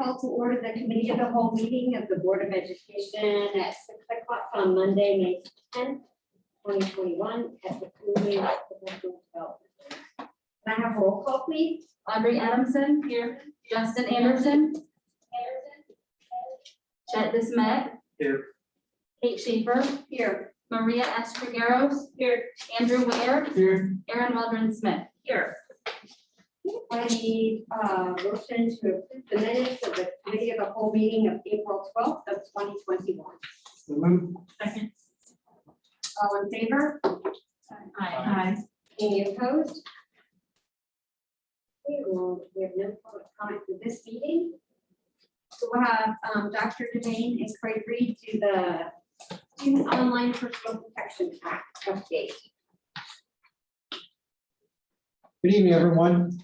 Call to order the committee of the whole meeting of the Board of Education at 6 o'clock on Monday, May 10th, 2021 at the Community Professional Development. Can I have a roll call, please? Audrey Adamson. Here. Justin Anderson. Chet DeSmet. Here. Kate Schaefer. Here. Maria Espargaros. Here. Andrew Ware. Here. Aaron Weldon Smith. Here. I need a motion to approve the minutes of the committee of the whole meeting of April 12th of 2021. So moved. Second. All in favor? Aye. Any opposed? Okay, well, we have no public comment for this meeting. So we'll have Dr. Devane and Craig Reed do the Student Online Personal Protection Act update. Good evening, everyone.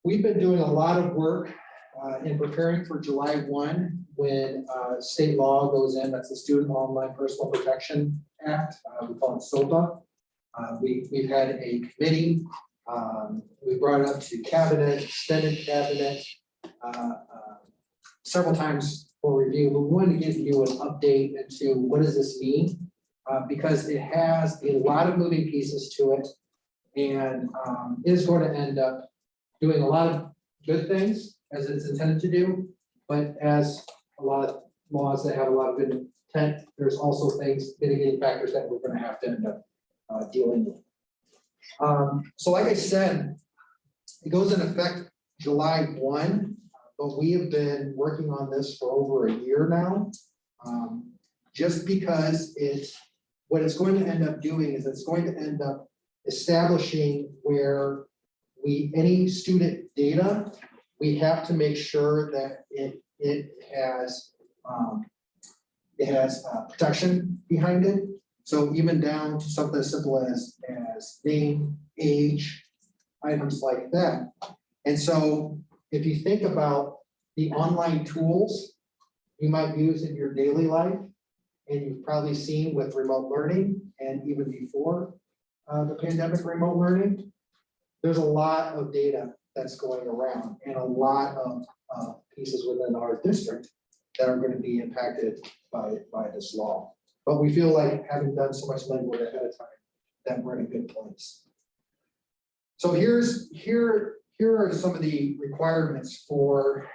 We've been doing a lot of work in preparing for July 1 when state law goes in. That's the Student Online Personal Protection Act. We call it SOPA. We've had a committee. We brought it up to cabinet, extended cabinet several times for review. But we wanted to give you an update into what does this mean, because it has a lot of moving pieces to it. And is going to end up doing a lot of good things as it's intended to do, but as a lot of laws that have a lot of good intent, there's also things, mitigating factors that we're going to have to end up dealing with. So like I said, it goes in effect July 1, but we have been working on this for over a year now. Just because what it's going to end up doing is it's going to end up establishing where any student data, we have to make sure that it has protection behind it. So even down to something as simple as name, age, items like that. And so if you think about the online tools you might use in your daily life, and you've probably seen with remote learning and even before the pandemic remote learning, there's a lot of data that's going around and a lot of pieces within our district that are going to be impacted by this law. But we feel like having done so much legwork ahead of time that we're in a good place. So here are some of the requirements for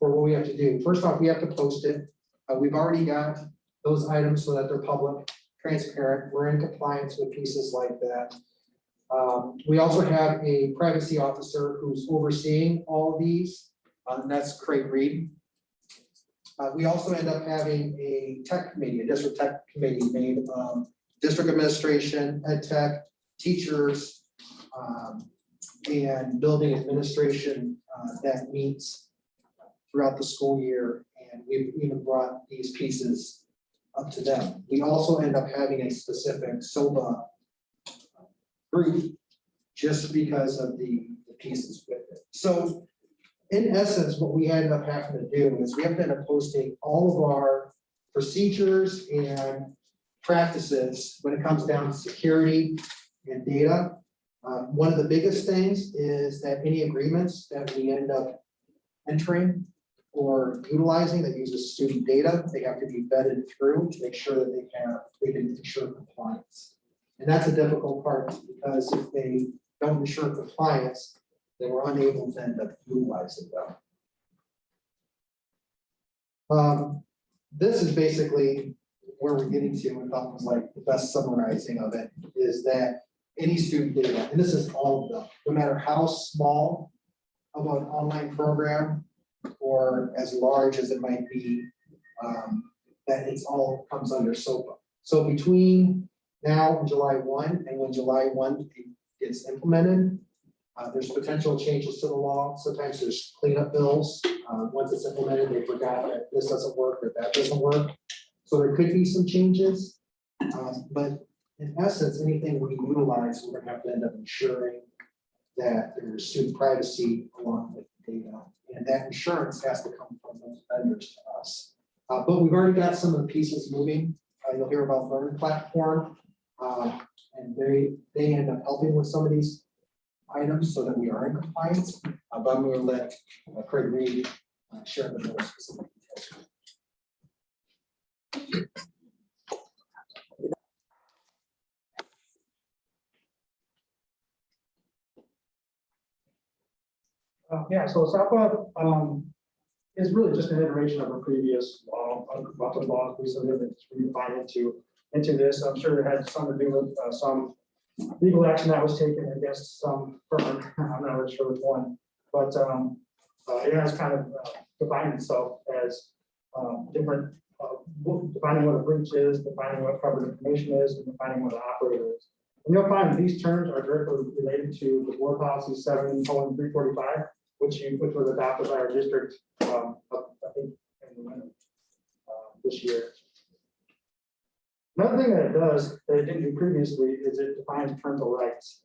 what we have to do. First off, we have to post it. We've already got those items so that they're public, transparent. We're in compliance with pieces like that. We also have a privacy officer who's overseeing all of these, and that's Craig Reed. We also end up having a tech committee, a district tech committee made of district administration, ed tech, teachers, and building administration that meets throughout the school year. And we've even brought these pieces up to them. We also end up having a specific SOPA group just because of the pieces with it. So in essence, what we end up having to do is we have to end up posting all of our procedures and practices when it comes down to security and data. One of the biggest things is that any agreements that we end up entering or utilizing that uses student data, they have to be vetted through to make sure that they can ensure compliance. And that's a difficult part because if they don't ensure compliance, then we're unable to end up utilizing them. This is basically where we're getting to, and that was like the best summarizing of it, is that any student data, and this is all of them, no matter how small of an online program or as large as it might be, that it's all comes under SOPA. So between now and July 1 and when July 1 gets implemented, there's potential changes to the law. Sometimes there's cleanup bills. Once it's implemented, they forgot that this doesn't work or that doesn't work. So there could be some changes, but in essence, anything we utilize, we're gonna have to end up ensuring that there's student privacy along with data. And that insurance has to come from those vendors to us. But we've already got some of the pieces moving you'll hear about Learning Platform. And they end up helping with some of these items so that we are in compliance. But I'm going to let Craig Reed share the more specific details. Yeah, so SAPA is really just an iteration of a previous law, lots of laws recently that's redefined into this. I'm sure it had something to do with some legal action that was taken against some firm. I'm not really sure which one, but it has kind of defined itself as different, defining what a breach is, defining what covered information is, and defining what an operator is. And you'll find these terms are directly related to the board policy 7:345, which was adopted by our district, I think, in the winter this year. Another thing that it does that it didn't do previously is it defines parental rights.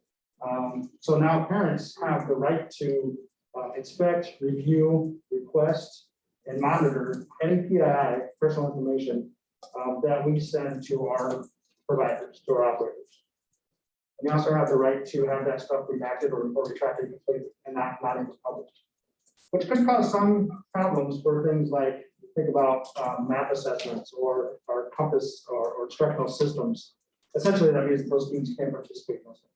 So now parents have the right to inspect, review, request, and monitor any PII, personal information, that we send to our providers, to our operators. And we also have the right to have that stuff redacted or retracted completely and not even published, which could cause some problems for things like, think about math assessments or compass or instructional systems. Essentially, that means those students can't participate in those things.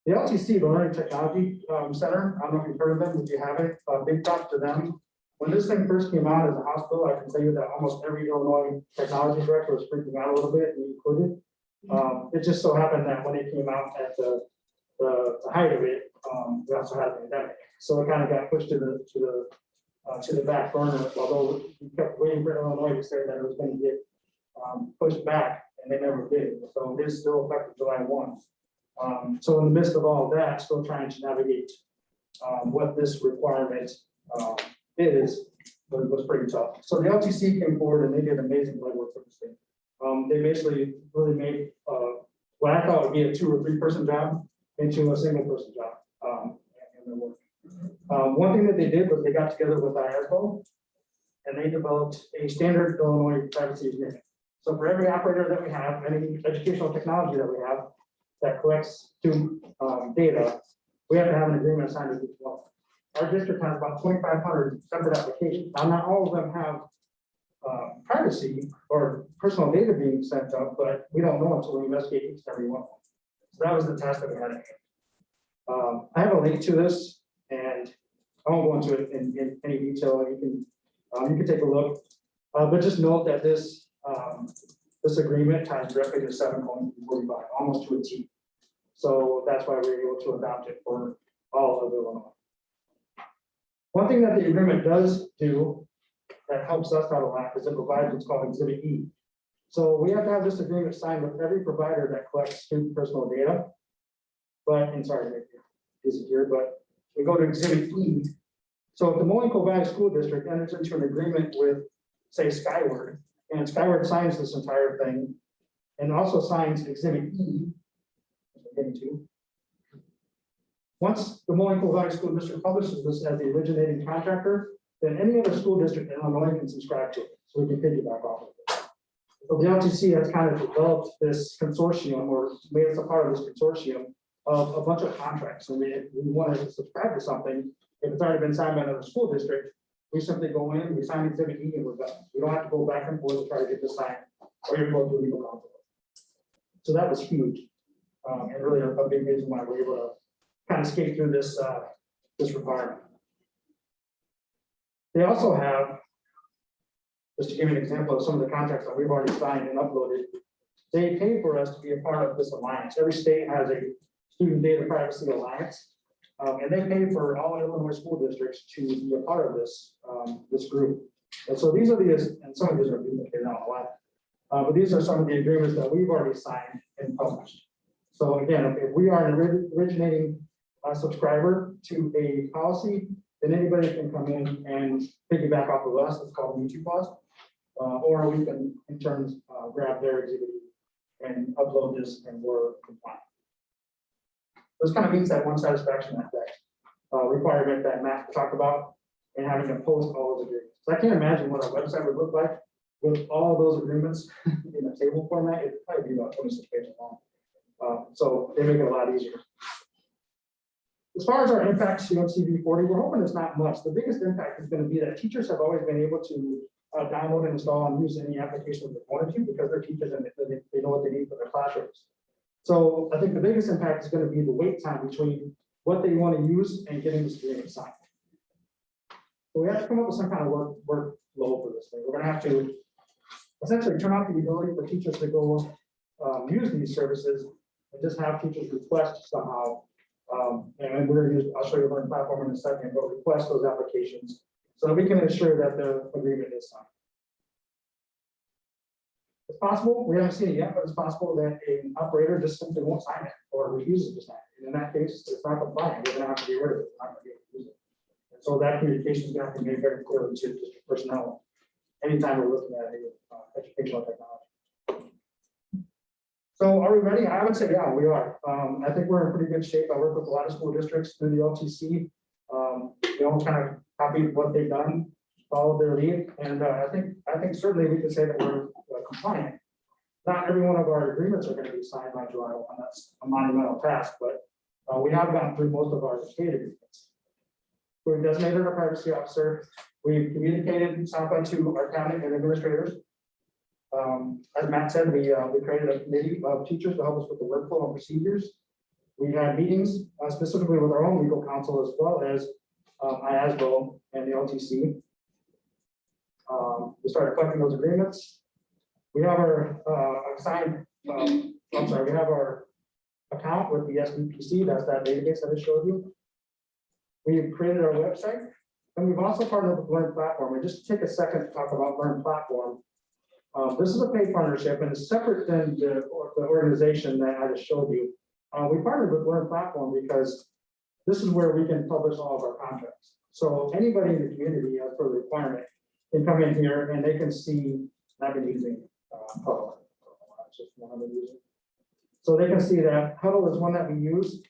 The LTC, the Learning Technology Center, I don't know if you've heard of them. If you haven't, big talk to them. When this thing first came out as a hospital, I can tell you that almost every Illinois technology director was freaking out a little bit, me included. It just so happened that when it came out at the height of it, we also had a pandemic, so it kind of got pushed to the back burner. Although we kept waiting for Illinois to say that it was going to get pushed back, and they never did. So it is still effective July 1. So in the midst of all of that, still trying to navigate what this requirement is was pretty tough. So the LTC came forward and they did amazing legwork for this thing. They basically really made what I thought would be a 2 or 3 person job into a single person job in their work. One thing that they did was they got together with IARPO and they developed a standard Illinois privacy agreement. So for every operator that we have, any educational technology that we have that collects student data, we have to have an agreement signed with each one. Our district has about 2,500 separate applications. Now, not all of them have privacy or personal data being sent up, but we don't know until we investigate each and every one. So that was the task that we had at hand. I have a link to this, and I won't go into it in any detail. You can take a look, but just note that this agreement ties directly to 7:45, almost to a T. So that's why we were able to adopt it for all of Illinois. One thing that the agreement does do that helps us out a lot is it provides what's called Exhibit E. So we have to have this agreement signed with every provider that collects student personal data. But, and sorry to make it easy here, but we go to Exhibit E. So if the Moline-Coal Valley School District enters into an agreement with, say, Skyward, and Skyward signs this entire thing, and also signs Exhibit E, which I'm getting to. Once the Moline-Coal Valley School District publishes this as the originating contractor, then any other school district in Illinois can subscribe to it, so we can piggyback off of it. So the LTC has kind of developed this consortium, or made us a part of this consortium of a bunch of contracts. And we wanted to subscribe to something. If it's already been signed by another school district, we simply go in, we sign Exhibit E, and we're done. We don't have to go back and forth to try to get this signed, or even go through legal counsel. So that was huge, and really a big reason why we're able to kind of skate through this this requirement. They also have, just to give you an example of some of the contracts that we've already signed and uploaded, they pay for us to be a part of this alliance. Every state has a Student Data Privacy Alliance, and they pay for all Illinois school districts to be a part of this this group. And so these are the, and some of these are duplicated out a lot, but these are some of the agreements that we've already signed and published. So again, if we are an originating subscriber to a policy, then anybody can come in and piggyback off of us. It's called mutual clause, or we can in turn grab their exhibit and upload this, and we're compliant. This kind of means that one satisfaction aspect requirement that Matt talked about, and having to post all those agreements. So I can't imagine what our website would look like with all of those agreements in a table format, it'd probably be about 26 pages long. So they make it a lot easier. As far as our impacts, CV 40, we're hoping it's not much. The biggest impact is going to be that teachers have always been able to download and install and use any application they wanted to because they're teachers and they know what they need for their classrooms. So I think the biggest impact is going to be the wait time between what they want to use and getting this agreement signed. So we have to come up with some kind of workflow for this thing. We're going to have to essentially turn off the ability for teachers to go use these services and just have teachers request somehow. And we're going to use, I'll show you the platform in a second, but request those applications so that we can ensure that the agreement is signed. It's possible, we haven't seen it yet, but it's possible that an operator just simply won't sign it or refuses to sign it. And in that case, it's not compliant. We're going to have to get rid of it. We're not going to be able to use it. And so that communication is going to have to be made very clearly to district personnel anytime we're looking at educational technology. So are we ready? I would say, yeah, we are. I think we're in pretty good shape. I work with a lot of school districts through the LTC. We all kind of copied what they've done, followed their lead. And I think certainly we can say that we're compliant. Not every one of our agreements are going to be signed by July 1. That's a monumental task, but we have gone through most of our state agreements. We've designated a privacy officer. We've communicated something to our county and administrators. As Matt said, we created a committee of teachers to help us with the workflow and procedures. We had meetings specifically with our own legal counsel as well as IASBO and the LTC. We started collecting those agreements. We have our we have our account with the SBPC. That's that database that I showed you. We've created our website, and we've also partnered with Learn Platform. And just take a second to talk about Learn Platform. This is a paid partnership and it's separate than the organization that I just showed you. We partnered with Learn Platform because this is where we can publish all of our contracts. So anybody in the community as per the requirement can come in here and they can see, I've been using Huddle. It's just one I've been using. So they can see that Huddle is one that we use.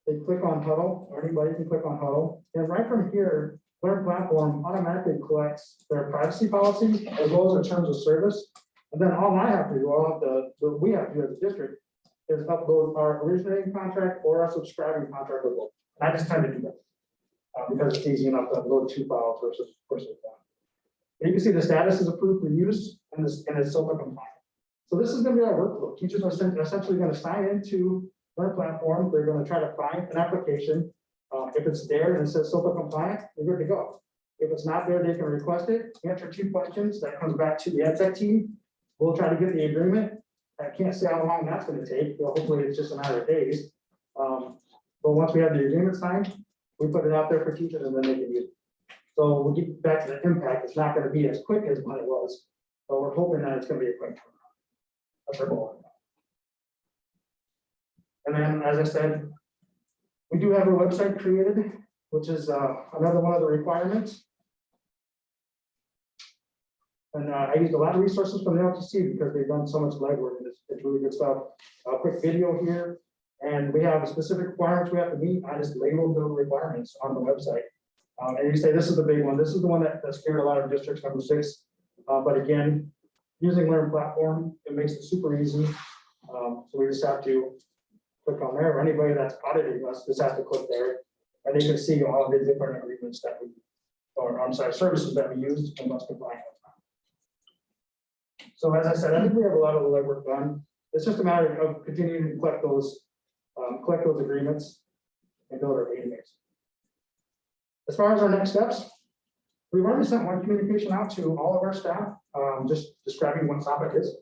They click on Huddle, or anybody can click on Huddle. And right from here, Learn Platform automatically collects their privacy policy as well as their terms of service. And then all I have to do, what we have to do as a district is upload our originating contract or our subscribing contract with both. And I just tend to do that because it's easy enough to upload 2 files versus one. And you can see the status is approved for use and it's SOPA compliant. So this is going to be our workflow. Teachers are essentially going to sign into Learn Platform. They're going to try to find an application. If it's there and it says SOPA compliant, they're good to go. If it's not there, they can request it, answer 2 questions. That comes back to the EdTech team. We'll try to get the agreement. I can't say how long that's going to take. Hopefully, it's just a matter of days. But once we have the agreement signed, we put it out there for teachers and then they can use it. So we'll get back to the impact. It's not going to be as quick as what it was, but we're hoping that it's going to be a quick turnaround. That's our goal. And then, as I said, we do have a website created, which is another one of the requirements. And I used a lot of resources from the LTC because they've done so much legwork. It's really good stuff. A quick video here. And we have specific requirements we have to meet. I just labeled the requirements on the website. And you say, this is the big one. This is the one that scared a lot of districts, number 6. But again, using Learn Platform, it makes it super easy. So we just have to click on there. Anybody that's auditing us just has to click there. And they can see all the different agreements that we, or I'm sorry, services that we use and what's compliant. So as I said, I think we have a lot of the legwork done. It's just a matter of continuing to collect those agreements and build our database. As far as our next steps, we've already sent one communication out to all of our staff, just describing what SOPA is.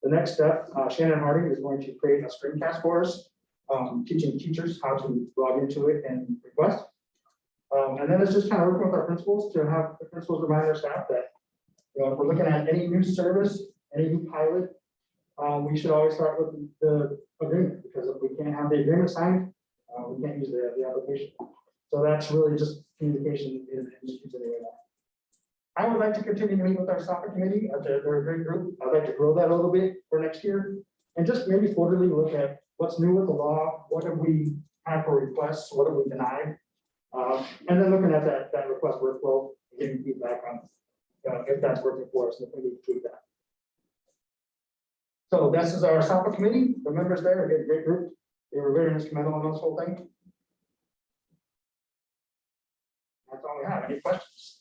The next step, Shannon Hardy is going to create a screencast for us, teaching teachers how to log into it and request. And then it's just kind of working with our principals to have the principals remind their staff that, you know, if we're looking at any new service, any new pilot, we should always start with the agreement, because if we can't have the agreement signed, we can't use the application. So that's really just communication in anyway. I would like to continue to meet with our SOPA committee. They're a great group. I'd like to grow that a little bit for next year, and just maybe quarterly look at what's new with the law, what have we had for requests, what have we denied, and then looking at that request workflow, getting feedback on if that's working for us, and if we need to tweak that. So this is our SAPA committee, the members there, a great group. They were very instrumental in this whole thing. That's all we have. Any questions?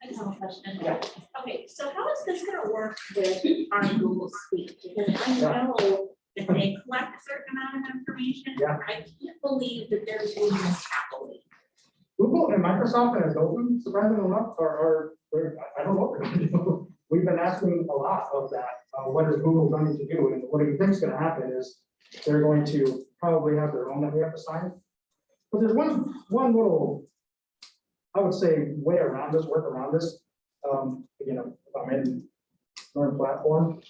I have a question. Yeah. Okay, so how is this gonna work with our Google Suite? Because I Yeah. know that they collect a certain amount of information. Yeah. I can't believe that they're doing this happily. Google and Microsoft and Adobe, surprisingly enough, I don't know what they're going to do. We've been asking a lot of that. What is Google going to do? And what do you think is going to happen is they're going to probably have their own that we have to sign. But there's one little, I would say, way around this, work around this. If I'm in learn platform.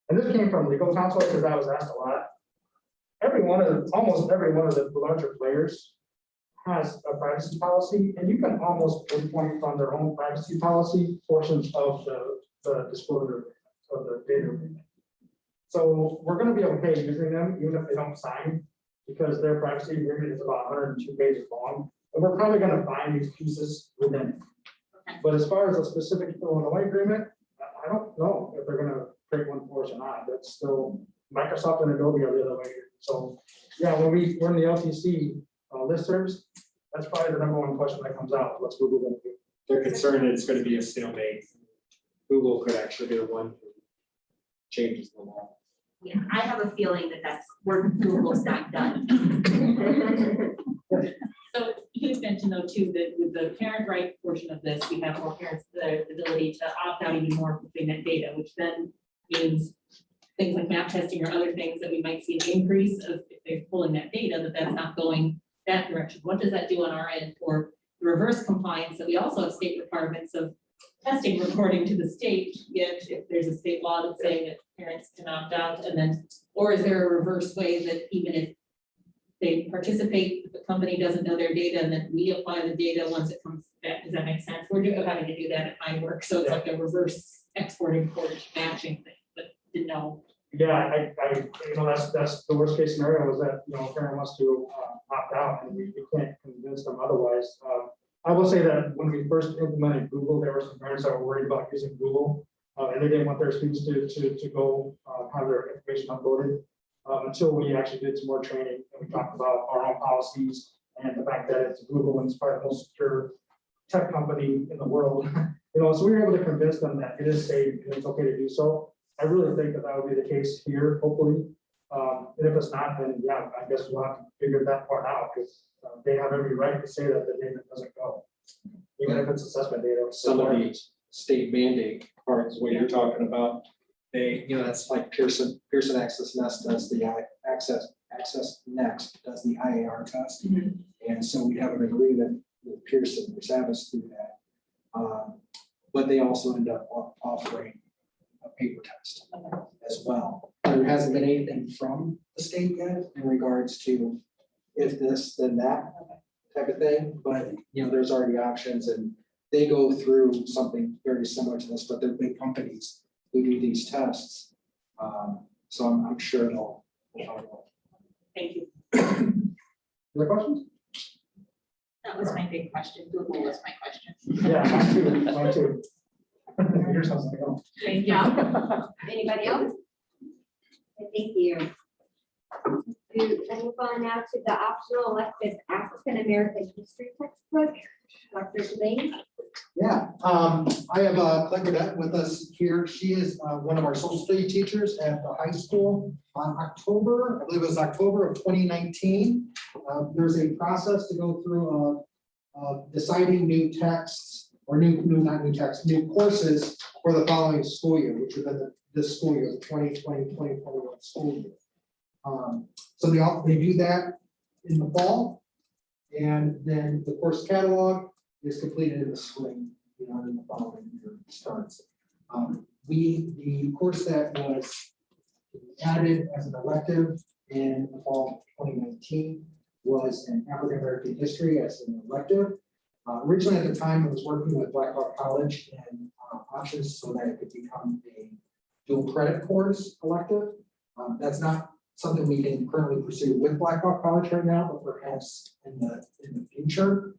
And this came from legal counsel because I was asked a lot. Almost every one of the larger players has a privacy policy, and you can almost pinpoint from their own privacy policy portions of the disclosure of the data agreement. So we're going to be okay using them, even if they don't sign, because their privacy agreement is about 102 pages long, and we're probably going to find these pieces within it. But as far as a specific Illinois agreement, I don't know if they're going to create one for us or not. That's still Microsoft and Adobe are the other way. So yeah, when we're in the LTC listservs, that's probably the number one question that comes out. What's Google going to do? They're concerned it's going to be a stalemate. Google could actually be the one who changes the law. Yeah, I have a feeling that that's where Google's not done. So you had mentioned though too, that with the parent right portion of this, we have more parents the ability to opt out even more from that data, which then means things like map testing or other things that we might see an increase of if they're pulling that data, that's not going that direction. What does that do on our end for the reverse compliance that we also have state requirements of testing reporting to the state, yet if there's a state law that's saying that parents can opt out, and then, or is there a reverse way that even if they participate, the company doesn't know their data, and then we apply the data once it comes back? Does that make sense? We're having to do that at my work, so it's like a reverse export import matching thing, but didn't know. Yeah, that's the worst case scenario is that, a parent wants to opt out and we can't convince them otherwise. I will say that when we first implemented Google, there were some parents that were worried about using Google and they didn't want their students to go have their information uploaded until we actually did some more training and we talked about our own policies and the fact that it's Google and it's probably the most secure tech company in the world. So we were able to convince them that it is safe and it's okay to do so. I really think that would be the case here, hopefully. And if it's not, then yeah, I guess we'll have to figure that part out because they have every right to say that the data doesn't go, even if it's assessment data. Some of the state mandate parts, what you're talking about, they, that's like Pearson Access Next does the Access Next does the IAR test. And so we have an agreement with Pearson, which have us through that. But they also end up offering a paper test as well. There hasn't been anything from the state yet in regards to if this, then that type of thing, but there's already options and they go through something very similar to this, but they're big companies who do these tests. So I'm sure it'll. Thank you. Other questions? That was my big question. Google was my question. Yeah, mine too. Here's something else. Thank you. Anybody else? Thank you. We move on now to the optional elective African American history textbook. Dr. Lane. Yeah, I have Claire Burdett with us here. She is one of our social study teachers at the high school on October, I believe it was October of 2019. There's a process to go through deciding new texts or not new texts, new courses for the following school year, which would have been this school year, the 2020-2021 school year. So they do that in the fall, and then the course catalog is completed in the spring, and the following year starts. The course that was added as an elective in the fall of 2019 was an African American history as an elective. Originally at the time, I was working with Blackhawk College and options so that it could become a dual credit course elective. That's not something we can currently pursue with Blackhawk College right now, but perhaps in the future.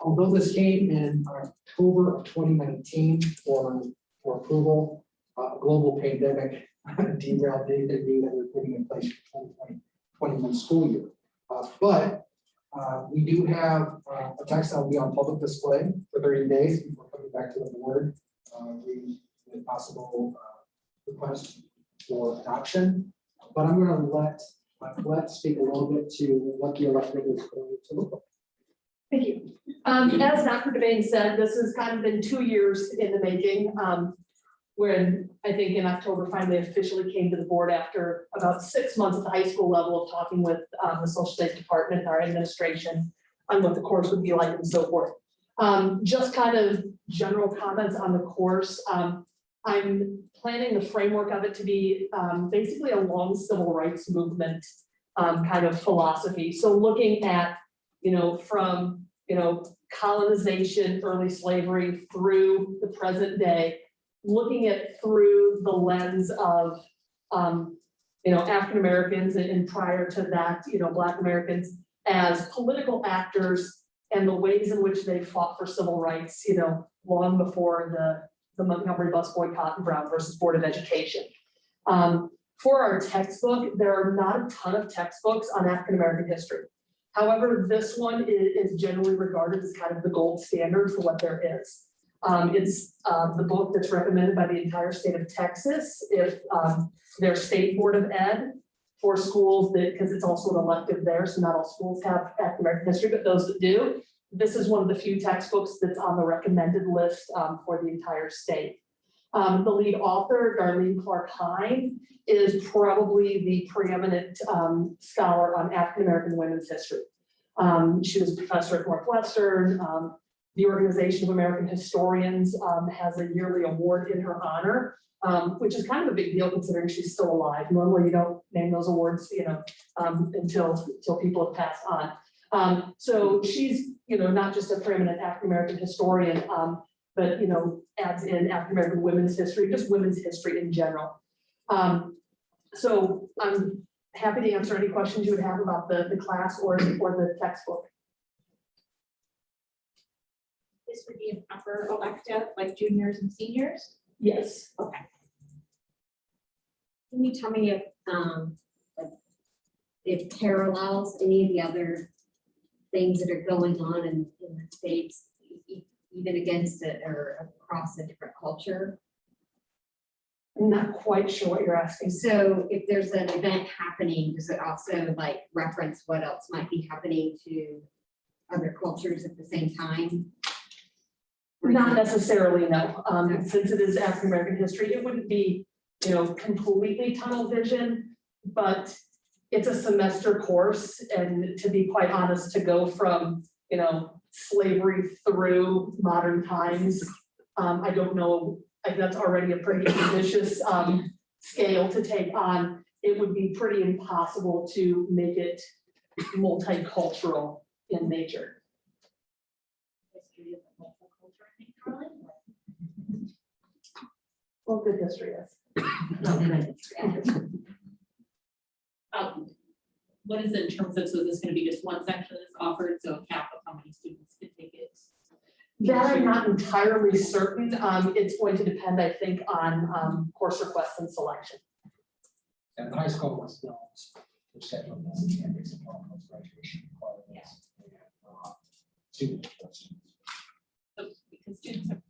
Although this came in October of 2019 for approval, global pandemic derailed anything that we're putting in place for 2021 school year. But we do have a text that will be on public display for 30 days before coming back to the board. With possible request for adoption. But I'm going to let Colette speak a little bit to what the electric is going to look like. Thank you. As Dr. Devane said, this has kind of been 2 years in the making. When I think in October finally officially came to the board after about 6 months at the high school level of talking with the social studies department, our administration, on what the course would be like and so forth. Just kind of general comments on the course. I'm planning the framework of it to be basically a long civil rights movement kind of philosophy. So looking at, from, colonization, early slavery through the present day, looking at through the lens of, African Americans and prior to that, Black Americans as political actors and the ways in which they fought for civil rights, long before the Montgomery bus boycott and Brown versus Board of Education. For our textbook, there are not a ton of textbooks on African American history. However, this one is generally regarded as kind of the gold standard for what there is. It's the book that's recommended by the entire state of Texas, if their state board of ed for schools, because it's also an elective there, so not all schools have African American history, but those that do. This is one of the few textbooks that's on the recommended list for the entire state. The lead author, Darlene Clark-Hine, is probably the preeminent scholar on African American women's history. She was a professor at Northwestern. The Organization of American Historians has a yearly award in her honor, which is kind of a big deal considering she's still alive. Normally you don't name those awards, until people have passed on. So she's, not just a preeminent African American historian, but adds in African American women's history, just women's history in general. So I'm happy to answer any questions you would have about the class or the textbook. This would be an upper elective, like juniors and seniors? Yes. Okay. Can you tell me if it parallels any of the other things that are going on in the States, even against it or across a different culture? I'm not quite sure what you're asking. So if there's an event happening, does it also like reference what else might be happening to other cultures at the same time? Not necessarily, no. Since it is African American history, it wouldn't be, completely tunnel vision, but it's a semester course. And to be quite honest, to go from, slavery through modern times, I don't know, that's already a pretty ambitious scale to take on. It would be pretty impossible to make it multicultural in nature. History of the local culture, I think, Carlin? Well, good history is. What is it in terms of, so is this going to be just one section that's offered, so a cap of how many students can take it? That I'm not entirely certain. It's going to depend, I think, on course requests and selection. And the high school was still scheduled as a campus and all those graduation requirements. Student questions. So because students have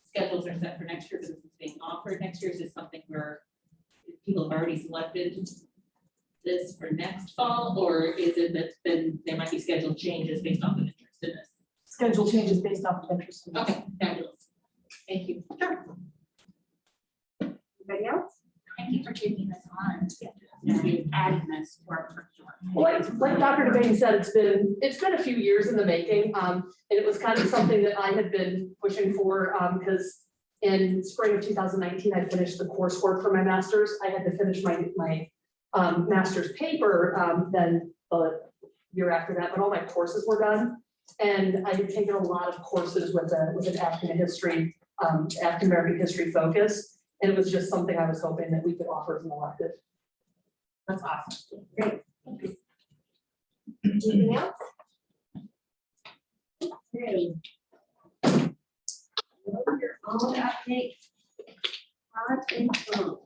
schedules are set for next year, but this is being offered next year, is this something where people have already selected this for next fall, or is it that then there might be scheduled changes based off of interest in this? Schedule changes based off of interest. in this. Okay, fabulous. Thank you. Anybody else? Thank you for taking this on. And adding this to our curriculum. Well, like Dr. Devane said, it's been a few years in the making. And it was kind of something that I had been pushing for because in spring of 2019, I finished the coursework for my master's. I had to finish my master's paper then the year after that, but all my courses were done. And I had taken a lot of courses with an African history, African American history focus. And it was just something I was hoping that we could offer as an elective. That's awesome. Great. Anything else? Great. All updates Hot and cold.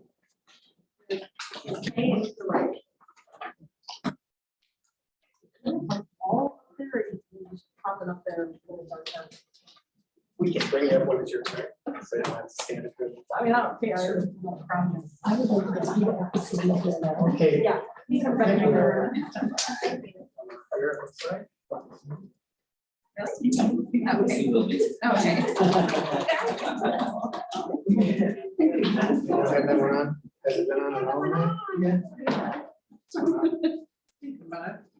Okay, it's the right. All there, popping up there. when it's our turn. We can bring it up when it's your turn. So you don't have to stand it. I mean, I don't care. No problem. I would like to see that. Okay. Yeah. These are Thank you. better. Have that one on? Has it been on at all? Yeah.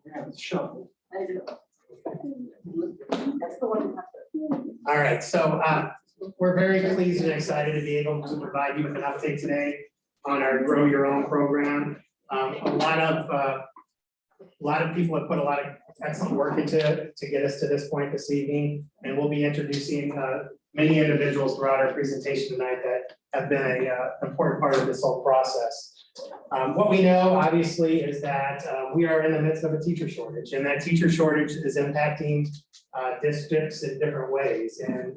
Yeah, it's shuffled. That's the one. All right, so we're very pleased and excited to be able to provide you with an update today on our Grow Your Own program. A lot of people have put a lot of excellent work into it to get us to this point this evening, and we'll be introducing many individuals throughout our presentation tonight that have been an important part of this whole process. What we know, obviously, is that we are in the midst of a teacher shortage, and that teacher shortage is impacting districts in different ways. And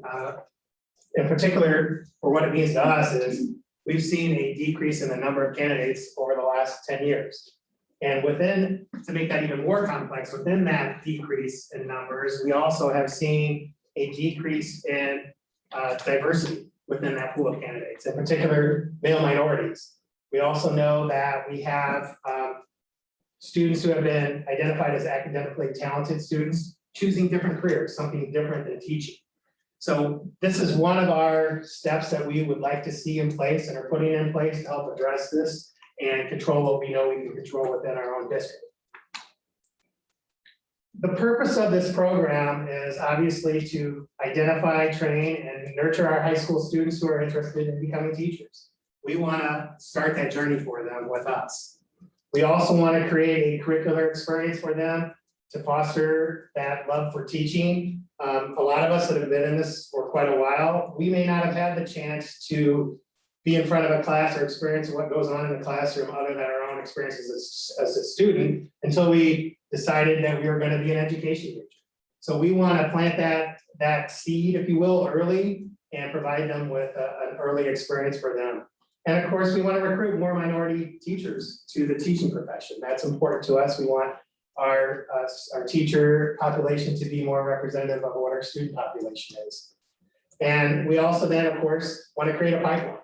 in particular, for what it means to us is we've seen a decrease in the number of candidates over the last 10 years. And within, to make that even more complex, within that decrease in numbers, we also have seen a decrease in diversity within that pool of candidates, in particular, male minorities. We also know that we have students who have been identified as academically talented students choosing different careers, something different than teaching. So this is one of our steps that we would like to see in place and are putting in place to help address this and control what we know we can control within our own district. The purpose of this program is obviously to identify, train, and nurture our high school students who are interested in becoming teachers. We want to start that journey for them with us. We also want to create a curricular experience for them to foster that love for teaching. A lot of us that have been in this for quite a while, we may not have had the chance to be in front of a class or experience what goes on in the classroom other than our own experiences as a student until we decided that we were going to be an education major. So we want to plant that seed, if you will, early and provide them with an early experience for them. And of course, we want to recruit more minority teachers to the teaching profession. That's important to us. We want our teacher population to be more representative of what our student population is. And we also then, of course, want to create a pipeline.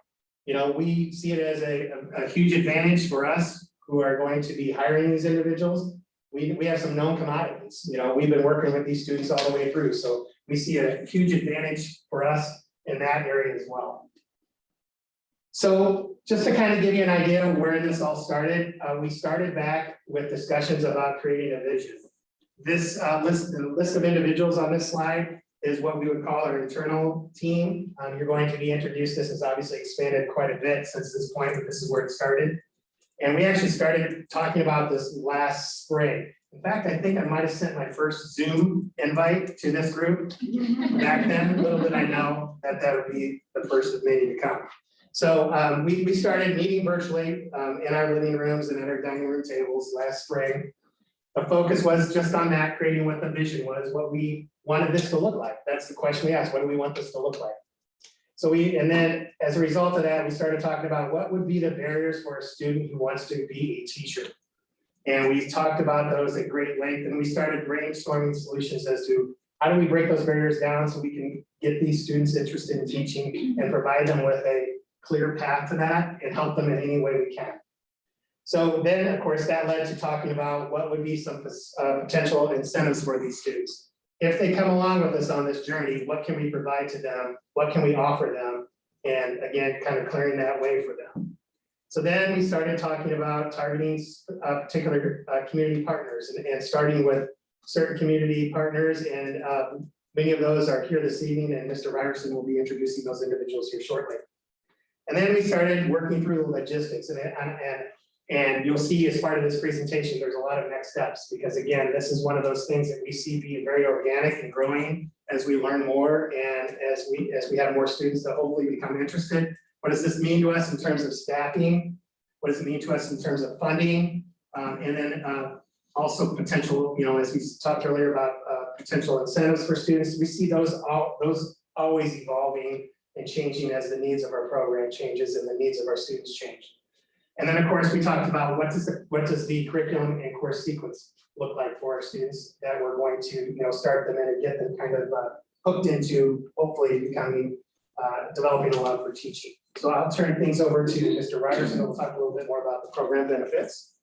You know, we see it as a huge advantage for us who are going to be hiring these individuals. We have some known commodities. You know, we've been working with these students all the way through. So we see a huge advantage for us in that area as well. So just to kind of give you an idea of where this all started, we started back with discussions about creating a vision. This the list of individuals on this slide is what we would call our internal team. You're going to be introduced. This has obviously expanded quite a bit since this point, but this is where it started. And we actually started talking about this last spring. In fact, I think I might have sent my first Zoom invite to this group back then. Little did I know that that would be the first of many to come. So we started meeting virtually in our living rooms and at our dining room tables last spring. The focus was just on that, creating what the vision was, what we wanted this to look like. That's the question we asked, what do we want this to look like? So and then as a result of that, we started talking about what would be the barriers for a student who wants to be a teacher. And we talked about those at great length, and we started brainstorming solutions as to how do we break those barriers down so we can get these students interested in teaching and provide them with a clear path to that and help them in any way we can. So then, of course, that led to talking about what would be some potential incentives for these students. If they come along with us on this journey, what can we provide to them? What can we offer them? And again, kind of clearing that way for them. So then we started talking about targeting particular community partners and starting with certain community partners. And many of those are here this evening, and Mr. Ryerson will be introducing those individuals here shortly. And then we started working through the logistics, and you'll see as part of this presentation, there's a lot of next steps, because again, this is one of those things that we see being very organic and growing as we learn more and as we have more students that hopefully become interested. What does this mean to us in terms of staffing? What does it mean to us in terms of funding? And then also potential, you know, as we talked earlier about potential incentives for students, we see those always evolving and changing as the needs of our program changes and the needs of our students change. And then, of course, we talked about what does the curriculum and course sequence look like for our students that we're going to, start them in and get them kind of hooked into hopefully becoming, developing a love for teaching. So I'll turn things over to Mr. Ryerson, who will talk a little bit more about the program benefits.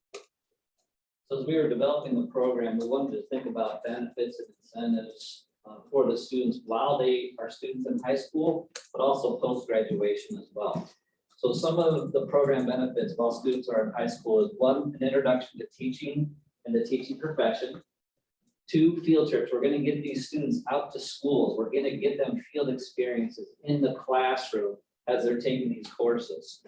So as we were developing the program, we wanted to think about benefits and incentives for the students while they are students in high school, but also post-graduation as well. So some of the program benefits while students are in high school is 1, an introduction to teaching and the teaching profession. 2, field trips. We're going to get these students out to schools. We're going to get them field experiences in the classroom as they're taking these courses.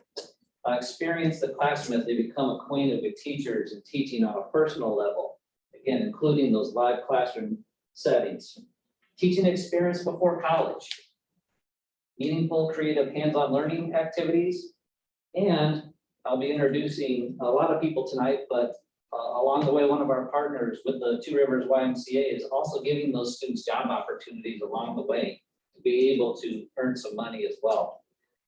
Experience the classroom as they become acquainted with teachers and teaching on a personal level, again, including those live classroom settings. Teaching experience before college, meaningful, creative, hands-on learning activities, and I'll be introducing a lot of people tonight, but along the way, one of our partners with the Two Rivers YMCA is also giving those students job opportunities along the way to be able to earn some money as well.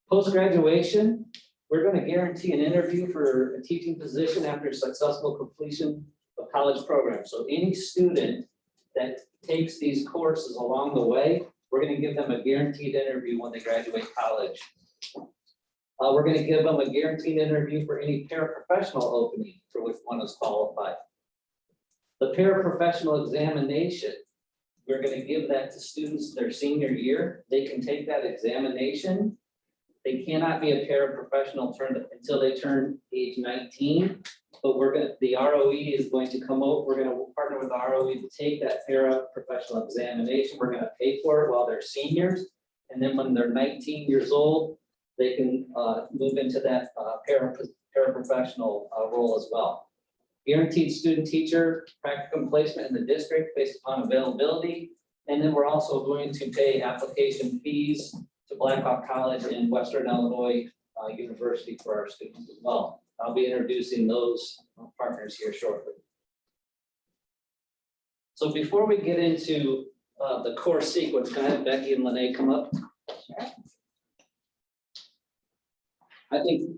Post-graduation, we're going to guarantee an interview for a teaching position after successful completion of college programs. So any student that takes these courses along the way, we're going to give them a guaranteed interview when they graduate college. We're going to give them a guaranteed interview for any paraprofessional opening for which one is qualified. The paraprofessional examination, we're going to give that to students their senior year. They can take that examination. They cannot be a paraprofessional until they turn age 19. But the ROE is going to come out. We're going to partner with the ROE to take that paraprofessional examination. We're going to pay for it while they're seniors. And then when they're 19 years old, they can move into that paraprofessional role as well. Guaranteed student teacher practicum placement in the district based upon availability. And then we're also going to pay application fees to Blackhawk College in Western Illinois University for our students as well. I'll be introducing those partners here shortly. So before we get into the course sequence, can I have Becky and Lene come up? I think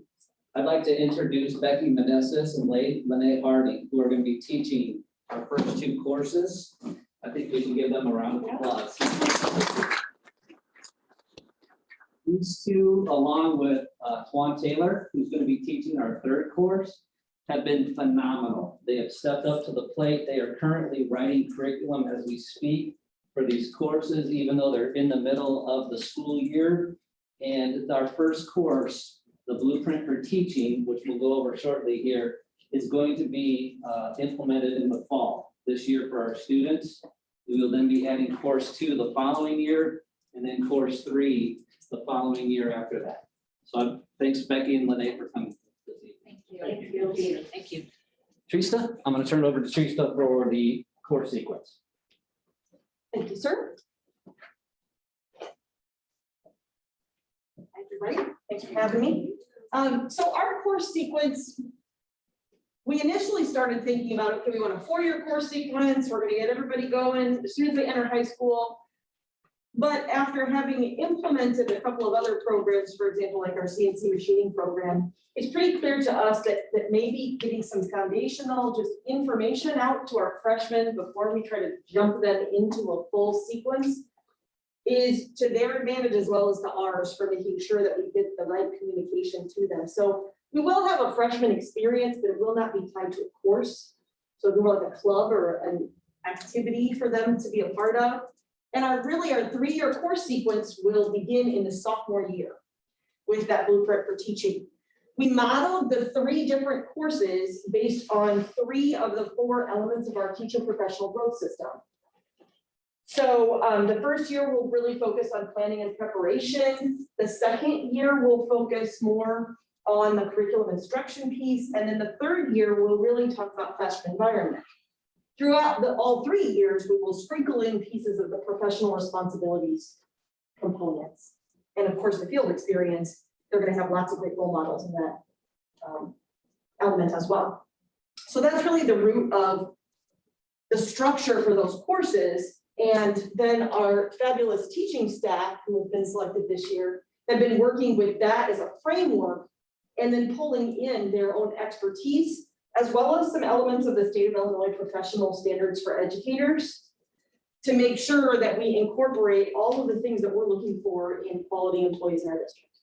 I'd like to introduce Becky Meneses and Lene Harding, who are going to be teaching our first 2 courses. I think we can give them a round of applause. These 2, along with Twan Taylor, who's going to be teaching our 3rd course, have been phenomenal. They have stepped up to the plate. They are currently writing curriculum as we speak for these courses, even though they're in the middle of the school year. And our first course, the Blueprint for Teaching, which we'll go over shortly here, is going to be implemented in the fall this year for our students. We will then be adding course 2 the following year, and then course 3 the following year after that. So thanks, Becky and Lene, for coming this evening. Thank you. Thank you. Trista, I'm going to turn it over to Trista for the course sequence. Thank you, sir. Hi, everybody. Thanks for having me. So our course sequence, we initially started thinking about, okay, we want a 4-year course sequence. We're going to get everybody going as soon as they enter high school. But after having implemented a couple of other programs, for example, like our CNC machining program, it's pretty clear to us that maybe getting some foundational just information out to our freshmen before we try to jump them into a full sequence is to their advantage as well as to ours for making sure that we get the right communication to them. So we will have a freshman experience, but it will not be tied to a course. So more like a club or an activity for them to be a part of. And our 3-year course sequence will begin in the sophomore year with that Blueprint for Teaching. We modeled the 3 different courses based on 3 of the 4 elements of our teaching professional growth system. So the first year will really focus on planning and preparation. The second year will focus more on the curriculum instruction piece. And then the 3rd year, we'll really talk about classroom environment. Throughout all 3 years, we will sprinkle in pieces of the professional responsibilities components. And of course, the field experience, they're going to have lots of great role models in that element as well. So that's really the root of the structure for those courses. And then our fabulous teaching staff who have been selected this year have been working with that as a framework and then pulling in their own expertise, as well as some elements of the state of Illinois professional standards for educators to make sure that we incorporate all of the things that we're looking for in quality employees in our district.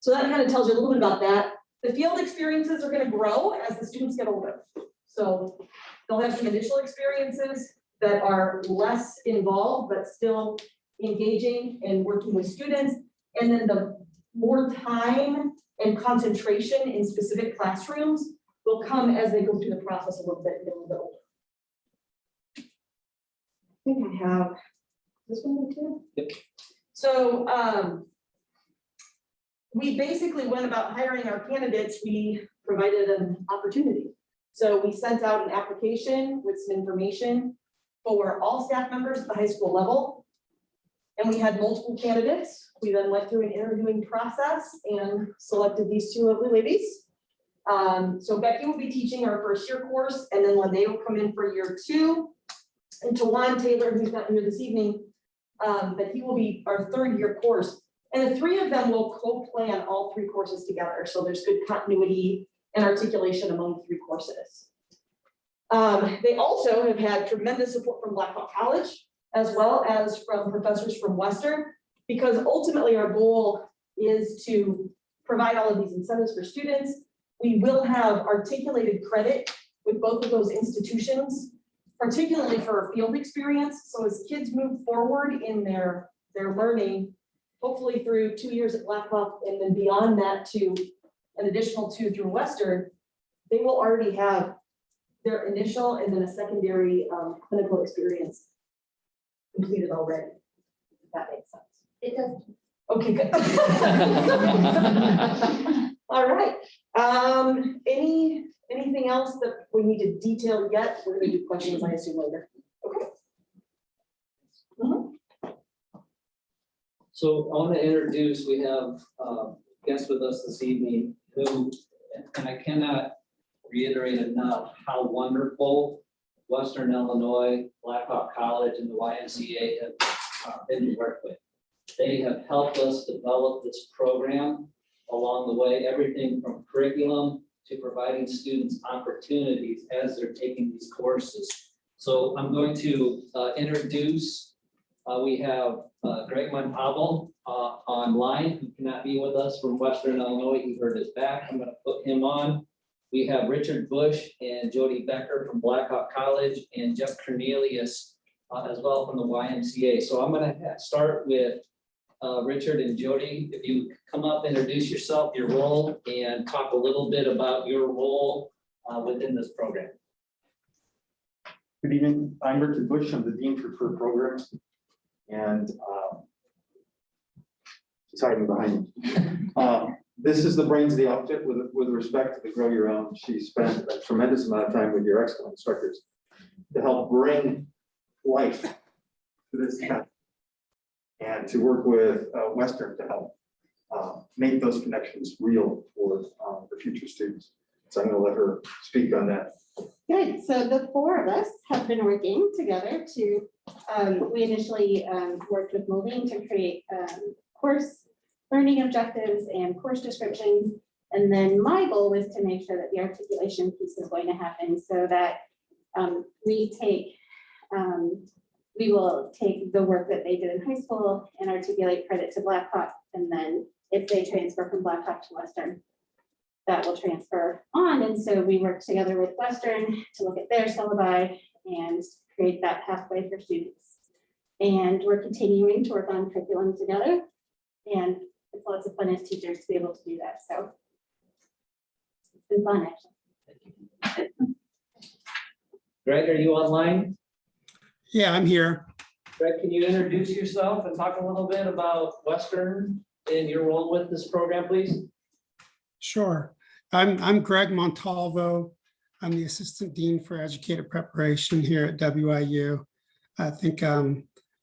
So that kind of tells you a little bit about that. The field experiences are going to grow as the students get older. So they'll have some initial experiences that are less involved, but still engaging and working with students. And then the more time and concentration in specific classrooms will come as they go through the process a little bit older. I think I have this one too. Yep. So we basically went about hiring our candidates. We provided an opportunity. So we sent out an application with some information for all staff members at the high school level. And we had multiple candidates. We then went through an interviewing process and selected these two lovely ladies. So Becky will be teaching our first year course, and then Lene will come in for year 2. And Tawan Taylor, who's not here this evening, but he will be our third year course. And the 3 of them will co-plan all 3 courses together. So there's good continuity and articulation among the 3 courses. They also have had tremendous support from Blackhawk College, as well as from professors from Western, because ultimately our goal is to provide all of these incentives for students. We will have articulated credit with both of those institutions, particularly for our field experience. So as kids move forward in their learning, hopefully through 2 years at Blackhawk and then beyond that to an additional 2 through Western, they will already have their initial and then a secondary clinical experience completed already, if that makes sense. It does. Okay, good. All right. Anything else that we need to detail yet? We're gonna do questions, I assume, later. Okay. So I want to introduce, we have guests with us this evening who, and I cannot reiterate enough how wonderful Western Illinois, Blackhawk College, and the YMCA have been to work with. They have helped us develop this program along the way, everything from curriculum to providing students opportunities as they're taking these courses. So I'm going to introduce, we have Greg Montalvo online, who cannot be with us from Western Illinois. He hurt his back. I'm going to put him on. We have Richard Bush and Jody Becker from Blackhawk College and Jeff Cornelius as well from the YMCA. So I'm going to start with Richard and Jody. If you come up, introduce yourself, your role, and talk a little bit about your role within this program. Good evening. I'm Richard Bush. I'm the Dean for Career Programs. And she's hiding behind me. This is the brains of the outfit with respect to the Grow Your Own. She spent a tremendous amount of time with your excellent instructors to help bring life to this camp and to work with Western to help make those connections real for the future students. So I'm going to let her speak on that. Good. So the 4 of us have been working together to, we initially worked with Moline to create course learning objectives and course descriptions. And then my goal was to make sure that the articulation piece is going to happen so that we will take the work that they did in high school and articulate credit to Blackhawk. And then if they transfer from Blackhawk to Western, that will transfer on. And so we work together with Western to look at their syllabi and create that pathway for students. And we're continuing to work on curriculum together. And it's lots of fun as teachers to be able to do that. So it's been fun, actually. Greg, are you online? Yeah, I'm here. Greg, can you introduce yourself and talk a little bit about Western and your role with this program, please? Sure. I'm Greg Montalvo. I'm the Assistant Dean for Educator Preparation here at WIU. I think I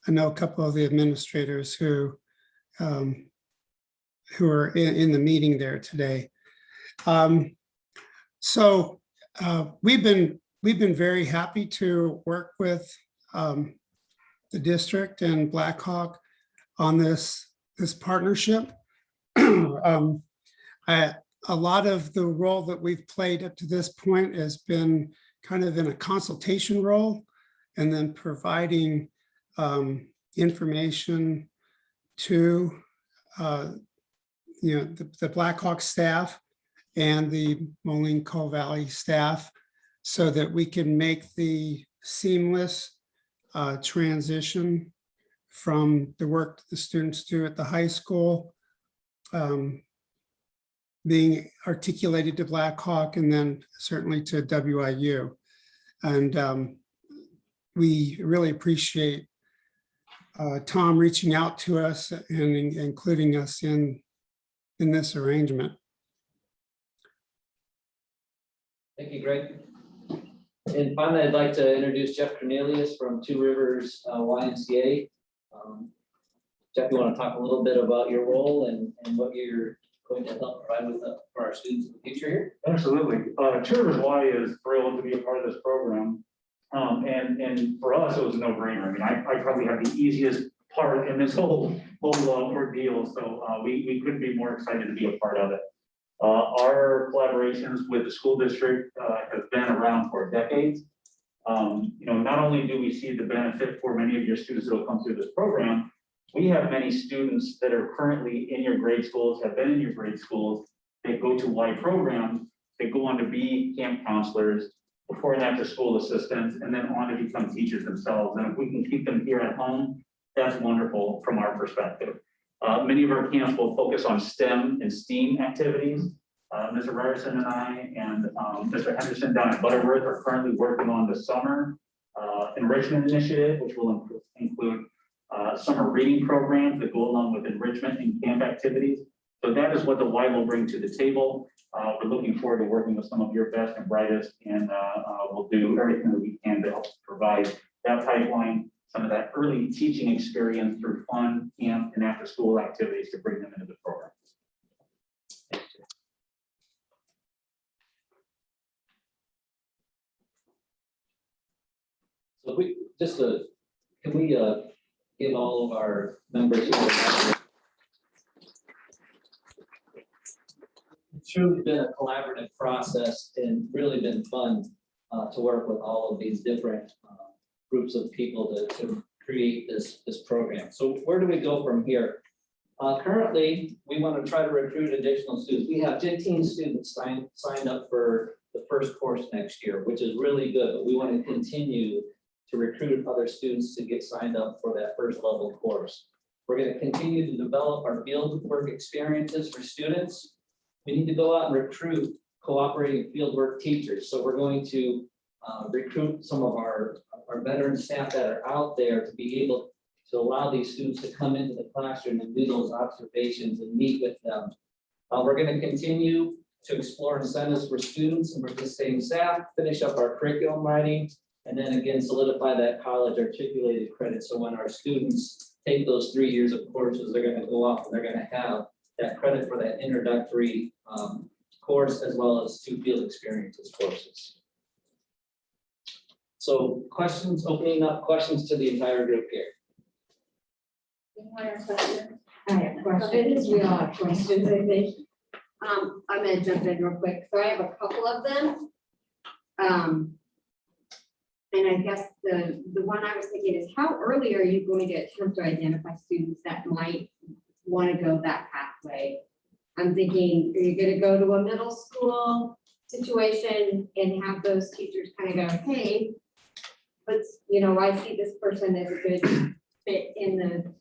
know a couple of the administrators who are in the meeting there today. We've been very happy to work with the district and Blackhawk on this partnership. A lot of the role that we've played up to this point has been kind of in a consultation role, and then providing information to the Blackhawk staff and the Moline-Coal Valley staff, so that we can make the seamless transition from the work that the students do at the high school, being articulated to Blackhawk, and then certainly to WIU. And we really appreciate Tom reaching out to us and including us in this arrangement. Thank you, Greg. And finally, I'd like to introduce Jeff Cornelius from Two Rivers YMCA. Jeff, you want to talk a little bit about your role and what you're going to help provide with for our students in the future here? Absolutely. Two Rivers Y is thrilled to be a part of this program. And for us, it was a no-brainer. I mean, I probably have the easiest part in this whole ordeal. So we couldn't be more excited to be a part of it. Our collaborations with the school district have been around for decades. Not only do we see the benefit for many of your students that will come through this program, we have many students that are currently in your grade schools, have been in your grade schools. They go to Y programs, they go on to be camp counselors, before and after school assistants, and then on to become teachers themselves. And if we can keep them here at home, that's wonderful from our perspective. Many of our camps will focus on STEM and STEAM activities. Mr. Ryerson and I and Mr. Henderson down at Butterworth are currently working on the summer enrichment initiative, which will include summer reading programs that go along with enrichment and camp activities. So that is what the Y will bring to the table. We're looking forward to working with some of your best and brightest, and we'll do everything that we can to help provide that pipeline, some of that early teaching experience through fun, camp, and after-school activities to bring them into the program. So we just can we give all of our members here? It's truly been a collaborative process and really been fun to work with all of these different groups of people to create this program. So where do we go from here? Currently, we want to try to recruit additional students. We have 15 students signed up for the first course next year, which is really good, but we want to continue to recruit other students to get signed up for that first level course. We're going to continue to develop our field work experiences for students. We need to go out and recruit cooperating fieldwork teachers. So we're going to recruit some of our veteran staff that are out there to be able to allow these students to come into the classroom and do those observations and meet with them. We're going to continue to explore incentives for students and participating staff, finish up our curriculum writing, and then again solidify that college articulated credit. So when our students take those 3 years of courses, they're going to go off and they're going to have that credit for that introductory course, as well as 2 field experiences courses. So questions, opening up questions to the entire group here. I have questions. We all have questions, I think. I'm gonna jump in real quick. So I have a couple of them. And I guess the one I was thinking is, how early are you going to attempt to identify students that might want to go that pathway? I'm thinking, are you going to go to a middle school situation and have those teachers kind of go, hey, but I see this person as a good fit in the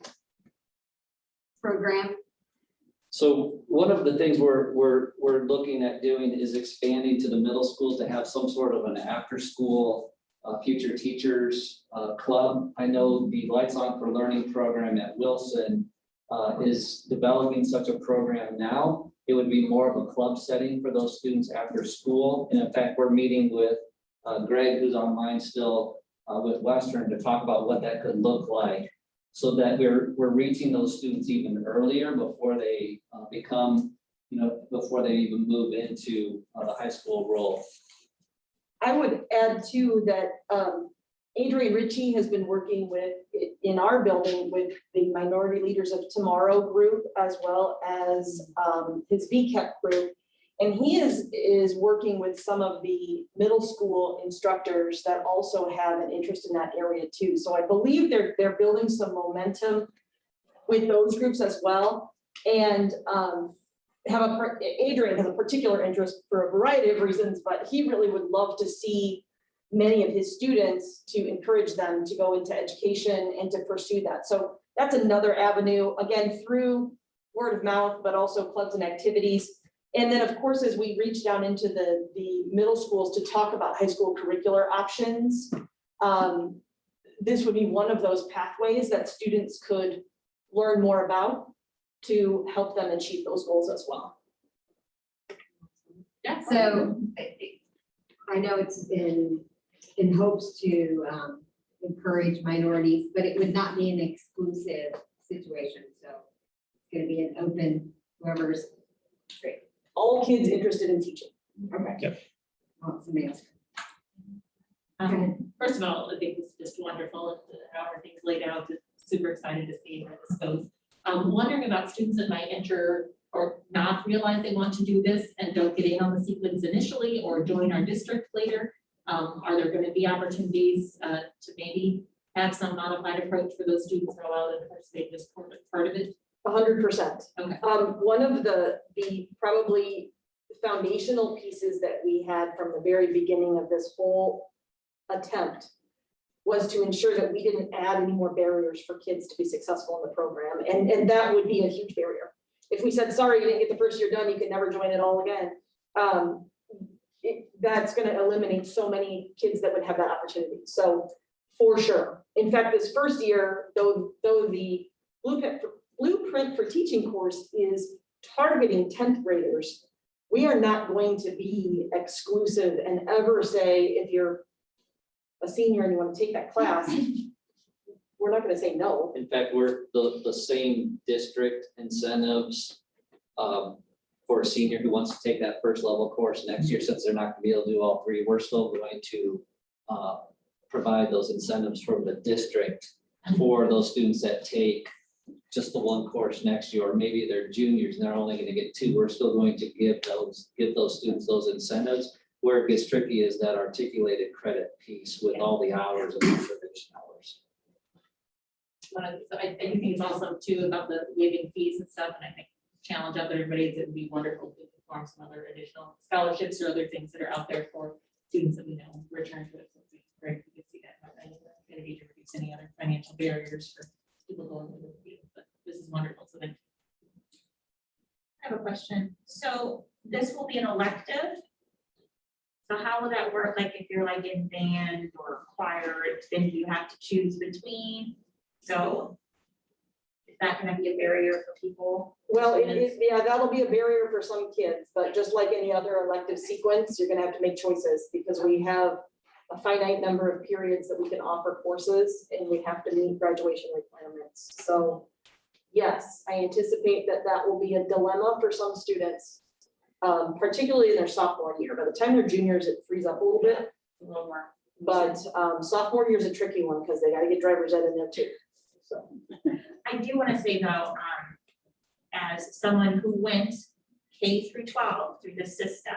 program? So one of the things we're looking at doing is expanding to the middle schools to have some sort of an after school future teachers club. I know the Lights On for Learning program at Wilson is developing such a program now. It would be more of a club setting for those students after school. And in fact, we're meeting with Greg, who's online still with Western, to talk about what that could look like, so that we're reaching those students even earlier before they become, before they even move into the high school role. I would add too that Adrian Ritchie has been working with, in our building, with the Minority Leaders of Tomorrow group, as well as his VCAP group. And he is working with some of the middle school instructors that also have an interest in that area too. So I believe they're building some momentum with those groups as well. And Adrian has a particular interest for a variety of reasons, but he really would love to see many of his students to encourage them to go into education and to pursue that. So that's another avenue, again, through word of mouth, but also clubs and activities. And then, of course, as we reach down into the middle schools to talk about high school curricular options, this would be one of those pathways that students could learn more about to help them achieve those goals as well. Yeah. So I know it's in hopes to encourage minorities, but it would not be an exclusive situation. So it's going to be an open, whoever's great. All kids interested in teaching. Okay. Yep. Oh, somebody else. First of all, I think it's just wonderful how everything's laid out. Just super excited to see where this goes. Wondering about students that might enter or not realize they want to do this and don't get in on the sequence initially or join our district later. Are there going to be opportunities to maybe have some modified approach for those students who are allowed to participate in this part of it? 100%. Okay. One of the probably foundational pieces that we had from the very beginning of this whole attempt was to ensure that we didn't add any more barriers for kids to be successful in the program. And that would be a huge barrier. If we said, sorry, you didn't get the first year done, you can never join it all again. That's going to eliminate so many kids that would have that opportunity. So for sure. In fact, this first year, though the Blueprint for Teaching course is targeting 10th graders, we are not going to be exclusive and ever say, if you're a senior and you want to take that class, we're not going to say no. In fact, we're the same district incentives for a senior who wants to take that first level course next year, since they're not going to be able to do all three. We're still going to provide those incentives from the district for those students that take just the one course next year, or maybe they're juniors and they're only going to get two. We're still going to give those students those incentives. Where it gets tricky is that articulated credit piece with all the hours and observation hours. So I think it's also too about the waiving fees and stuff, and I think challenge out there everybody is it would be wonderful to form some other additional scholarships or other things that are out there for students that we know return to it. So it'd be great if we could see that maybe to reduce any other financial barriers for people going into the field. But this is wonderful. So thank you. I have a question. So this will be an elective. So how will that work? Like if you're like in band or choir, then you have to choose between. So is that going to be a barrier for people? Well, yeah, that'll be a barrier for some kids, but just like any other elective sequence, you're going to have to make choices because we have a finite number of periods that we can offer courses and we have to meet graduation requirements. So yes, I anticipate that will be a dilemma for some students. Particularly in their sophomore year. By the time they're juniors, it frees up a little bit. A little more. But sophomore year is a tricky one because they got to get driver's ed in there too. So I do want to say though, as someone who went K through 12 through the system,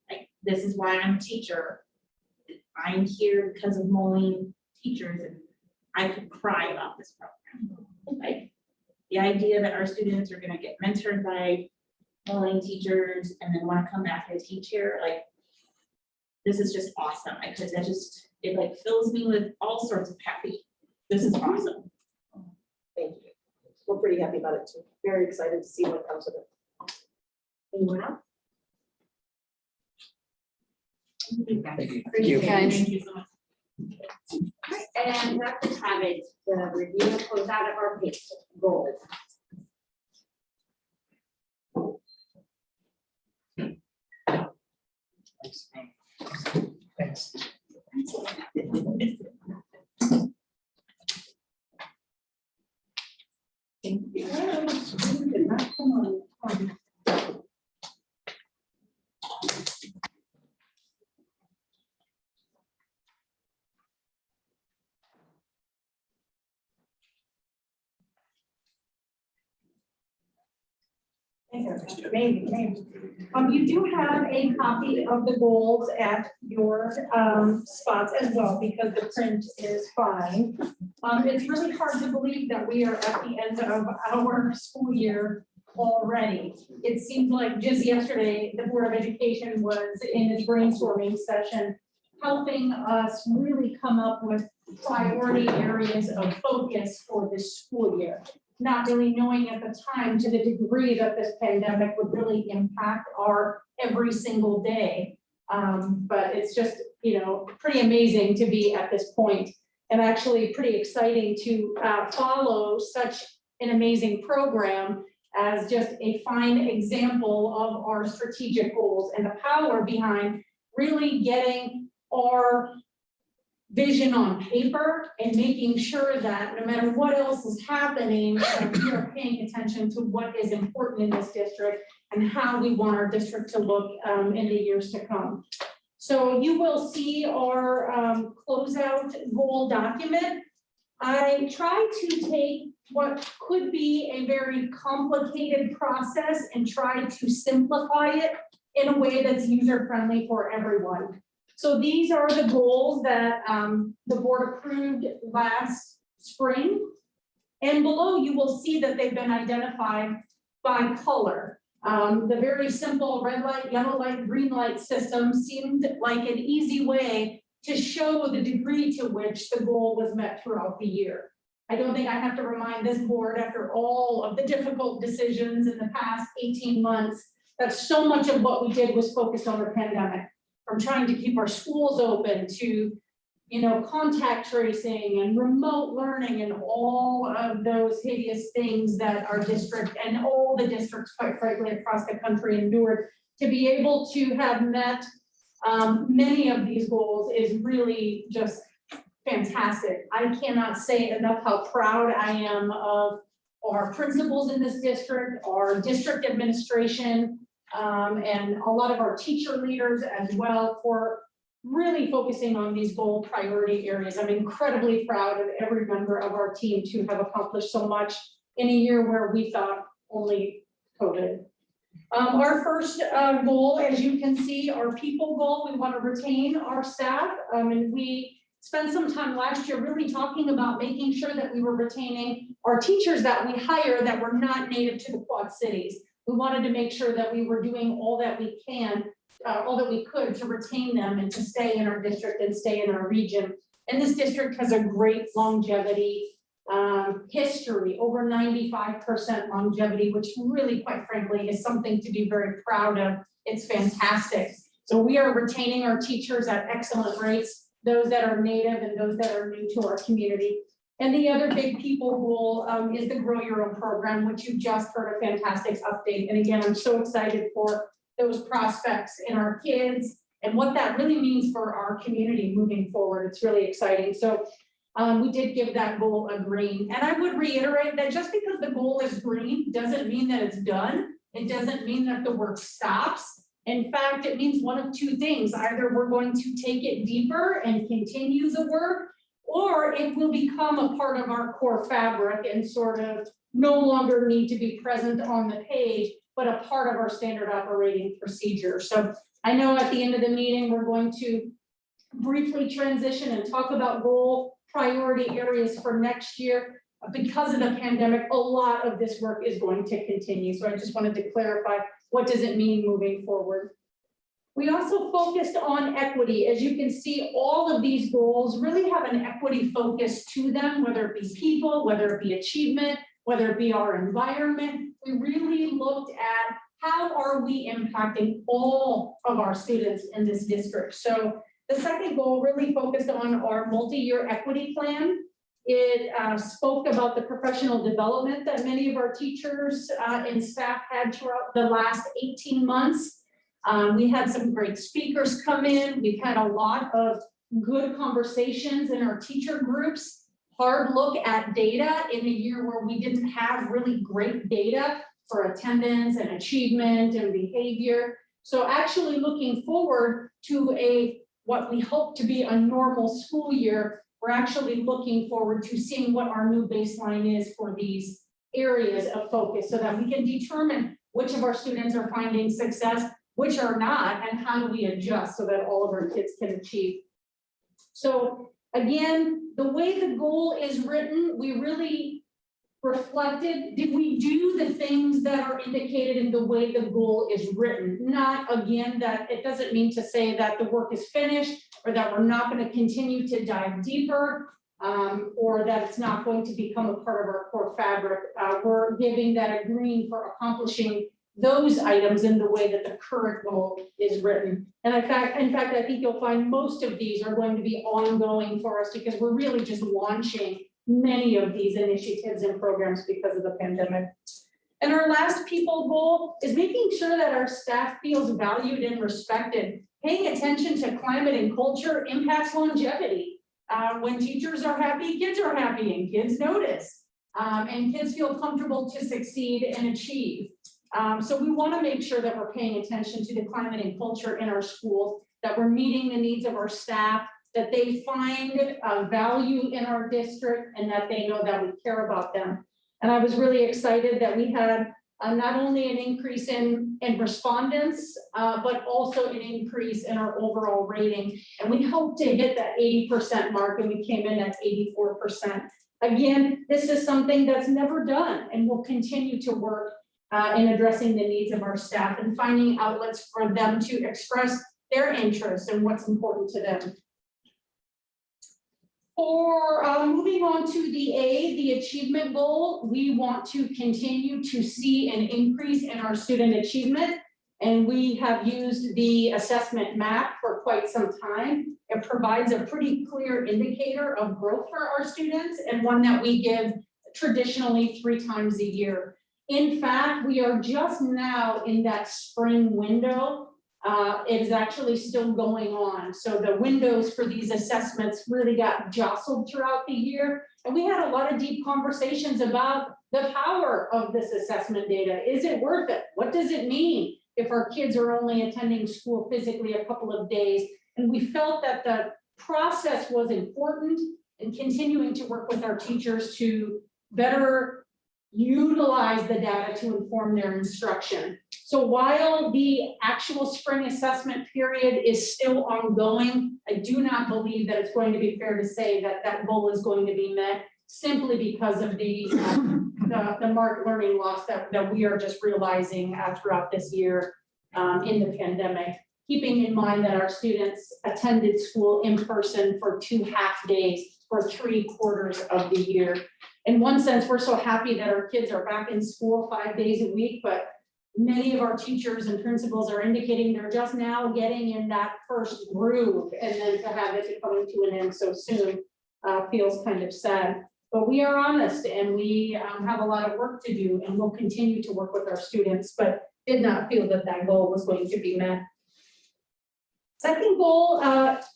like this is why I'm a teacher. I'm here because of Moline teachers, and I could cry about this program. Like the idea that our students are going to get mentored by Moline teachers and then want to come back and teach here, like this is just awesome. Because it like fills me with all sorts of happy. This is awesome. thank you. We're pretty happy about it too. Very excited to see what comes of it. Anyone else? Thank you so much. And next we have it, the review and close out of our page goals. Thanks. Maybe. You do have a copy of the goals at your spots as well, because the print is fine. It's really hard to believe that we are at the end of our school year already. It seems like just yesterday, the Board of Education was in its brainstorming session, helping us really come up with priority areas of focus for this school year. Not really knowing at the time to the degree that this pandemic would really impact our every single day. But it's just, pretty amazing to be at this point, and actually pretty exciting to follow such an amazing program as just a fine example of our strategic goals and the power behind really getting our vision on paper and making sure that no matter what else is happening, we are paying attention to what is important in this district and how we want our district to look in the years to come. So you will see our closeout goal document. I try to take what could be a very complicated process and try to simplify it in a way that's user-friendly for everyone. So these are the goals that the board approved last spring. And below you will see that they've been identified by color. The very simple red light, yellow light, green light system seemed like an easy way to show the degree to which the goal was met throughout the year. I don't think I have to remind this board, after all of the difficult decisions in the past 18 months, that so much of what we did was focused on the pandemic. From trying to keep our schools open to, contact tracing and remote learning and all of those hideous things that our district and all the districts, quite frankly, across the country endured. To be able to have met many of these goals is really just fantastic. I cannot say enough how proud I am of our principals in this district, our district administration, and a lot of our teacher leaders as well for really focusing on these goal priority areas. I'm incredibly proud of every member of our team to have accomplished so much in a year where we thought only COVID. Our first goal, as you can see, our people goal, we want to retain our staff, and we spent some time last year really talking about making sure that we were retaining our teachers that we hire that were not native to the Quad Cities. We wanted to make sure that we were doing all that we could to retain them and to stay in our district and stay in our region. And this district has a great longevity history, over 95% longevity, which really, quite frankly, is something to be very proud of. It's fantastic. So we are retaining our teachers at excellent rates, those that are native and those that are new to our community. And the other big people goal is the Grow Your Own program, which you just heard a fantastic update. And again, I'm so excited for those prospects in our kids and what that really means for our community moving forward. It's really exciting. So we did give that goal a green. And I would reiterate that just because the goal is green doesn't mean that it's done. It doesn't mean that the work stops. In fact, it means one of two things. Either we're going to take it deeper and continue the work, or it will become a part of our core fabric and sort of no longer need to be present on the page, but a part of our standard operating procedure. So I know at the end of the meeting, we're going to briefly transition and talk about goal priority areas for next year. Because of the pandemic, a lot of this work is going to continue. So I just wanted to clarify, what does it mean moving forward? We also focused on equity. As you can see, all of these goals really have an equity focus to them, whether it be people, whether it be achievement, whether it be our environment. We really looked at how are we impacting all of our students in this district. So the second goal really focused on our multi-year equity plan. It spoke about the professional development that many of our teachers and staff had throughout the last 18 months. We had some great speakers come in. We've had a lot of good conversations in our teacher groups. Hard look at data in a year where we didn't have really great data for attendance and achievement and behavior. So actually looking forward to what we hope to be a normal school year, we're actually looking forward to seeing what our new baseline is for these areas of focus so that we can determine which of our students are finding success, which are not, and how do we adjust so that all of our kids can achieve. So again, the way the goal is written, we really reflected, did we do the things that are indicated in the way the goal is written? Not, again, that it doesn't mean to say that the work is finished or that we're not going to continue to dive deeper, or that it's not going to become a part of our core fabric. We're giving that a green for accomplishing those items in the way that the current goal is written. And in fact, I think you'll find most of these are going to be ongoing for us because we're really just launching many of these initiatives and programs because of the pandemic. And our last people goal is making sure that our staff feels valued and respected. Paying attention to climate and culture impacts longevity. When teachers are happy, kids are happy and kids notice. And kids feel comfortable to succeed and achieve. So we want to make sure that we're paying attention to the climate and culture in our schools, that we're meeting the needs of our staff, that they find value in our district, and that they know that we care about them. And I was really excited that we had not only an increase in respondents, but also an increase in our overall rating. And we hope to hit that 80% mark, and we came in at 84%. Again, this is something that's never done, and we'll continue to work in addressing the needs of our staff and finding outlets for them to express their interests and what's important to them. For moving on to the achievement goal, we want to continue to see an increase in our student achievement. And we have used the assessment map for quite some time. It provides a pretty clear indicator of growth for our students, and one that we give traditionally 3 times a year. In fact, we are just now in that spring window. It is actually still going on. So the windows for these assessments really got jostled throughout the year. And we had a lot of deep conversations about the power of this assessment data. Is it worth it? What does it mean if our kids are only attending school physically a couple of days? And we felt that the process was important, and continuing to work with our teachers to better utilize the data to inform their instruction. So while the actual spring assessment period is still ongoing, I do not believe that it's going to be fair to say that that goal is going to be met simply because of the marked learning loss that we are just realizing throughout this year in the pandemic. Keeping in mind that our students attended school in person for 2 half days for 3/4 of the year. In one sense, we're so happy that our kids are back in school 5 days a week, but many of our teachers and principals are indicating they're just now getting in that first groove, and then to have it coming to an end so soon feels kind of sad. But we are honest, and we have a lot of work to do, and we'll continue to work with our students, but did not feel that that goal was going to be met. Second goal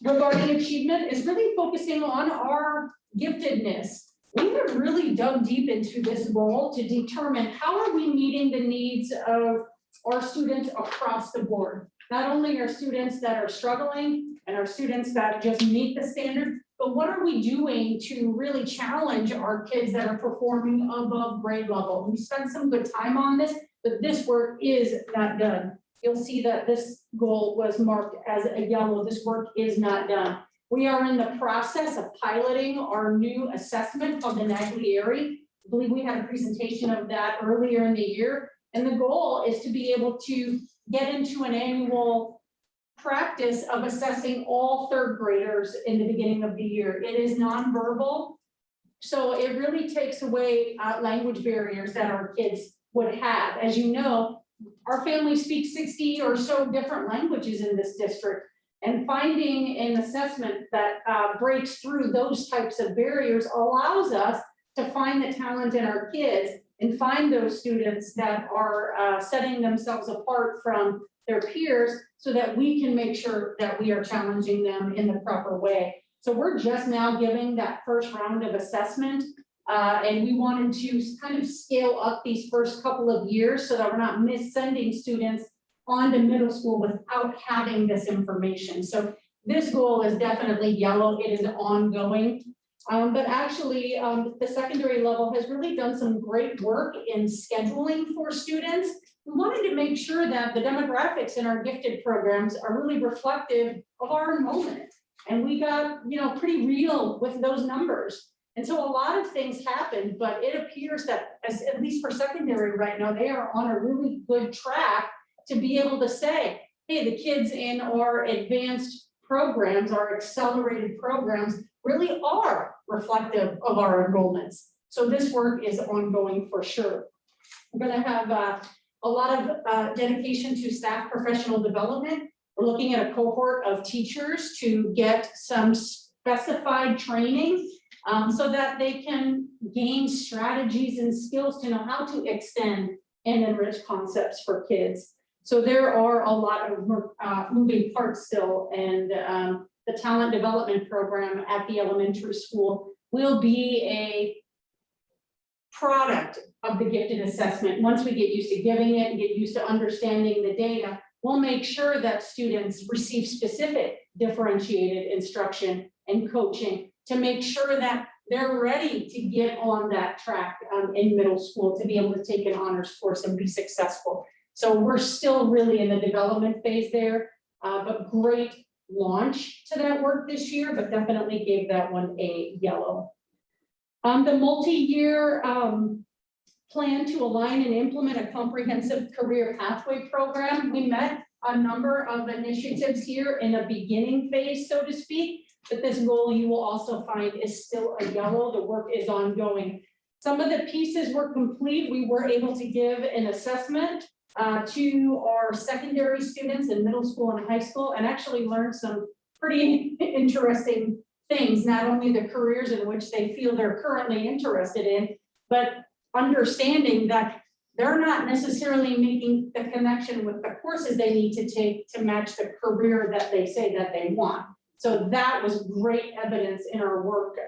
regarding achievement is really focusing on our giftedness. We have really dug deep into this goal to determine how are we meeting the needs of our students across the board. Not only our students that are struggling and our students that just meet the standard, but what are we doing to really challenge our kids that are performing above grade level? We spent some good time on this, but this work is not done. You'll see that this goal was marked as a yellow. This work is not done. We are in the process of piloting our new assessment called the Naglieri. I believe we had a presentation of that earlier in the year. And the goal is to be able to get into an annual practice of assessing all 3rd graders in the beginning of the year. It is nonverbal, so it really takes away language barriers that our kids would have. As you know, our family speaks 60 or so different languages in this district. And finding an assessment that breaks through those types of barriers allows us to find the talent in our kids and find those students that are setting themselves apart from their peers so that we can make sure that we are challenging them in the proper way. So we're just now giving that first round of assessment, and we wanted to kind of scale up these first couple of years so that we're not sending students on to middle school without having this information. So this goal is definitely yellow. It is ongoing. But actually, the secondary level has really done some great work in scheduling for students we wanted to make sure that the demographics in our gifted programs are really reflective of our enrollment. And we got, pretty real with those numbers. And so a lot of things happened, but it appears that, as at least for secondary right now, they are on a really good track to be able to say, hey, the kids in our advanced programs, our accelerated programs, really are reflective of our enrollments. So this work is ongoing for sure. We're gonna have a lot of dedication to staff professional development. We're looking at a cohort of teachers to get some specified training so that they can gain strategies and skills to know how to extend and enrich concepts for kids. So there are a lot of moving parts still, and the talent development program at the elementary school will be a product of the gifted assessment. Once we get used to giving it and get used to understanding the data, we'll make sure that students receive specific differentiated instruction and coaching to make sure that they're ready to get on that track in middle school to be able to take an honors course and be successful. So we're still really in the development phase there, but great launch to that work this year, but definitely gave that one a yellow. The multi-year plan to align and implement a comprehensive career pathway program. We met a number of initiatives here in a beginning phase, so to speak, but this goal you will also find is still a yellow. The work is ongoing. Some of the pieces were complete. We were able to give an assessment to our secondary students in middle school and high school, and actually learned some pretty interesting things, not only the careers in which they feel they're currently interested in, but understanding that they're not necessarily making the connection with the courses they need to take to match the career that they say that they want. So that was great evidence in our work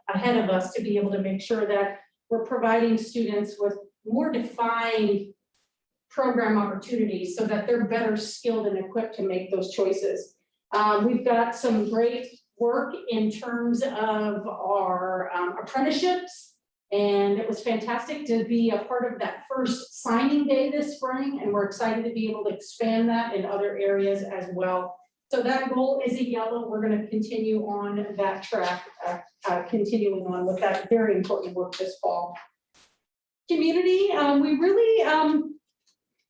ahead of us to be able to make sure that we're providing students with more defined program opportunities so that they're better skilled and equipped to make those choices. We've got some great work in terms of our apprenticeships, and it was fantastic to be a part of that first signing day this spring, and we're excited to be able to expand that in other areas as well. So that goal is a yellow. We're going to continue on that track, continuing on with that very important work this fall. Community, we really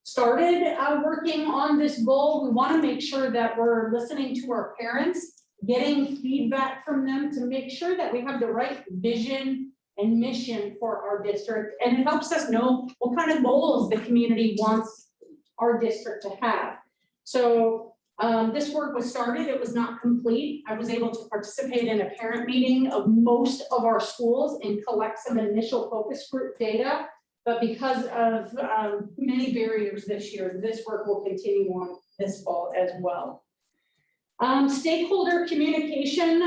started working on this goal. We want to make sure that we're listening to our parents, getting feedback from them to make sure that we have the right vision and mission for our district. And it helps us know what kind of goals the community wants our district to have. So this work was started, it was not complete. I was able to participate in a parent meeting of most of our schools and collect some initial focus group data. But because of many barriers this year, this work will continue on this fall as well. Stakeholder communication,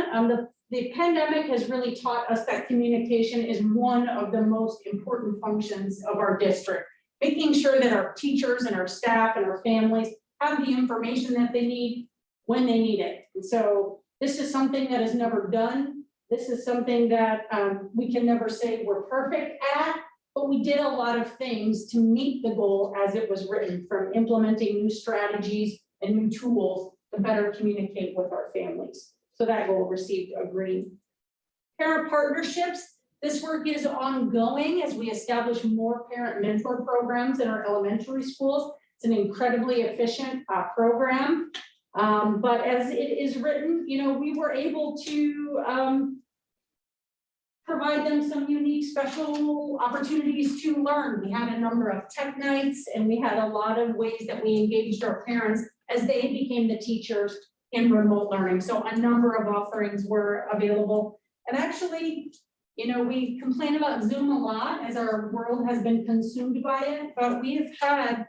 the pandemic has really taught us that communication is one of the most important functions of our district. Making sure that our teachers and our staff and our families have the information that they need when they need it. And so this is something that is never done. This is something that we can never say we're perfect at, but we did a lot of things to meet the goal as it was written, from implementing new strategies and new tools to better communicate with our families. So that goal received a green. Parent partnerships, this work is ongoing as we establish more parent mentor programs in our elementary schools. It's an incredibly efficient program, but as it is written, we were able to provide them some unique special opportunities to learn. We had a number of tech nights, and we had a lot of ways that we engaged our parents as they became the teachers in remote learning. So a number of offerings were available. And actually, we complain about Zoom a lot as our world has been consumed by it, but we have had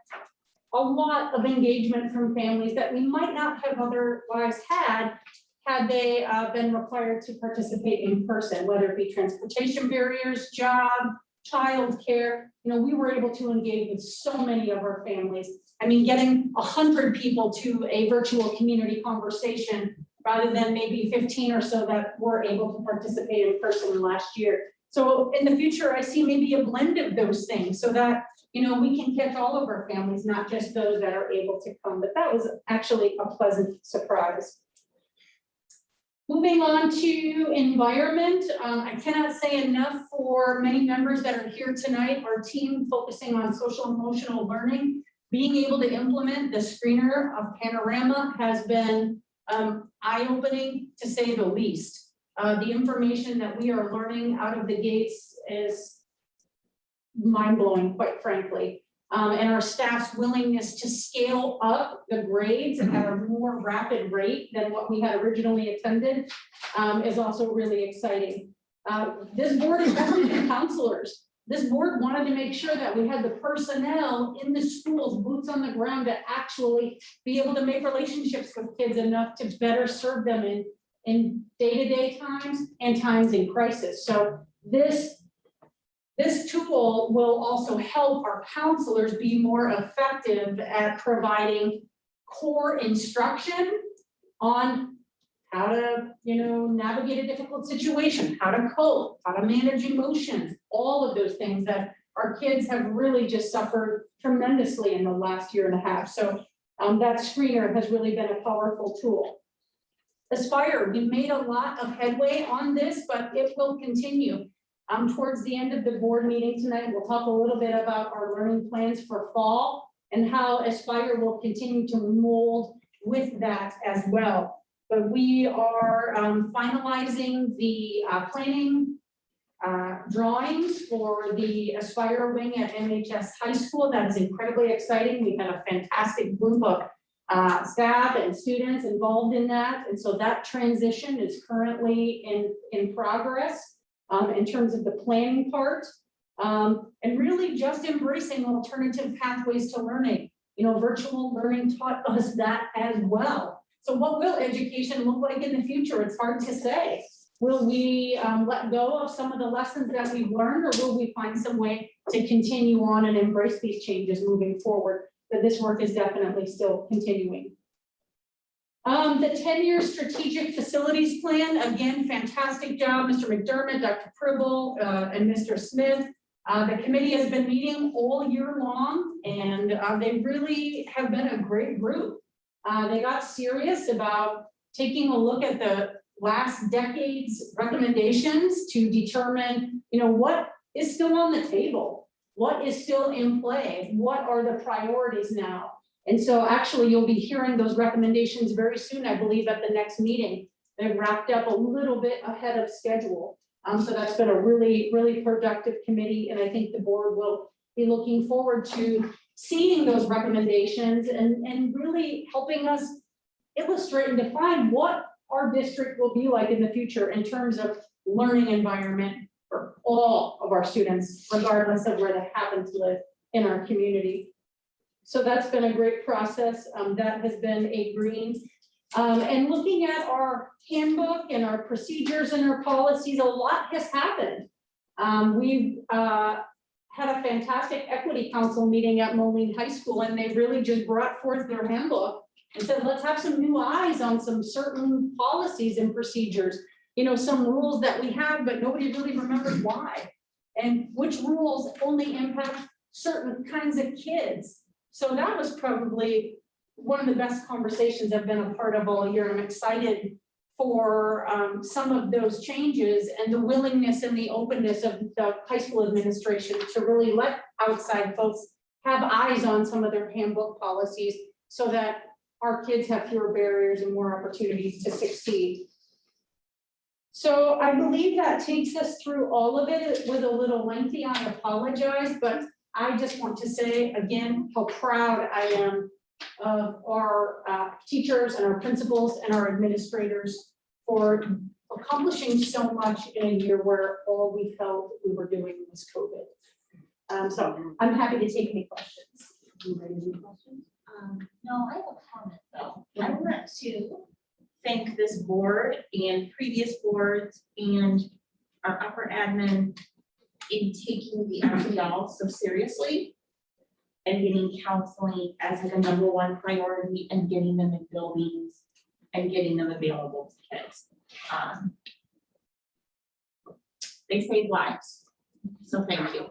a lot of engagement from families that we might not have otherwise had they been required to participate in person, whether it be transportation barriers, job, childcare. We were able to engage with so many of our families. I mean, getting 100 people to a virtual community conversation rather than maybe 15 or so that were able to participate in person last year So in the future, I see maybe a blend of those things so that, you know, we can catch all of our families, not just those that are able to come, but that was actually a pleasant surprise. Moving on to environment, I cannot say enough for many members that are here tonight, our team focusing on social emotional learning. Being able to implement the screener of Panorama has been eye-opening, to say the least. The information that we are learning out of the gates is mind-blowing, quite frankly. And our staff's willingness to scale up the grades at a more rapid rate than what we had originally intended is also really exciting. This board invested in counselors. This board wanted to make sure that we had the personnel in the schools, boots on the ground, to actually be able to make relationships with kids enough to better serve them in day-to-day times and times in crisis. So this tool will also help our counselors be more effective at providing core instruction on how to, you know, navigate a difficult situation, how to cope, how to manage emotions, all of those things that our kids have really just suffered tremendously in the last year and a half. So that screener has really been a powerful tool. Aspire, we made a lot of headway on this, but it will continue. Towards the end of the board meeting tonight, we'll talk a little bit about our learning plans for fall and how Aspire will continue to mold with that as well. But we are finalizing the planning drawings for the Aspire wing at MHS High School. That is incredibly exciting. We've had a fantastic group of staff and students involved in that. And so that transition is currently in progress. In terms of the planning part, and really just embracing alternative pathways to learning. You know, virtual learning taught us that as well. So what will education look like in the future? It's hard to say. Will we let go of some of the lessons that we've learned, or will we find some way to continue on and embrace these changes moving forward? But this work is definitely still continuing. The 10-year strategic facilities plan, again, fantastic job, Mr. McDermott, Dr. Pribble, and Mr. Smith. The committee has been meeting all year long, and they really have been a great group. They got serious about taking a look at the last decade's recommendations to determine, you know, what is still on the table, what is still in play, what are the priorities now. And so actually you'll be hearing those recommendations very soon, I believe, at the next meeting. They've wrapped up a little bit ahead of schedule. So that's been a really, really productive committee. And I think the board will be looking forward to seeing those recommendations and really helping us illustrate and define what our district will be like in the future in terms of learning environment for all of our students, regardless of where they happen to live in our community. So that's been a great process. That has been a green. And looking at our handbook and our procedures and our policies, a lot has happened. We've had a fantastic equity council meeting at Moline High School, and they really just brought forth their handbook and said, let's have some new eyes on some certain policies and procedures. You know, some rules that we have, but nobody really remembers why. And which rules only impact certain kinds of kids. So that was probably one of the best conversations I've been a part of all year. I'm excited for some of those changes and the willingness and the openness of the high school administration to really let outside folks have eyes on some of their handbook policies so that our kids have fewer barriers and more opportunities to succeed. So I believe that takes us through all of it. It was a little lengthy, I apologize, but I just want to say again how proud I am of our teachers and our principals and our administrators for accomplishing so much in a year where all we felt we were doing was COVID. So I'm happy to take any questions. You ready to do questions? No, I have a comment though. I want to thank this board and previous boards and our upper admin in taking the FEL so seriously and getting counseling as like a #1 priority and getting them in buildings and getting them available to kids. They save lives. So thank you.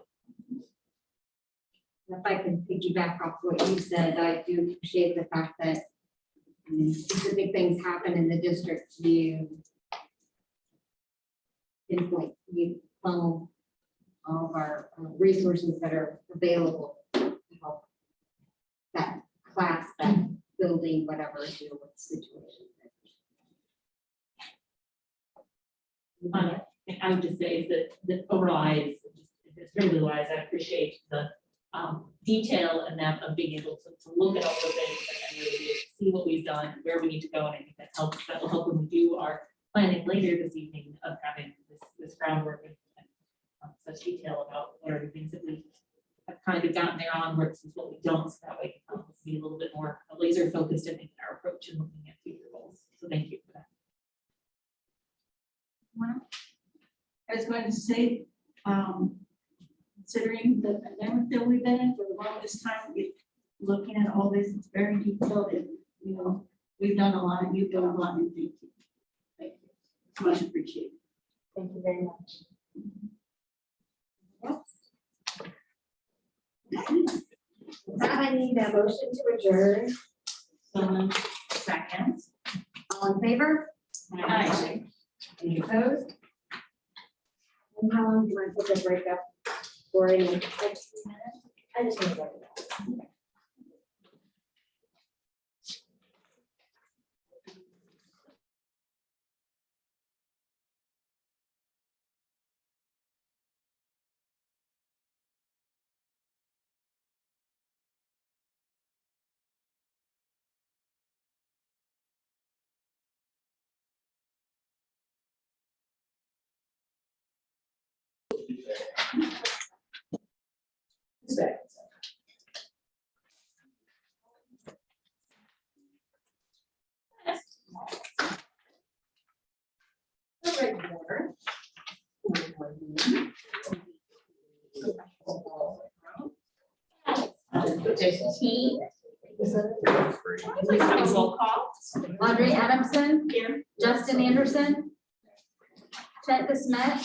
If I can piggyback off what you said, I do appreciate the fact that specific things happen in the district, you pinpoint, you funnel all of our resources that are available to help that class, that building, whatever, deal with situations. I would just say that overall, it's really wise. I appreciate the detail and that of being able to look at all the things and really see what we've done, where we need to go, and I think that will help when we do our planning later this evening of having this groundwork and such detail about what are the things that we have kind of gotten there on versus what we don't, so that way it can help us be a little bit more laser focused, I think, in our approach and looking at future goals. So thank you for that. I was going to say, considering the pandemic that we've been in for the longest time, looking at all this, it's very detailed and, you know, we've done a lot, you've done a lot, and thank you. Thank you. It's much appreciated. Thank you very much. With that, I need a motion to adjourn. Someone second. All in favor? Aye. Any opposed? And how long do you want to take a break up? For any, like 2 minutes? I just need to go. Roll call. Audrey Adamson, Here. Justin Anderson, Chet DeSmet,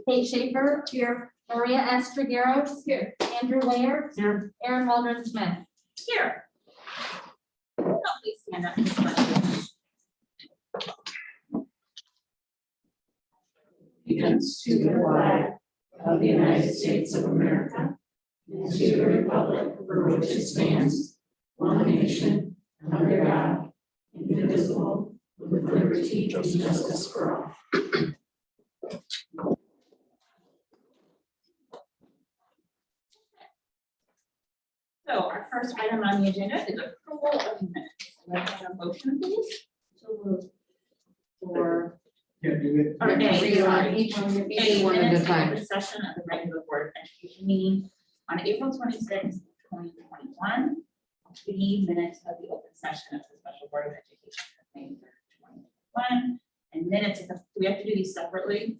Kate Schaefer, here, Maria S. Trigueros, here, Andrew Laird, here, Aaron Waldron Smith. Here. Oh, please stand up. Against to the flag of the United States of America and to the republic for which it stands, one nation, under God, indivisible, with liberty and justice for all. So our first item on the agenda is approval of minutes. Let's have a motion, please. For Can't do it. Or A, sorry. each one, A, one at a minutes of time. the session of the regular Board of Education meeting on April 26th, 2021. B, minutes of the open session of the special Board of Education of May 3rd, 2021. And minutes, do we have to do these separately?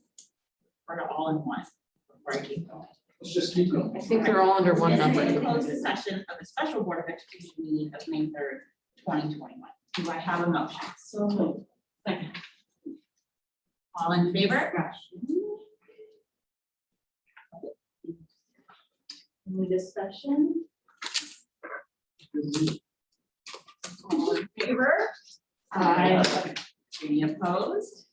Or all in one? Before I keep going. Let's just keep going. I think they're all under one Minutes number. of the closed session of the special Board of Education meeting of May 3rd, 2021. Do I have a motion? So moved. Second. All in favor? Any discussion? All in favor? Aye. Any opposed?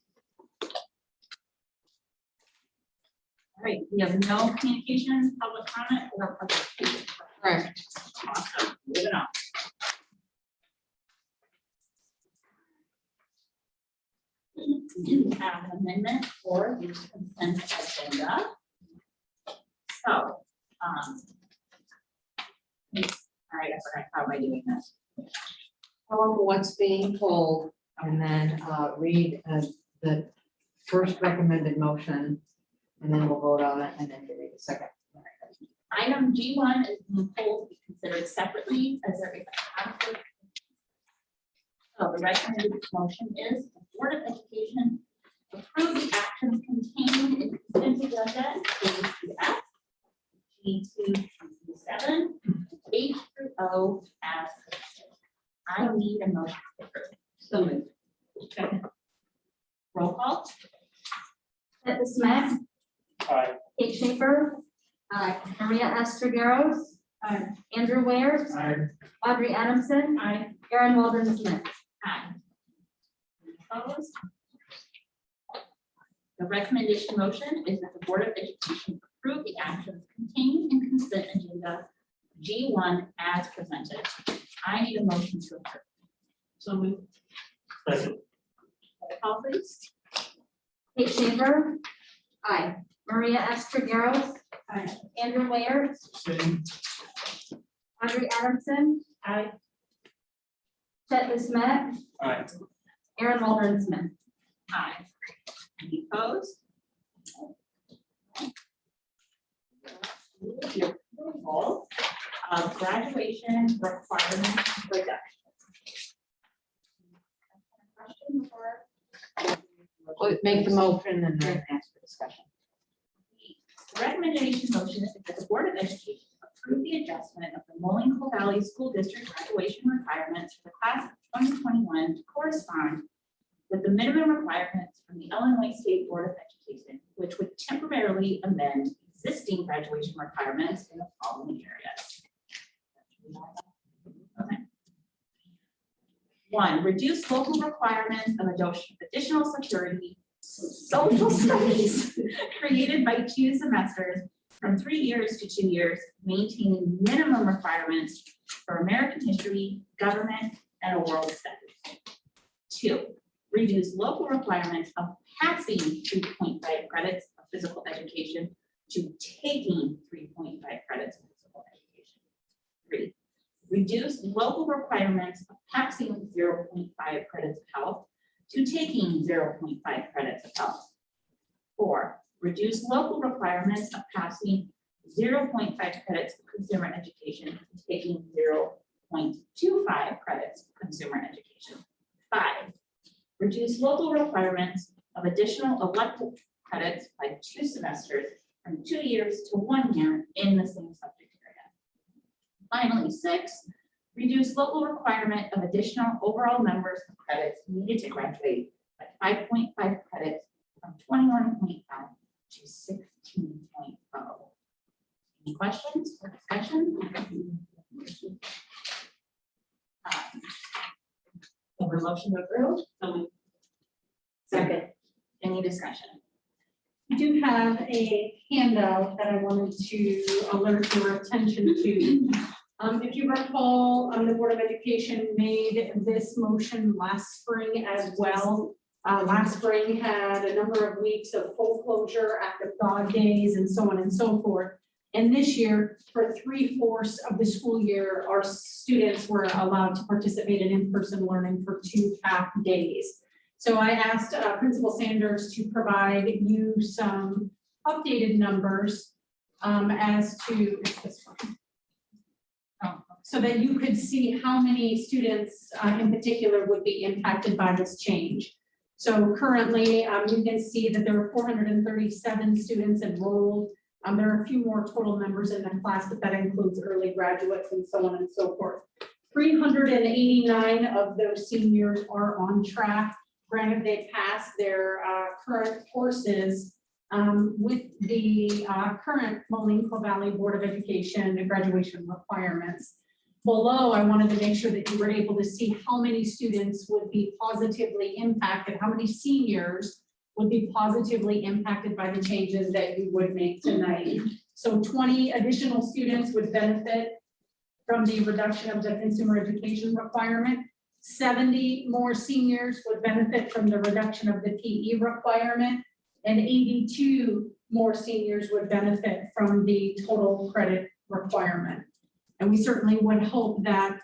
All right, we have no communication, public comment, or participation. Correct. Awesome, moving on. We do have an amendment for the consent agenda. So, all right, I forgot how am I doing this? Tell them what's being told and then read the first recommended motion. And then we'll vote on it and then you read the second. Item G1 is being pulled to be considered separately as there is a conflict. So the recommended motion is the Board of Education approve the actions contained in the consent agenda A through F, G2 through 7, H through O as listed. I need a motion to approve. So moved. Second. Roll call. Chet DeSmet, Schaefer. Aye. Maria Estragaros. Aye. Andrew Ware. Aye. Audrey Adamson. Aye. Aaron Walden Smith. Aye. Opposed? The recommendation motion is that the Board of Education approve the actions contained in consent agenda G1 as presented. I need a motion to approve. So we, Second. Roll call, please. Kate Schaefer. Aye. Maria Estragaros. Aye. Andrew Ware. Same. Audrey Adamson. aye. Chet Smith. Aye. Aaron Walden Smith. Aye. Any opposed? Your approval of graduation requirement reduction. Question before? We'll make the motion and then ask for discussion. The recommendation motion is that the Board of Education approve the adjustment of the Moline-Coal Valley School District graduation requirements for the class of 2021 to correspond with the minimum requirements from the Illinois State Board of Education, which would temporarily amend existing graduation requirements in the following areas. Okay. 1, reduce local requirements of additional security social studies created by 2 semesters from 3 years to 2 years, maintaining minimum requirements for American history, government, and world studies. 2, reduce local requirements of passing 3.5 credits of physical education to taking 3.5 credits of physical education. 3, reduce local requirements of passing 0.5 credits of health to taking 0.5 credits of health. 4, reduce local requirements of passing 0.5 credits of consumer education to taking 0.25 credits of consumer education. 5, reduce local requirements of additional elective credits by 2 semesters from 2 years to 1 year in the same subject area. Finally, 6, reduce local requirement of additional overall numbers of credits needed to graduate by 5.5 credits from 21.5 to 16.0. Any questions or discussion? Over motion to approve? Second. Any discussion? We do have a handout that I wanted to alert your attention to. If you recall, the Board of Education made this motion last spring as well. Last spring had a number of weeks of full closure, active dog days, and so on and so forth. And this year, for 3/4 of the school year, our students were allowed to participate in in-person learning for 2 half days. So I asked Principal Sanders to provide you some updated numbers as to this one. So that you could see how many students in particular would be impacted by this change. So currently, you can see that there are 437 students enrolled. There are a few more total members in the class, but that includes early graduates and so on and so forth. 389 of those seniors are on track. Granted, they passed their current courses with the current Moline-Coal Valley Board of Education and graduation requirements. Below, I wanted to make sure that you were able to see how many students would be positively impacted, how many seniors would be positively impacted by the changes that you would make tonight. So 20 additional students would benefit from the reduction of the consumer education requirement. 70 more seniors would benefit from the reduction of the PE requirement, and 82 more seniors would benefit from the total credit requirement. And we certainly would hope that,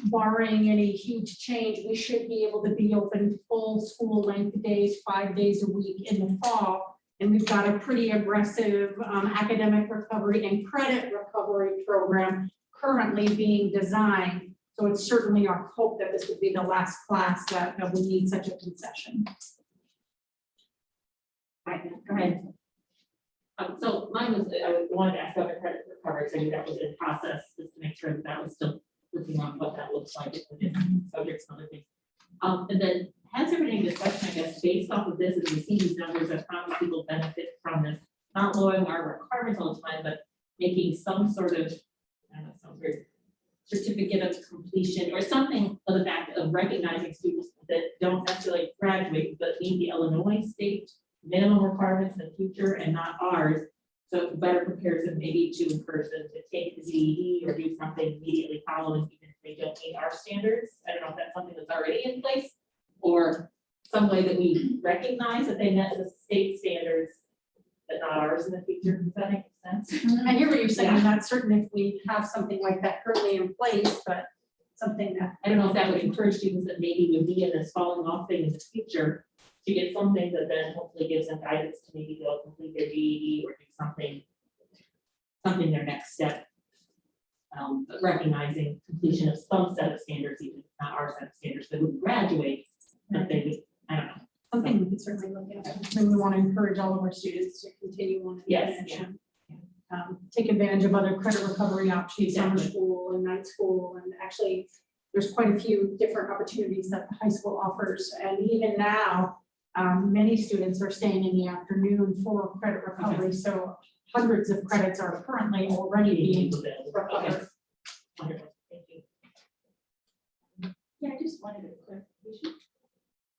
barring any huge change, we should be able to be open full school length days, 5 days a week in the fall. And we've got a pretty aggressive academic recovery and credit recovery program currently being designed. So it's certainly our hope that this would be the last class that would need such a concession. Right, go ahead. So mine was, I wanted to ask about the credit recovery, so I knew that was in process, just to make sure that that was still looking on what that looks like, with different subjects and other things. And then has there been any discussion, I guess, based off of this, as we see these numbers, that probably people benefit from this, not lowering our requirements all the time, but making some sort of, I don't know, some sort of certificate of completion or something of the fact of recognizing students that don't necessarily graduate, but meet the Illinois state minimum requirements in the future and not ours. So it better prepares them maybe to encourage them to take the GED or do something immediately following, even if they don't meet our standards. I don't know if that's something that's already in place or some way that we recognize that they met the state standards, but not ours in the future. Does that make sense? I hear what you're saying, Yeah. I'm not certain if we have something like that currently in place, but something that. I don't know if that would encourage students that maybe would be in this falling off thing in the future to get something that then hopefully gives them guidance to maybe go complete their GED or do something their next step. But recognizing completion of some set of standards, even if it's not our set of standards, they would graduate, but they would, I don't know. Something we could certainly look at, when we want to encourage all of our students to continue on. in Yes, that direction. Take advantage of other credit recovery options, summer Exactly. school and night school, and actually, there's quite a few different opportunities that the high school offers, and even now, many students are staying in the afternoon for credit recovery, so hundreds of credits are currently already being recovered. Wonderful, thank you. Yeah, I just wanted a clarification.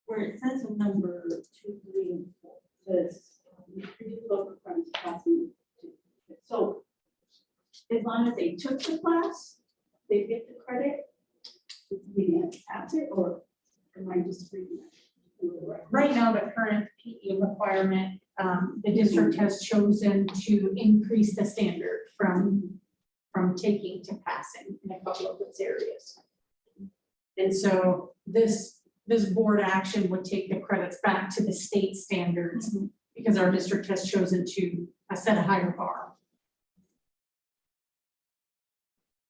Where it says in number 2, 3, and 4, says, review local requirements passing. So as long as they took the class, they get the credit, we didn't pass it, or am I just reading that? Right now, the current PE requirement, the district has chosen to increase the standard from taking to passing in a couple of its areas. And so this board action would take the credits back to the state standards because our district has chosen to set a higher bar.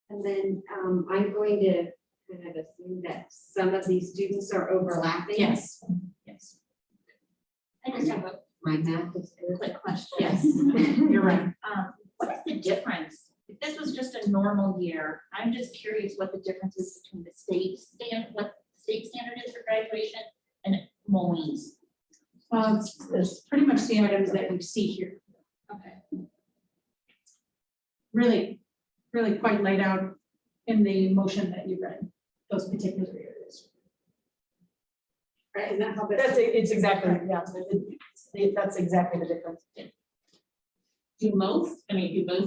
And then I'm going to kind of assume that some of these students are overlapping. Yes, yes, I just have My math is. a quick question. yes, you're right. What is the difference? If this was just a normal year, I'm just curious what the difference is between the what the state standard is for graduation and Moline's. Well, it's pretty much the items that you see here. Okay. Really quite laid out in the motion that you read, those particular areas. Right, isn't that how It's exactly, yeah, that's exactly the difference. Do most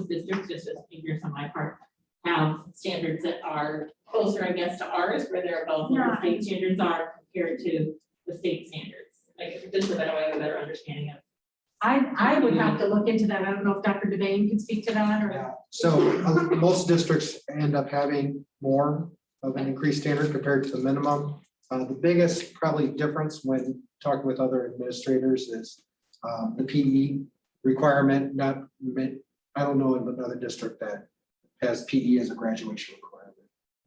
districts, just as figures on my part, have standards that are closer, I guess, to ours, where they're above what the state standards are compared to the state standards? Like, just so that I have a better understanding of. I would have to look into that. I don't know if Dr. Devane can speak to that or. Yeah, so most districts end up having more of an increased standard compared to the minimum. The biggest probably difference when talking with other administrators is the PE requirement, I don't know of another district that has PE as a graduation requirement.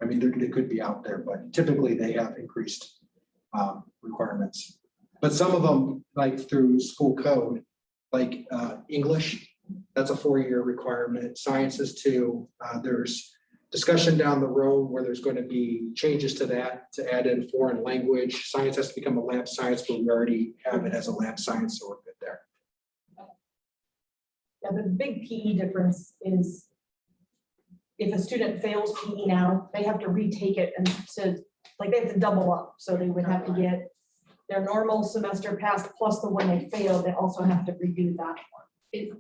I mean, they could be out there, but typically they have increased requirements. But some of them, like through school code, like English, that's a 4-year requirement. Sciences too. There's discussion down the road where there's going to be changes to that to add in foreign language. Science has to become a lab science, but we already have it as a lab science, so we're good there. Yeah, the big PE difference is if a student fails PE now, they have to retake it and so like they have to double up. So they would have to get their normal semester passed plus the one they failed, they also have to redo that one.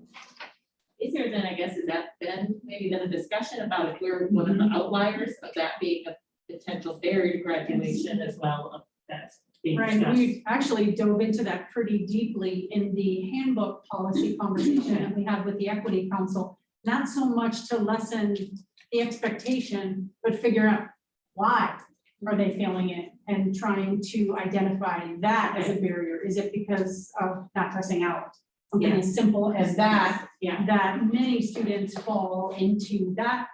Is there then, I guess, has that been maybe then a discussion about if we're one of the outliers of that being a potential barrier to graduation as well of that's being Right, discussed? we actually dove into that pretty deeply in the handbook policy conversation that we had with the Equity Council. Not so much to lessen the expectation, but figure out why are they failing it and trying to identify that as a barrier. Is it because of not dressing out? Something as simple as that, Yeah. that many students fall into that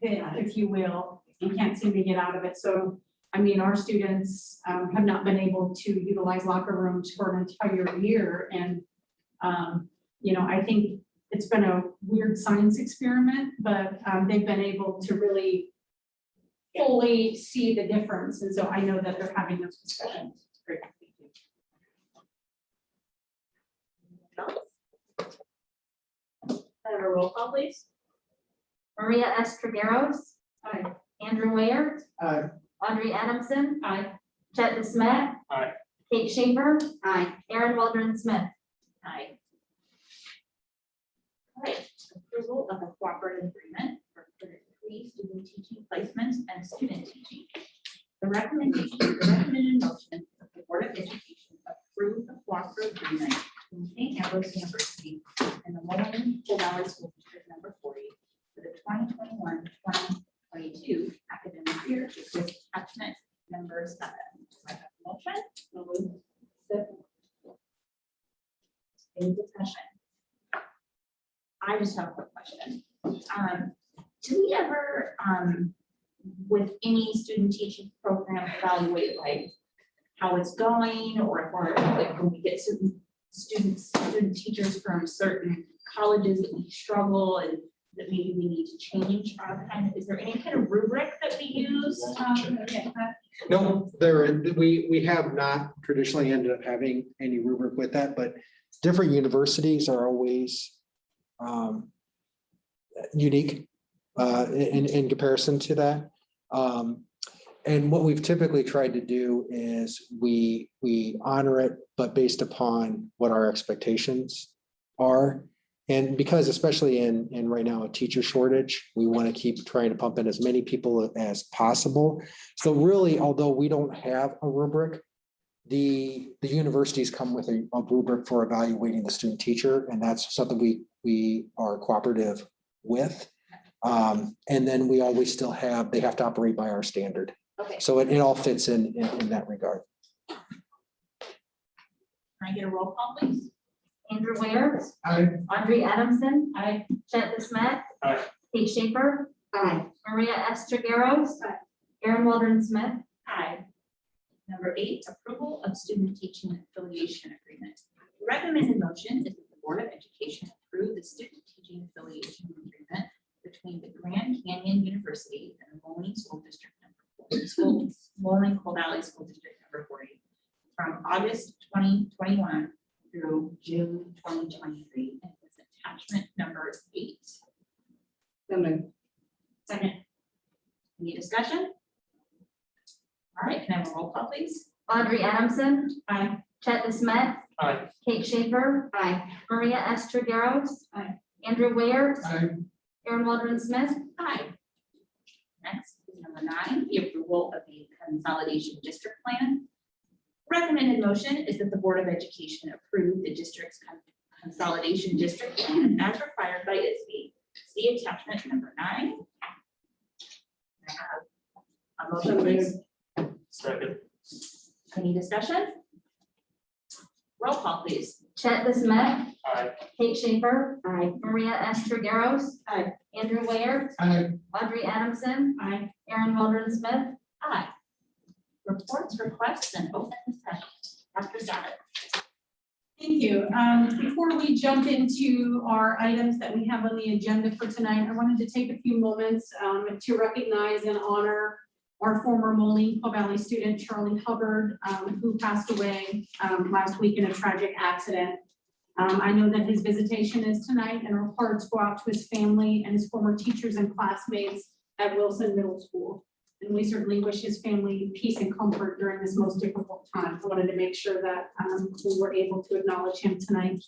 pit, if you will, and can't seem to get out of it. So I mean, our students have not been able to utilize locker rooms for an entire year. And, you know, I think it's been a weird science experiment, but they've been able to really fully see the difference. And so I know that they're having those discussions. Great. Thank you. Have a roll call, please. Maria S. Trigueros. Aye. Andrew Ware. Aye. Audrey Adamson. Aye. Chet DeSmet. Aye. Kate Schaefer. Aye. Aaron Waldron Smith. Aye. All right, approval of a cooperative agreement for free student teaching placements and student teaching. The recommended motion of the Board of Education approve the cooperative agreement between St. Ambrose University and the Moline-Coal School District number 40 for the 2021-2022 academic year with attachment number 7. Do I have a motion? So moved. Any discussion? I just have a quick question. Do we ever, with any student teaching program, evaluate like how it's going, or if we're like when we get certain student teachers from certain colleges that we struggle and that maybe we need to change our kind of, is there any kind of rubric that we use? No, we have not traditionally ended up having any rubric with that, but different universities are always unique in comparison to that. And what we've typically tried to do is we honor it, but based upon what our expectations are. And because especially in right now a teacher shortage, we want to keep trying to pump in as many people as possible. So really, although we don't have a rubric, the universities come with a rubric for evaluating the student teacher, and that's something we are cooperative with. And then we always still have, they have to operate by our standard. Okay. So it all fits in that regard. Can I get a roll call, please? Andrew Ware. Aye. Audrey Adamson. Aye. Chet DeSmet. Aye. Kate Schaefer. Aye. Maria S. Trigueros. Aye. Aaron Waldron Smith. Aye. Number 8, approval of student teaching affiliation agreement. The recommended motion is that the Board of Education approve the student teaching affiliation agreement between the Grand Canyon University and the Moline School District number 40, Moline-Coal School District number 40 from August 2021 through June 2023, and with attachment number 8. So moved. Second. Any discussion? All right, can I have a roll call, please? Audrey Adamson. Aye. Chet DeSmet. Aye. Kate Schaefer. Aye. Maria S. Trigueros. Aye. Andrew Ware. Aye. Aaron Waldron Smith. Aye. Next is number 9, the approval of the Consolidation District Plan. Recommended motion is that the Board of Education approve the district's Consolidation District Plan as required by ISB. See attachment number 9. I have a motion, please. Second. Any discussion? Roll call, please. Chet DeSmet. Aye. Kate Schaefer. Aye. Maria S. Trigueros. Aye. Andrew Ware. Aye. Audrey Adamson. Aye. Aaron Waldron Smith. Aye. Reports, requests, and open session. Dr. Stoddard. Thank you. Before we jump into our items that we have on the agenda for tonight, I wanted to take a few moments to recognize and honor our former Moline-Coal student, Charlie Hubbard, who passed away last week in a tragic accident. I know that his visitation is tonight, and our hearts go out to his family and his former teachers and classmates at Wilson Middle School. And we certainly wish his family peace and comfort during this most difficult time. I wanted to make sure that we were able to acknowledge him tonight.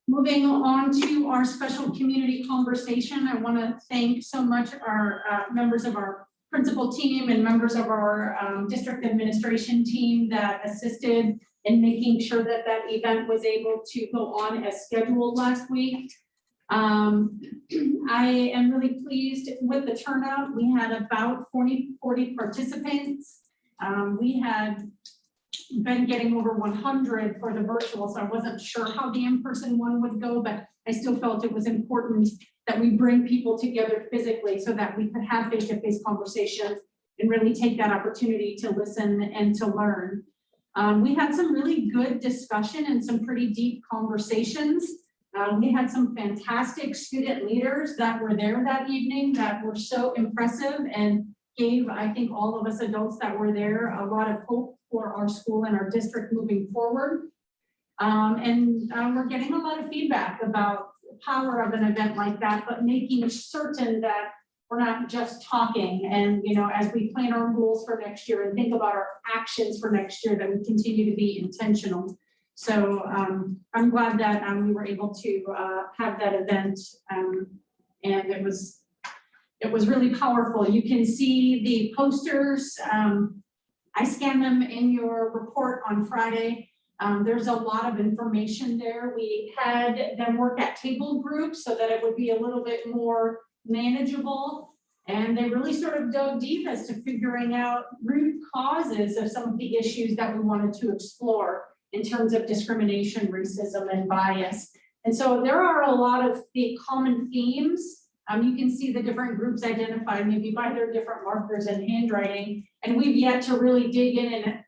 Moving on to our special community conversation, I want to thank so much our members of our principal team and members of our district administration team that assisted in making sure that that event was able to go on as scheduled last week. I am really pleased with the turnout. We had about 40 participants. We had been getting over 100 for the virtual, so I wasn't sure how the in-person one would go, but I still felt it was important that we bring people together physically so that we could have face-to-face conversations and really take that opportunity to listen and to learn. We had some really good discussion and some pretty deep conversations. We had some fantastic student leaders that were there that evening that were so impressive and gave, I think, all of us adults that were there a lot of hope for our school and our district moving forward. We're getting a lot of feedback about the power of an event like that, but making certain that we're not just talking. And, as we plan our goals for next year and think about our actions for next year, that we continue to be intentional. So I'm glad that we were able to have that event, and it was really powerful. You can see the posters. I scanned them in your report on Friday. There's a lot of information there. We had them work at table groups so that it would be a little bit more manageable. And they really sort of dug deep as to figuring out root causes of some of the issues that we wanted to explore in terms of discrimination, racism, and bias. And so there are a lot of the common themes. You can see the different groups identified maybe by their different markers and handwriting. And we've yet to really dig in and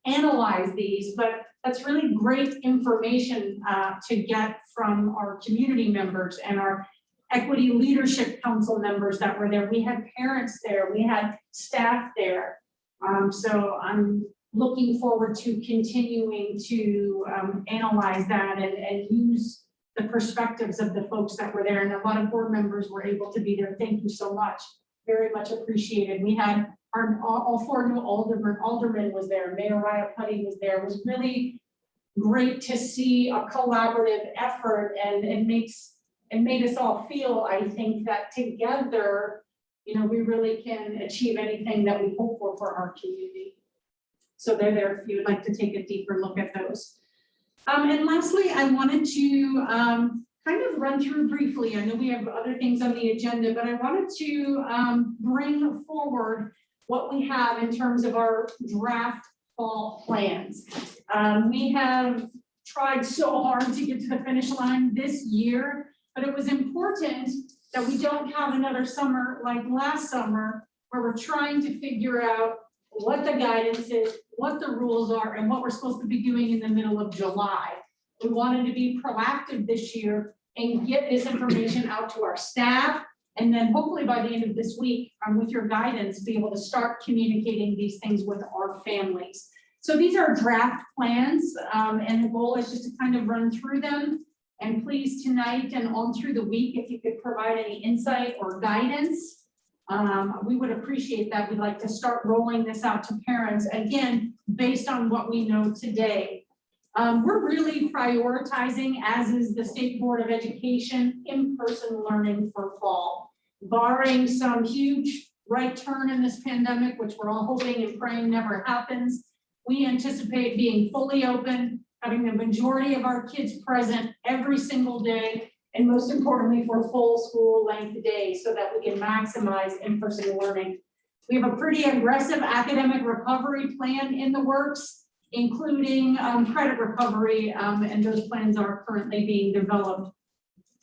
analyze these, but that's really great information to get from our community members and our Equity Leadership Council members that were there. We had parents there, we had staff there. So I'm looking forward to continuing to analyze that and use the perspectives of the folks that were there. And a lot of board members were able to be there. Thank you so much. Very much appreciated. We had all 4 new aldermen was there. Mayor Raya Putty was there. It was really great to see a collaborative effort, and it made us all feel, I think, that together, we really can achieve anything that we hope for our community. So they're there if you would like to take a deeper look at those. And lastly, I wanted to kind of run through briefly. I know we have other things on the agenda, but I wanted to bring forward what we have in terms of our draft fall plans. We have tried so hard to get to the finish line this year, but it was important that we don't have another summer like last summer where we're trying to figure out what the guidance is, what the rules are, and what we're supposed to be doing in the middle of July. We wanted to be proactive this year and get this information out to our staff, and then hopefully by the end of this week, with your guidance, be able to start communicating these things with our families. So these are draft plans, and the goal is just to kind of run through them. And please, tonight and on through the week, if you could provide any insight or guidance, we would appreciate that. We'd like to start rolling this out to parents, again, based on what we know today. We're really prioritizing, as is the State Board of Education, in-person learning for fall. Barring some huge right turn in this pandemic, which we're all hoping and praying never happens, we anticipate being fully open, having the majority of our kids present every single day, and most importantly, for full school length days so that we can maximize in-person learning. We have a pretty aggressive academic recovery plan in the works, including credit recovery, and those plans are currently being developed.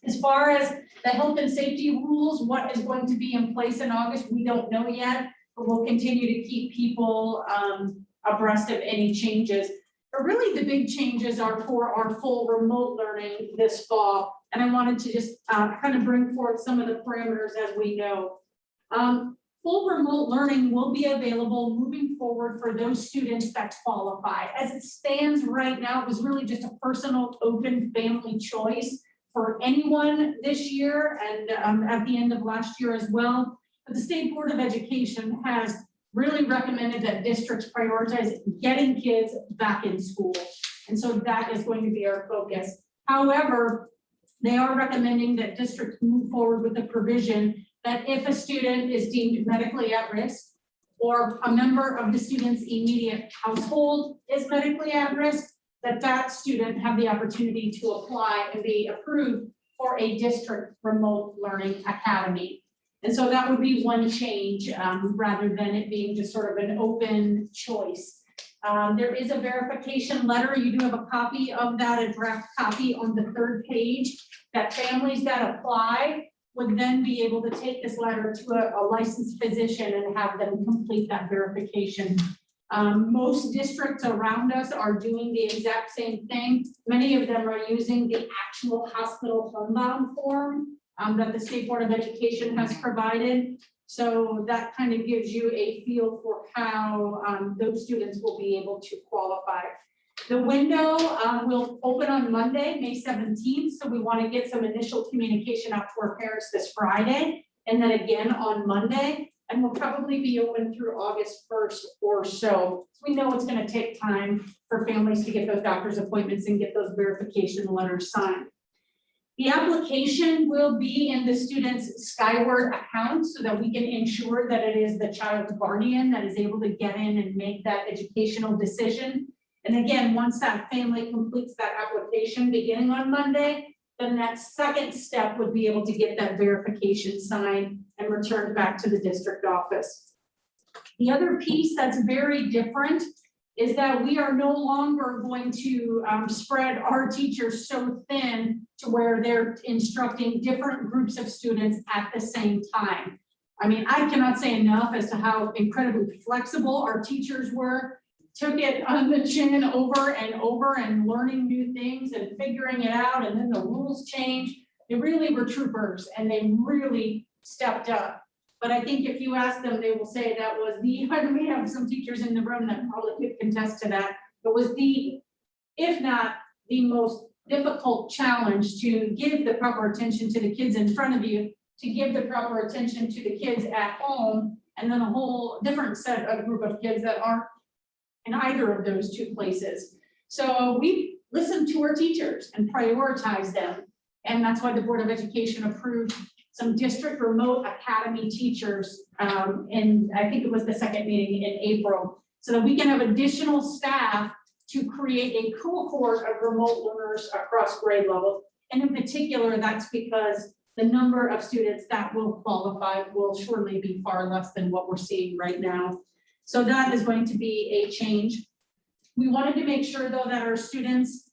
As far as the health and safety rules, what is going to be in place in August, we don't know yet, but we'll continue to keep people abreast of any changes. But really the big changes are for our full remote learning this fall. And I wanted to just kind of bring forth some of the parameters as we know. Full remote learning will be available moving forward for those students that qualify. As it stands right now, it was really just a personal open family choice for anyone this year and at the end of last year as well. But the State Board of Education has really recommended that districts prioritize getting kids back in school. And so that is going to be our focus. However, they are recommending that districts move forward with the provision that if a student is deemed medically at risk or a member of the student's immediate household is medically at risk, that student have the opportunity to apply and be approved for a district remote learning academy. And so that would be one change rather than it being just sort of an open choice. There is a verification letter. You do have a copy of that, a draft copy on the 3rd page, that families that apply would then be able to take this letter to a licensed physician and have them complete that verification. Most districts around us are doing the exact same thing. Many of them are using the actual hospital homebound form that the State Board of Education has provided. So that kind of gives you a feel for how those students will be able to qualify. The window will open on Monday, May 17th, so we want to get some initial communication out to our parents this Friday, and then again on Monday, and we'll probably be open through August 1st or so. We know it's going to take time for families to get those doctor's appointments and get those verification letters signed. The application will be in the student's Skyward account so that we can ensure that it is the child's guardian that is able to get in and make that educational decision. And again, once that family completes that application beginning on Monday, then that second step would be able to get that verification signed and returned back to the district office. The other piece that's very different is that we are no longer going to spread our teachers so thin to where they're instructing different groups of students at the same time. I mean, I cannot say enough as to how incredibly flexible our teachers were, took it on the chin over and learning new things and figuring it out, and then the rules changed. They really were troopers and they really stepped up. But I think if you ask them, they will say that was we have some teachers in the room that probably could contest to that. It was the, if not the most difficult challenge to give the proper attention to the kids in front of you, to give the proper attention to the kids at home, and then a whole different set of group of kids that aren't in either of those two places. So we listened to our teachers and prioritized them. And that's why the Board of Education approved some district remote academy teachers, and I think it was the second meeting in April, so that we can have additional staff to create a cohort of remote learners across grade levels. And in particular, that's because the number of students that will qualify will surely be far less than what we're seeing right now. So that is going to be a change. We wanted to make sure though that our students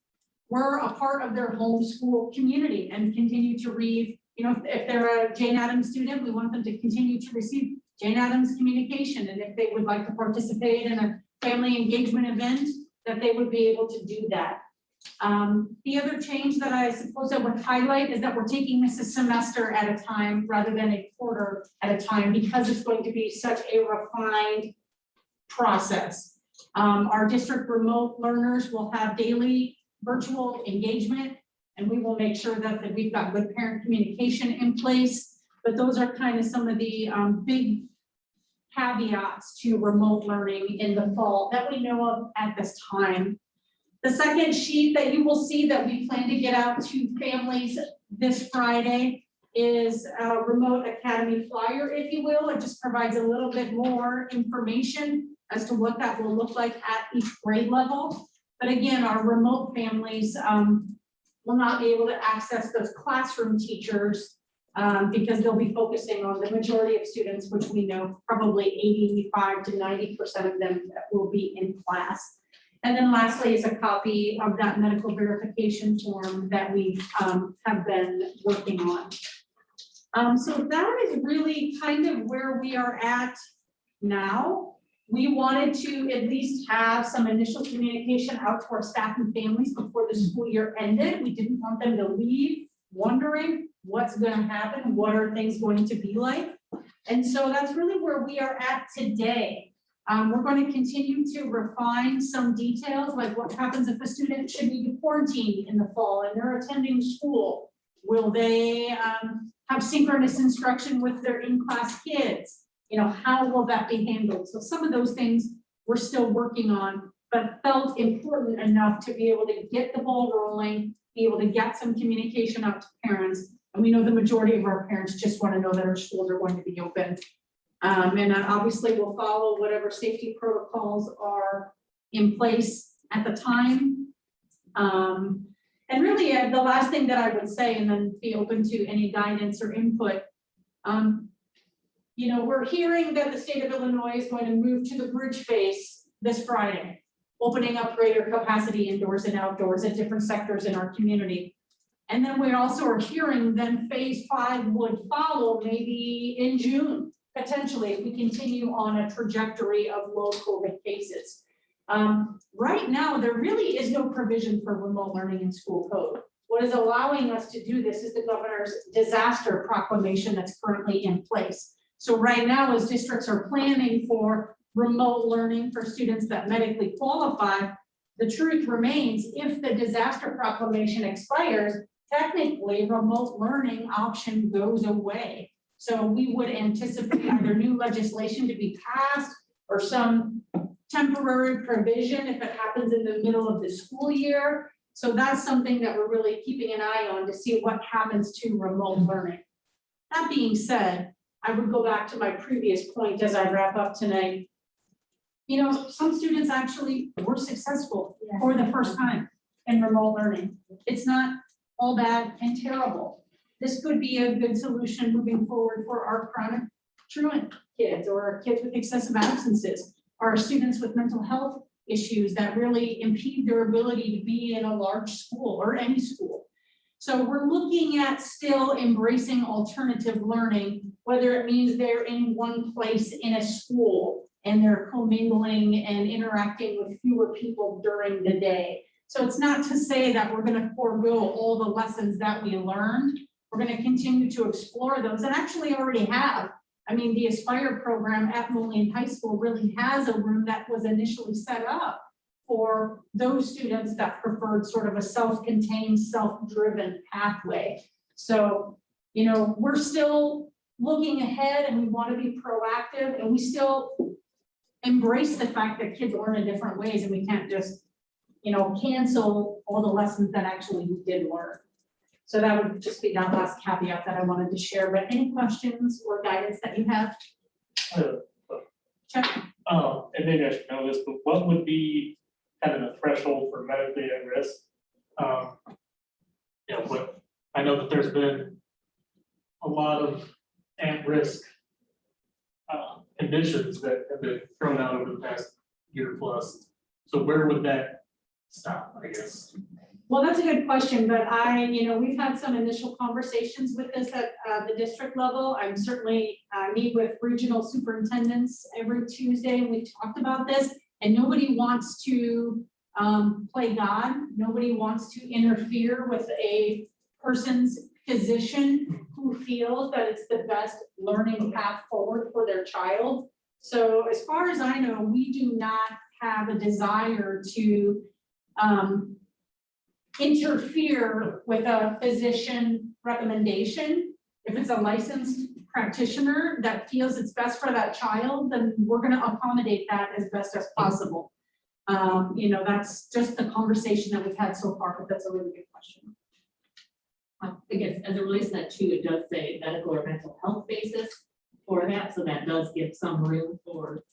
were a part of their homeschool community and continue to read. You know, if they're a Jane Addams student, we want them to continue to receive Jane Addams communication. And if they would like to participate in a family engagement event, that they would be able to do that. The other change that I suppose I would highlight is that we're taking this a semester at a time rather than a quarter at a time, because it's going to be such a refined process. Our district remote learners will have daily virtual engagement, and we will make sure that we've got good parent communication in place. But those are kind of some of the big caveats to remote learning in the fall that we know of at this time. The second sheet that you will see that we plan to get out to families this Friday is a remote academy flyer, if you will. It just provides a little bit more information as to what that will look like at each grade level. But again, our remote families will not be able to access those classroom teachers because they'll be focusing on the majority of students, which we know probably 85 to 90% of them will be in class. And then lastly is a copy of that medical verification form that we have been working on. So that is really kind of where we are at now. We wanted to at least have some initial communication out to our staff and families before the school year ended. We didn't want them to leave wondering what's going to happen, what are things going to be like. And so that's really where we are at today. We're going to continue to refine some details, like what happens if a student should be quarantined in the fall and they're attending school. Will they have synchronous instruction with their in-class kids? You know, how will that be handled? So some of those things we're still working on, but felt important enough to be able to get the ball rolling, be able to get some communication out to parents. And we know the majority of our parents just want to know that our schools are going to be open. And obviously we'll follow whatever safety protocols are in place at the time. And really the last thing that I would say, and then be open to any guidance or input. You know, we're hearing that the state of Illinois is going to move to the bridge phase this Friday, opening up greater capacity indoors and outdoors at different sectors in our community. And then we also are hearing then phase 5 would follow maybe in June, potentially, if we continue on a trajectory of low COVID cases. Right now, there really is no provision for remote learning in school code. What is allowing us to do this is the governor's disaster proclamation that's currently in place. So right now, as districts are planning for remote learning for students that medically qualify, the truth remains, if the disaster proclamation expires, technically remote learning option goes away. So we would anticipate either new legislation to be passed or some temporary provision if it happens in the middle of the school year. So that's something that we're really keeping an eye on to see what happens to remote learning. That being said, I would go back to my previous point as I wrap up tonight. You know, some students actually were successful for the first time in remote learning. It's not all bad and terrible. This could be a good solution moving forward for our chronic truant kids or kids with excessive absences, or students with mental health issues that really impede their ability to be in a large school or any school. So we're looking at still embracing alternative learning, whether it means they're in one place in a school and they're commingling and interacting with fewer people during the day. So it's not to say that we're going to forego all the lessons that we learned. We're going to continue to explore those, and actually already have. I mean, the Aspire program at Moline High School really has a room that was initially set up for those students that preferred sort of a self-contained, self-driven pathway. So, you know, we're still looking ahead and we want to be proactive, and we still embrace the fact that kids learn in different ways, and we can't just, you know, cancel all the lessons that actually we did learn. So that would just be that last caveat that I wanted to share. But any questions or guidance that you have? Check. And maybe I should know this, but what would be kind of the threshold for medically at risk? Yeah, what, I know that there's been a lot of at-risk conditions that have been thrown out over the past year plus. So where would that stop, I guess? Well, that's a good question, but you know, we've had some initial conversations with this at the district level. I'm certainly meet with regional superintendents every Tuesday. We talked about this, and nobody wants to play God. Nobody wants to interfere with a person's physician who feels that it's the best learning path forward for their child. So as far as I know, we do not have a desire to interfere with a physician recommendation. If it's a licensed practitioner that feels it's best for that child, then we're going to accommodate that as best as possible. You know, that's just the conversation that we've had so far, but that's a really good question. I guess as it relates to that too, it does say medical or mental health basis for that, so that does give some room for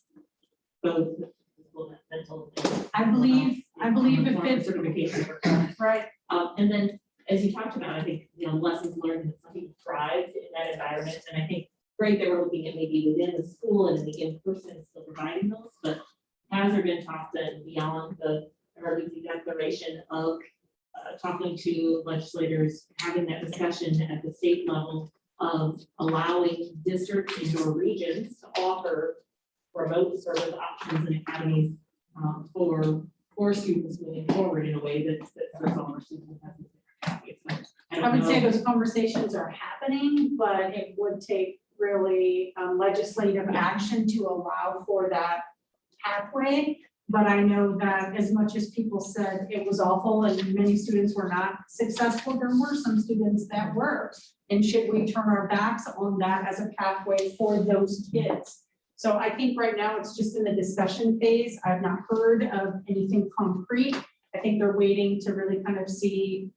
both physical and mental. I believe if it's certification. right. And then, as you talked about, I think, you know, lessons learned, that some people thrived in that environment, and I think great that we're looking at maybe within the school and in the in-person still providing those, but has there been talked and beyond the emergency declaration of talking to legislators, having that discussion at the state level of allowing districts and or regions to offer remote service options and academies for students moving forward in a way that serves all our students. I would say those conversations are happening, but it would take really legislative action to allow for that pathway. But I know that as much as people said it was awful and many students were not successful, there were some students that were. And should we turn our backs on that as a pathway for those kids? So I think right now it's just in the discussion phase. I've not heard of anything concrete. I think they're waiting to really kind of see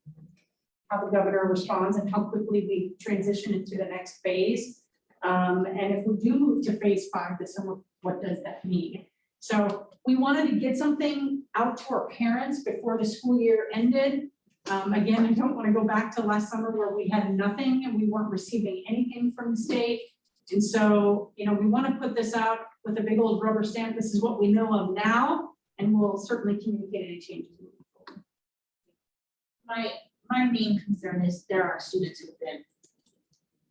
how the governor responds and how quickly we transition into the next phase. And if we do move to phase 5 this summer, what does that mean? So we wanted to get something out to our parents before the school year ended. Again, I don't want to go back to last summer where we had nothing and we weren't receiving anything from the state. And so, you know, we want to put this out with a big old rubber stamp. This is what we know of now, and we'll certainly communicate any changes moving forward. My main concern is there are students who have been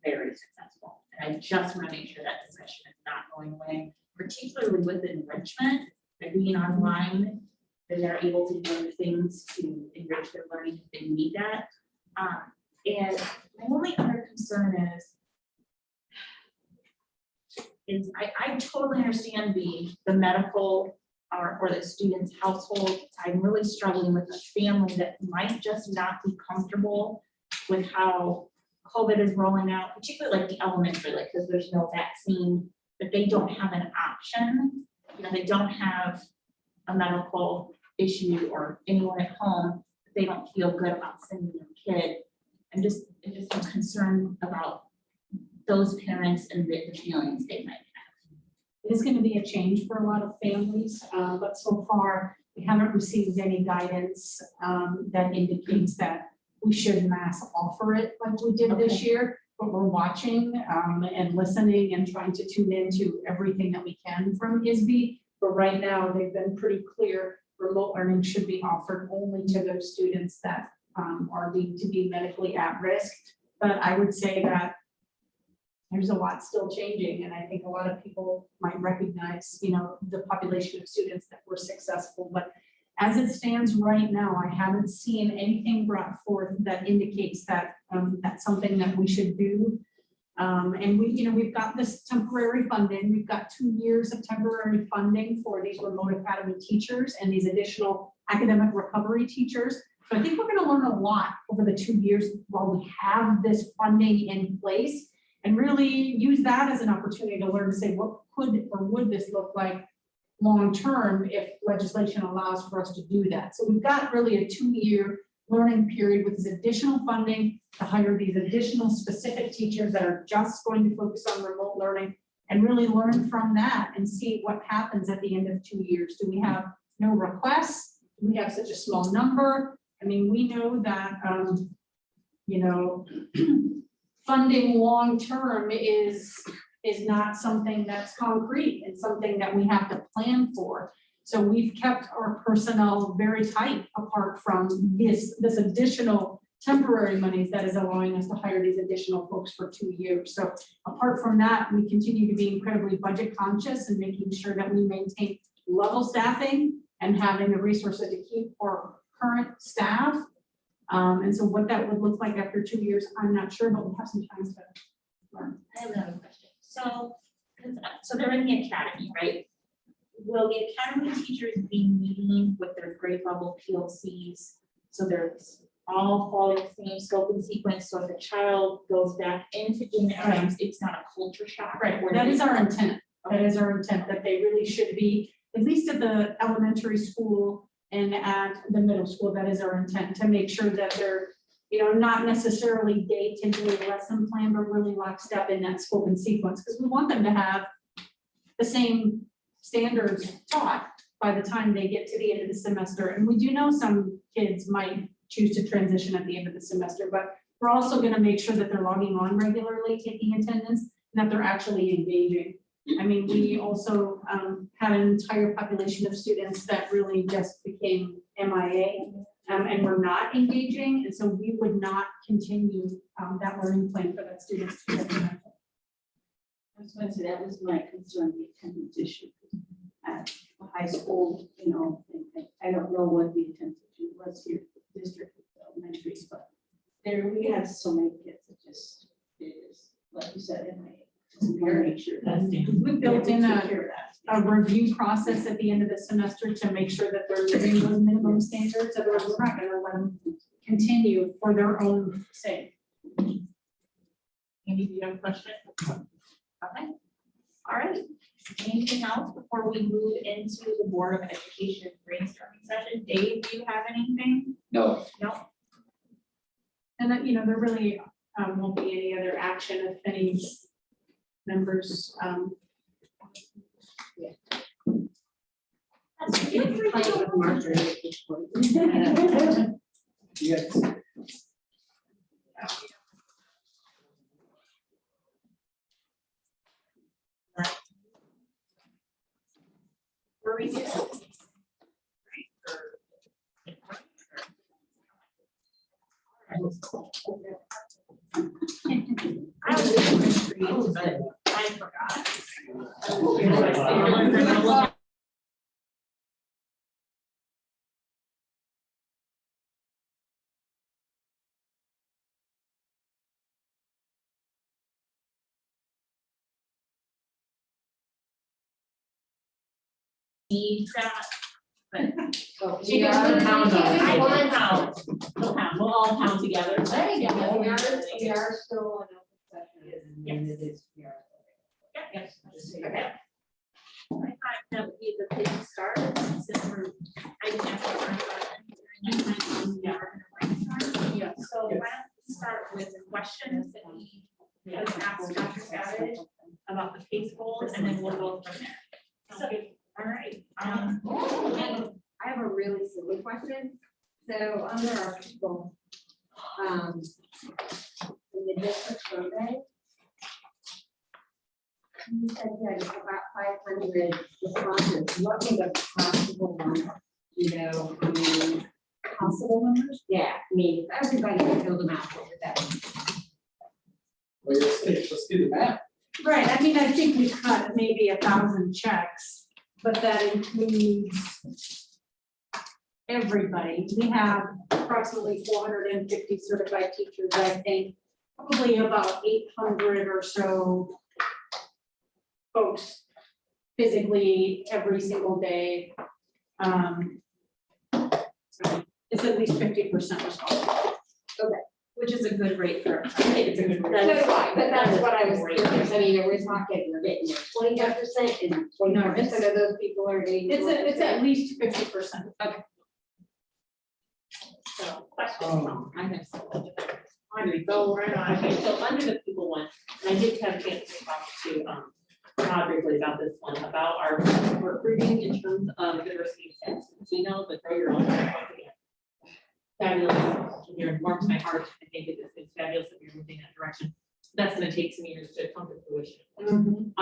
very successful, and I just want to make sure that discussion is not going away, particularly with enrichment. They're being online, and they're able to do things to enrich their learning if they need that. And my only other concern is I totally understand the medical or the student's household. I'm really struggling with a family that might just not be comfortable with how COVID is rolling out, particularly like the elementary, like, because there's no vaccine, but they don't have an option. You know, they don't have a medical issue or anyone at home. They don't feel good about sending their kid. I'm just concerned about those parents and the feelings they might have. It is going to be a change for a lot of families, but so far we haven't received any guidance that indicates that we should mass offer it like we did this year. But we're watching and listening and trying to tune into everything that we can from ISB. But right now they've been pretty clear. Remote learning should be offered only to those students that are deemed to be medically at risk. But I would say that there's a lot still changing, and I think a lot of people might recognize, you know, the population of students that were successful. But as it stands right now, I haven't seen anything brought forth that indicates that that's something that we should do. And we, you know, we've got this temporary funding. We've got 2 years of temporary funding for these remote academy teachers and these additional academic recovery teachers. So I think we're going to learn a lot over the 2 years while we have this funding in place, and really use that as an opportunity to learn to say, what could or would this look like long-term if legislation allows for us to do that. So we've got really a 2-year learning period with this additional funding to hire these additional specific teachers that are just going to focus on remote learning and really learn from that and see what happens at the end of 2 years. Do we have no requests? Do we have such a small number? I mean, we know that, you know, funding long-term is not something that's concrete. It's something that we have to plan for. So we've kept our personnel very tight apart from this additional temporary monies that is allowing us to hire these additional folks for 2 years. So apart from that, we continue to be incredibly budget conscious and making sure that we maintain level staffing and having the resources to keep our current staff. And so what that would look like after 2 years, I'm not sure, but we have some time to learn. I have another question. So they're in the academy, right? Will the academy teachers be meeting with their grade level PLCs? So they're all following the same scope and sequence. So if the child goes back into doing the items, it's not a culture shock. Right, that is our intent. That is our intent, that they really should be, at least at the elementary school and at the middle school. That is our intent, to make sure that they're, you know, not necessarily day to day lesson plan, but really lockstep in that scope and sequence, because we want them to have the same standards taught by the time they get to the end of the semester. And we do know some kids might choose to transition at the end of the semester, but we're also going to make sure that they're logging on regularly, taking attendance, and that they're actually engaging. I mean, we also had an entire population of students that really just became MIA and were not engaging. And so we would not continue that learning plan for that student. I was going to say, that was my concern, the attendance issue at the high school, you know, and I don't know what the attendance issue was here, district elementaries, but there, we have so many kids that just, it is, like you said, in my nature. We built in a review process at the end of the semester to make sure that they're meeting those minimum standards. Otherwise, we're not going to let them continue for their own sake. Andy, do you have a question? Okay. All right. Anything else before we move into the Board of Education brainstorming session? Dave, do you have anything? No. No. And that, you know, there really won't be any other action if any members. Yes. Where we get. I was in the streets, but I forgot. need that, but So she we can are- pound we on can it. pound. We'll pound, we'll all pound together. There you go. Yeah. We are still in open session. And it is, we are. Yes. Okay. I thought that would be the place to start, since we're, I can ask for my questions during that time, we are gonna brainstorm. Yeah. So why don't we start with the questions that we just asked Dr. Savage about the PACE goals, and then we'll go from there. Sounds good. All right, I have a really silly question. So under our people, in the district survey, you said you had about 500 responses. What were the possible ones? You know, I mean, possible numbers? Yeah, I mean, if everybody could fill them out, what would that be? Well, let's do the math. Right, I mean, I think we cut maybe 1,000 checks, but that includes everybody. We have approximately 450 certified teachers, I think, probably about 800 or so folks physically every single day. So it's at least 50% responsible. which is a good rate for, I think it's a good rate. That's why, but that's what I was curious. I mean, are we talking, we're getting 25% and 25% of those people are getting. It's at least 50%. So, questions? I have some. Audrey, go right on. Okay, so under the people one, and I did have a chance to talk to, Todd briefly about this one, about our recruiting in terms of diversity and sense. We know that grow your own. Fabulous, it warms my heart. I think it's fabulous that you're moving that direction. That's gonna take some years to come to fruition.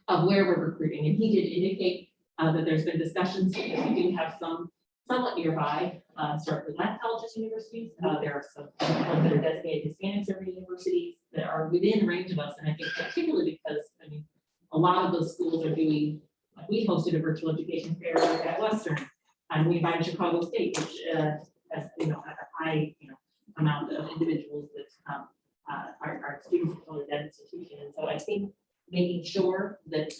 Of where we're recruiting, and he did indicate that there's been discussions, because we do have some somewhat nearby, certainly not colleges, universities. There are some ones that are designated Hispanic serving universities that are within range of us, and I think particularly because, I mean, a lot of those schools are doing, like, we hosted a virtual education fair at Western, and we invited Chicago State, which has, you know, a high, you know, amount of individuals that are students of that institution. And so I think making sure that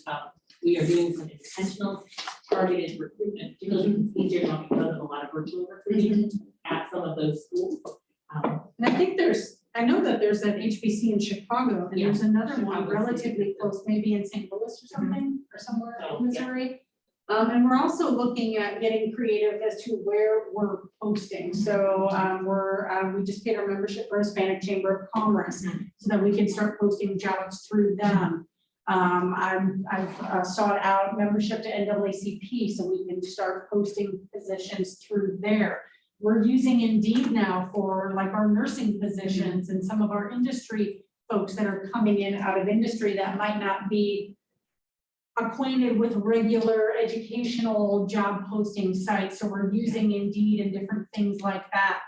we are doing some intentional targeted recruitment, particularly because it's easier now because of a lot of virtual recruiting at some of those schools. And I think I know that there's an HBC in Chicago, and there's another one Chicago relatively close, maybe in St. Louis or something, or somewhere So, in Missouri. And we're also looking at getting creative as to where we're posting. So we just paid our membership for Hispanic Chamber of Commerce, so that we can start posting jobs through them. I've sought out membership to NAACP, so we can start posting positions through there. We're using Indeed now for like our nursing positions and some of our industry folks that are coming in out of industry that might not be acquainted with regular educational job posting sites. So we're using Indeed and different things like that.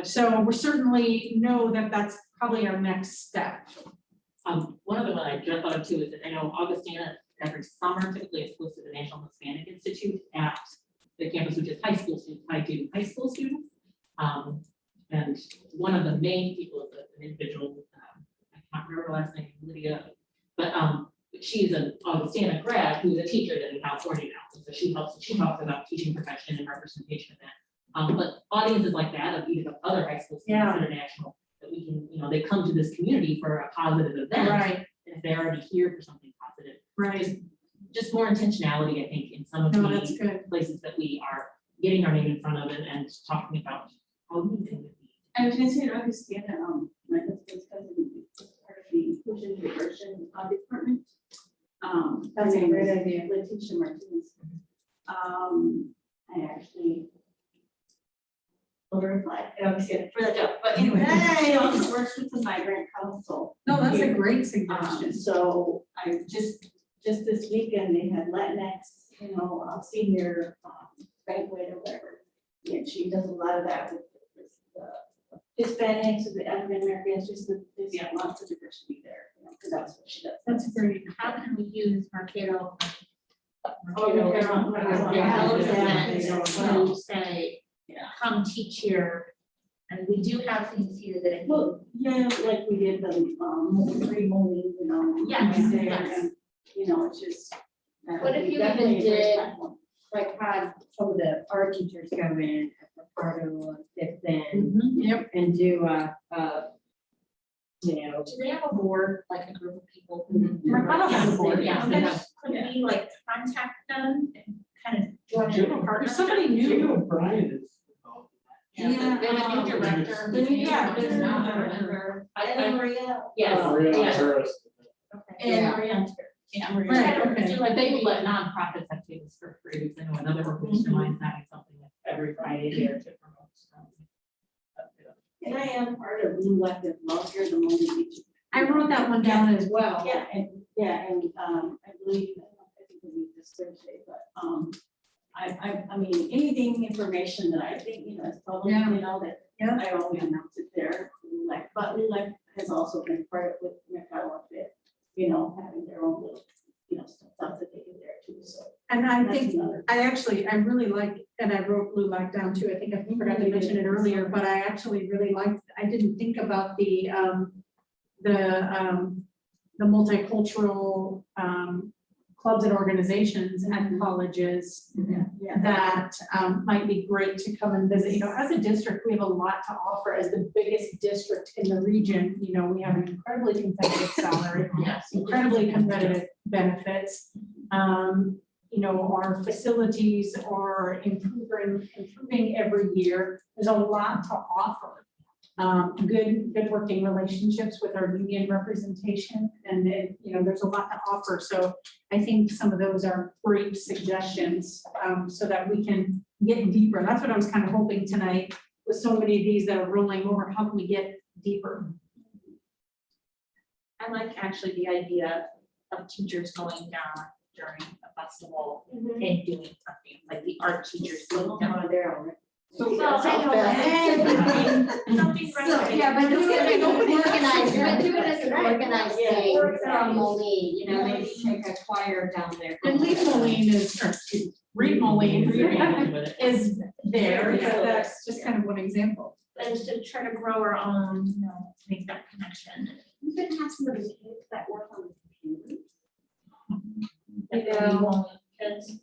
So we certainly know that that's probably our next step. One of the one I just thought of too is that I know Augustina every summer typically is hosted the National Hispanic Institute at the campus, which is high school students, high school students. And one of the main people is an individual, I can't remember her last name, Lydia, but she's an Augustina grad who's a teacher that in California now. So she talks about teaching profession and representation of that. But audiences like that of even other high school students international, that we can, you know, they come to this community for a positive event. Right. And if they're already here for something positive. Right. Just more intentionality, I think, in some of That's the good. places that we are getting our name in front of it and talking about how we can be. I was gonna say, in Augustina, my husband's cousin is part of the inclusion and diversion department. That's a her name great is idea. Letitia Martinez. I actually told her apply, I was gonna for that job, but anyway, she also works with the migrant council. No, that's a here. great suggestion. So I just this weekend, they had Latinx, you know, senior banquet or whatever. And she does a lot of that with the Hispanics, the African Americans, just there's lots of diversity there, you know, because that's what she does. That's great. How can we use Marquero? To say, come teach here, and we do have things here that I think. Well, yeah, like we did the Moline, you know. Yes, right there, yes. and, you know, it's just, What if you even did, like, had some of the art teachers go in at Ricardo and Fifth End Yep. and do you know. Do they have a board, like a group of people? Mercado has a board, Yeah, yeah. then could we like contact them and kind of join in a partnership? Somebody new. Brian is. Yeah, they have a new director. Yeah, there's a new I director. remember. Maria. Yes, yes. And Maria. Yeah. Right, okay. But they would let nonprofits have tables for free. I know another organization of mine's having something every Friday here to promote. And I am part of Blue Left as well here, the Moline. I wrote that one down as well. Yeah, and I believe, I think we need this Thursday, but, I mean, anything, information that I think, you know, is public, Yeah. you know, that Yeah. I always announce it there. Like, but Blue Left has also been part of with Mercado Fit, you know, having their own little, you know, stuff that they do there too, so. And I that's think, another- I really like, and I wrote Blue Light down too, I think I forgot to mention it earlier, but I actually really liked, I didn't think about the multicultural, clubs and organizations at colleges Yeah. that might be great to come and visit. You know, as a district, we have a lot to offer. As the biggest district in the region, you know, we have an incredibly competitive salary, Yes. incredibly competitive benefits. You know, our facilities are improving every year. There's a lot to offer. Good working relationships with our union representation, and then, you know, there's a lot to offer. So I think some of those are great suggestions, so that we can get deeper. That's what I was kind of hoping tonight, with so many of these that are rolling over, how can we get deeper? I like actually the idea of teachers going down during a festival and doing something, like the art teachers going down there. Well, I know that. Something right. Yeah, but do it as an organized thing from Moline, you know, maybe take a choir down there. And Reed Moline is there, so that's just kind of one example. And to try to grow our own, you know, make that connection. You could have some of those kids that work on the computer. You know, kids.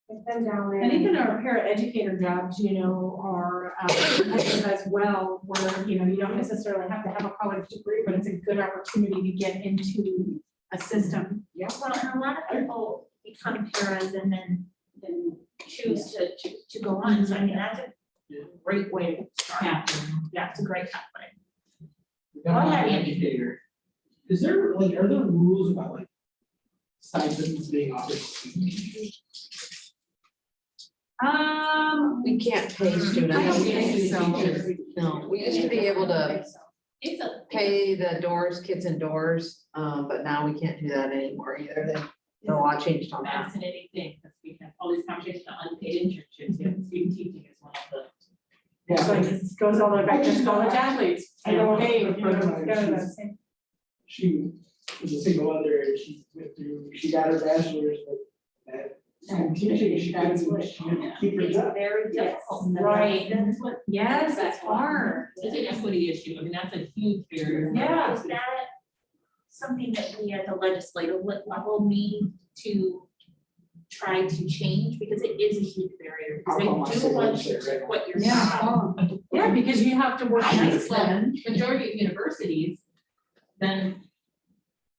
Get them down there. And even our paraeducator jobs, you know, are competitive as well, where, you know, you don't necessarily have to have a college degree, but it's a good opportunity to get into a system. Yeah, well, and a lot of people become paras and then choose to go on. So I mean, that's a great way to start. Yeah, it's a great pathway. Go ahead, Andy. Educator. Is there, like, are there rules about like stipends being offered? We can't pay students. I don't think so. No, we used to be able to pay the doors, kids indoors, but now we can't do that anymore either. The law changed on that. Fascinating thing, because we have all these conversations on unpaid internships, you know, student teaching is one of the. So it goes all the way back to college athletes. I don't pay for them. She was a single mother and she went through, she got her bachelor's, but that teaching, she couldn't keep her job. Very difficult. Right. That's what. Yes, it's hard. It's an equity issue, I mean, that's a huge barrier. Yeah. Is that something that we at the legislative level need to try to change? Because it is a huge barrier. Because they do want you to quit your job. Yeah, because you have to work nights Well, then. majority of universities then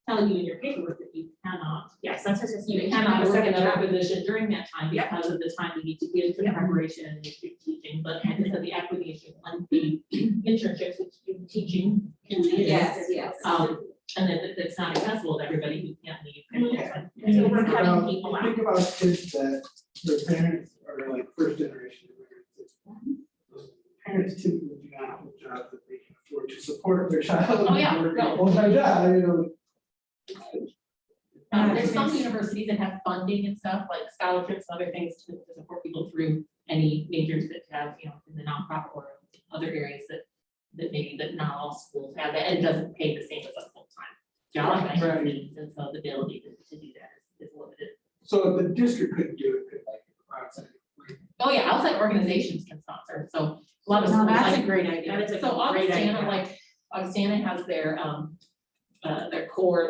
tell you in your paperwork that you cannot. Yes, that's what it's. You cannot work another position during that time because of the time you need to give to preparation and teaching, but because of the equity issue, unpaid internships, which you teaching can be. Yes. And then it's not accessible to everybody who can't leave. So we're cutting people out. Think about kids that their parents are like first generation immigrants. Those parents typically do not have jobs that they can afford to support their child. Oh, yeah, no. Full-time job, you know. There's some universities that have funding and stuff, like scholarships, and other things to support people through any majors that have, you know, in the nonprofit or other areas that maybe that not all schools have, that, and it doesn't pay the same as a full-time job. Right. And so the ability to do that is limited. So the district couldn't do it, could like outside. Oh, yeah, outside organizations can sponsor, so a lot of. No, schools, that's like- a great idea. And it's so Augustana, like, Augustana has their core,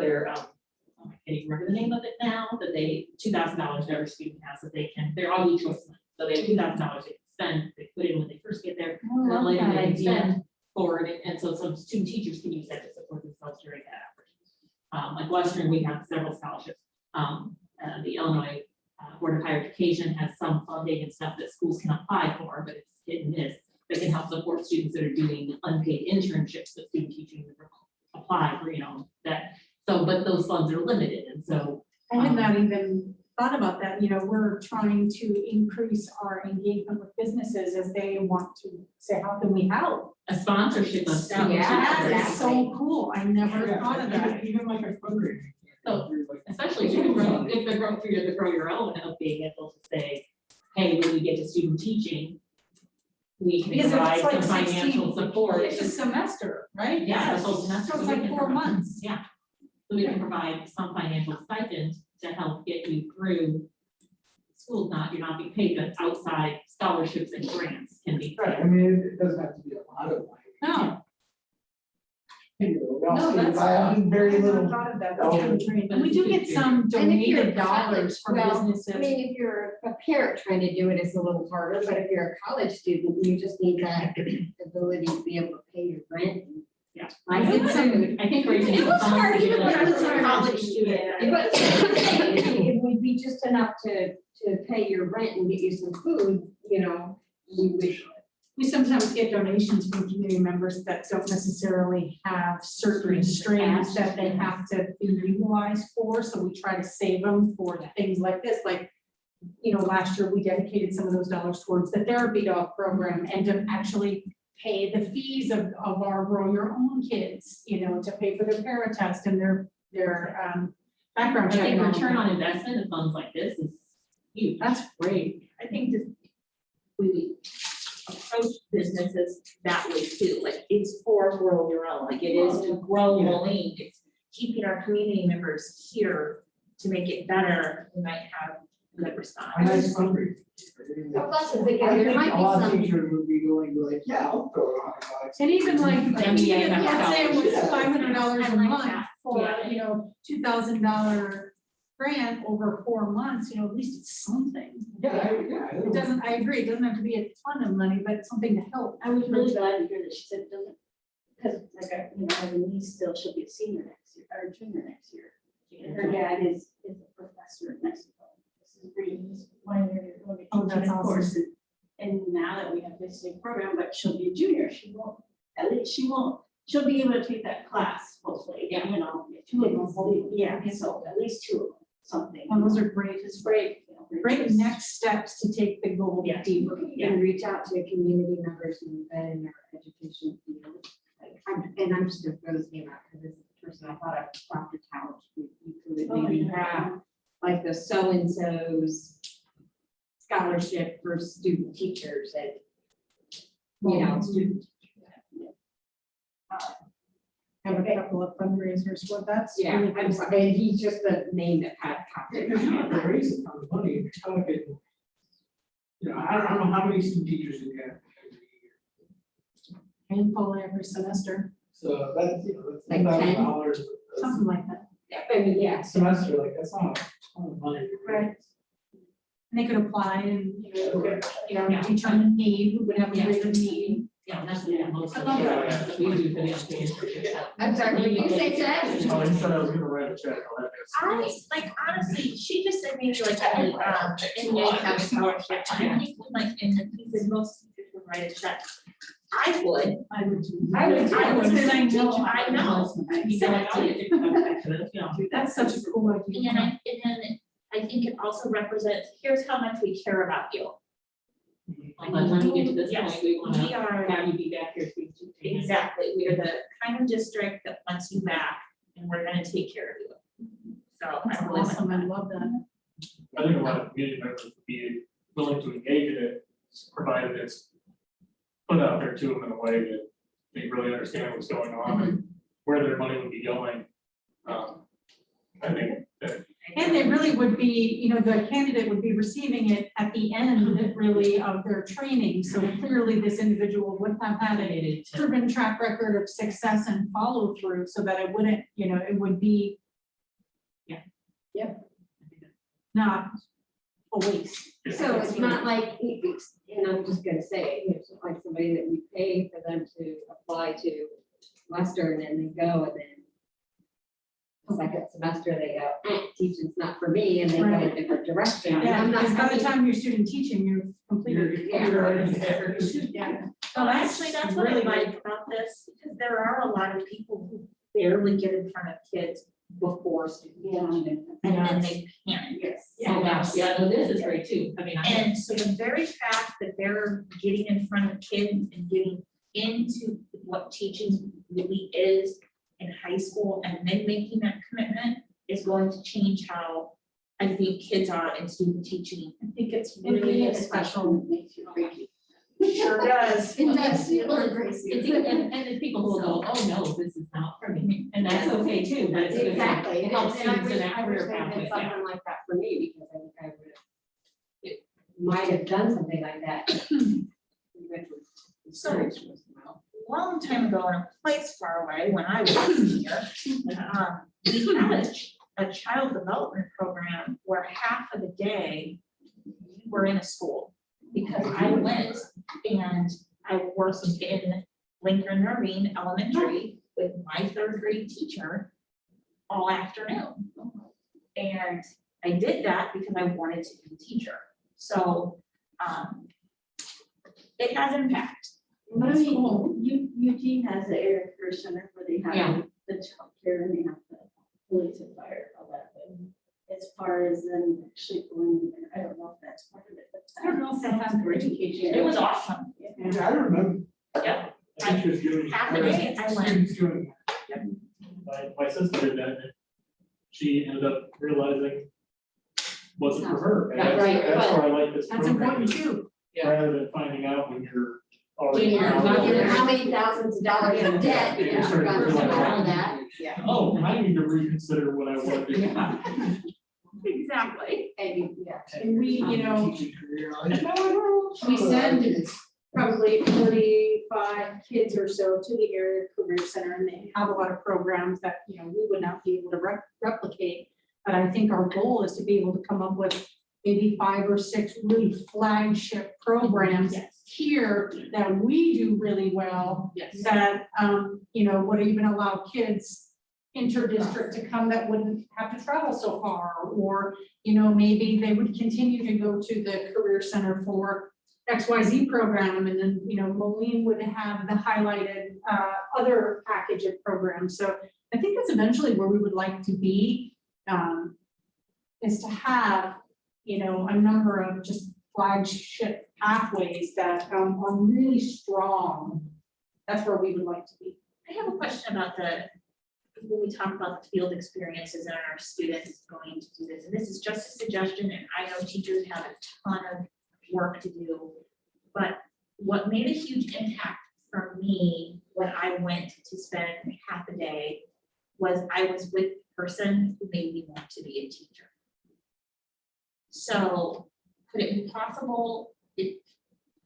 I can't even remember the name of it now, that they, $2,000 every student has that they can, they're all choice money. So they have $2,000 they can spend, they put in when they first get there, and then later they can spend forward, and so some student teachers can use that to support themselves during that effort. Like Western, we have several scholarships. The Illinois Board of Higher Education has some funding and stuff that schools can apply for, but it's hit and miss. That can help support students that are doing unpaid internships that student teaching apply for, that. So, but those funds are limited, and so. I had not even thought about that, we're trying to increase our engagement with businesses as they want to say, how can we help? A sponsorship of stuff. That is so cool, I never thought of that. Even like a fundraiser. So, especially if you grow, if they're growing through to grow your own, of being able to say, hey, when we get to student teaching, we can Because provide it's like some financial 16 support. It's a semester, right? Yeah, the whole semester. So it's we like can 4 provide- months. Yeah, so we can provide some financial stipend to help get you through. School's you're not being paid, but outside scholarships and grants can be. Right, I mean, it doesn't have to be a lot of money. No. No, that's very little. Thought of that. Oh. And we do get some And if you're donated dollars from well, businesses. I mean, if you're a parent trying to do it, it's a little harder, but if you're a college student, you just need that ability to be able to pay your rent. Yeah. I did some, I think we're It gonna was hard, get even when I was a a college student. but it would be just enough to pay your rent and get you some food, we wish. We sometimes get donations from community members that don't necessarily have certain streams that they have to be utilized for, so we try to save them for things like this, like, last year we dedicated some of those dollars towards the therapy dog program and to actually pay the fees of our grow your own kids, to pay for their parent test and their background I check. think and all return that. on investment of funds like this is huge. That's great. I think that we approach businesses that way too, like it's for grow your own, like it is to grow Moline, it's keeping our community members here to make it better, we might have good response. A nice fundraiser. Plus, if they I there think might a be lot of some. teachers would be willing to like, yeah, I'll throw $100. And even like, MBA even if, let's say it was Yeah. $500 I a like month that. for, Yeah. $2,000 grant over 4 months, at least it's something. It doesn't, I agree, it doesn't have to be a ton of money, but something to help. I was really glad to hear that she said it doesn't, because like I have a niece still, she'll be a senior next year, or junior next year. And her dad is a professor in Mexico. This is Bree's 1 year going to Oh, teach that's a course. awesome. And now that we have this new program, but she'll be a junior, at least she'll be able to take that class, hopefully, Yeah. 2 of them, yeah, so at least 2 of them, something. Oh, those are great. It's great. Great next steps to take the goal Yeah. deeper. And reach out to community members who have been in our education field. I'm just gonna throw this name out because this is the person I thought of, Dr. Couch. You could maybe have like the so-and-so's scholarship for student teachers and, student. Have a couple of fundraisers, well, that's. Yeah, really I'm cool. sorry, he's just the name that popped in my head. Raise a ton of money, you're talking, I don't know how many student teachers you get. Handful every semester, So that's, that's Like 10? $10,000 something like that. Yeah, I mean, yeah, a semester, like, that's not a ton of money. Right. And they could apply and, Yeah. determine need, who would have a Yeah. greater need. Yeah, that's the most. I love that. that we do for the internships. I'm sorry, what did you say, Ted? Oh, he said I was gonna write a check. I'll have to- Honestly, she just said maybe like any, NEA have scholarship, and I think like, and he said most teachers would write a check. I would. I would too. I would too. Because I know. I know. Exactly. That's such a cool idea. And then I think it also represents, here's how much we care about you. Like, by the time we get to this Yes, point, we wanna we are- have you be back here. Exactly, we are the kind of district that wants you back, and we're gonna take care of you. So That's I really like awesome, I that. love that. I think a lot of community members would be willing to engage in it, provided it's put out there to them in a way that they really understand what's going on and where their money would be going. I think that. And they really would be, the candidate would be receiving it at the end, really, of their training. So clearly, this individual would have had a proven track record of success and follow through, so that it wouldn't, it would be Not a waste. So it's not like, and I'm just gonna say, it's not like somebody that we pay for them to apply to Western and they go and then second semester they go, teaching's not for me, and they go a Right. different direction. And Yeah, I'm not, because by I the mean, time you're student teaching, you've completed. Yeah. Yeah. Well, actually, that's what I really like about this, because there are a lot of people who barely get in front of kids before student teaching, and then they panic. yes. Oh, gosh, yeah, no, this is great too. I mean, And so the very fact that they're getting in front of kids and getting into what teaching really is in high school and then making that commitment is going to change how I think kids are in student teaching. I think it's And really being a special. makes you freaky. Sure does. It does, it will embrace you. and the people who will go, oh, no, this is not for me. And that's okay too, but it's good to Exactly. help And I students in wish, that I wish career they pathway. had something like that for me, because I think I would have, might have done something like that. So, a long time ago in a place far away, when I was a senior, we had a child development program where half of the day we were in a school. Because I went and I worked in Lincoln Irving Elementary with my third grade teacher all afternoon. And I did that because I wanted to be a teacher. So it has impact. But I mean, Eugene has the area career center where they Yeah. have the childcare and they have the police and fire, all that. But as far as them actually going there, I don't know if that's part of it. But I don't know if they have for education. It was awesome. Yeah, I remember. Yep. Teachers doing. Half a day I went. Students doing. My sister did that, and she ended up realizing wasn't for her. And Yeah, that's- right, That's where I like this That's program, important is too. rather than finding out when you're already. When you're out. not You know, how many thousands of dollars in debt because you've gone through all that. Yeah. Oh, I need to reconsider what I want to do. Exactly. And you, yeah. And we, you know, Teaching career. we send probably 45 kids or so to the area career center, and they have a lot of programs that, you know, we would not be able to replicate. But I think our goal is to be able to come up with maybe 5 or 6 really flagship programs here that we do really well, Yes. that, you know, would even allow kids inter-district to come that wouldn't have to travel so far, or, you know, maybe they would continue to go to the career center for XYZ program, and then, you know, Moline would have the highlighted, other package of programs. So I think that's eventually where we would like to be, is to have, you know, a number of just flagship pathways that, are really strong. That's where we would like to be. I have a question about when we talk about the field experiences and our students going to do this, and this is just a suggestion, and I know teachers have a ton of work to do. But what made a huge impact for me when I went to spend half a day was I was with the person who made me want to be a teacher. So could it be possible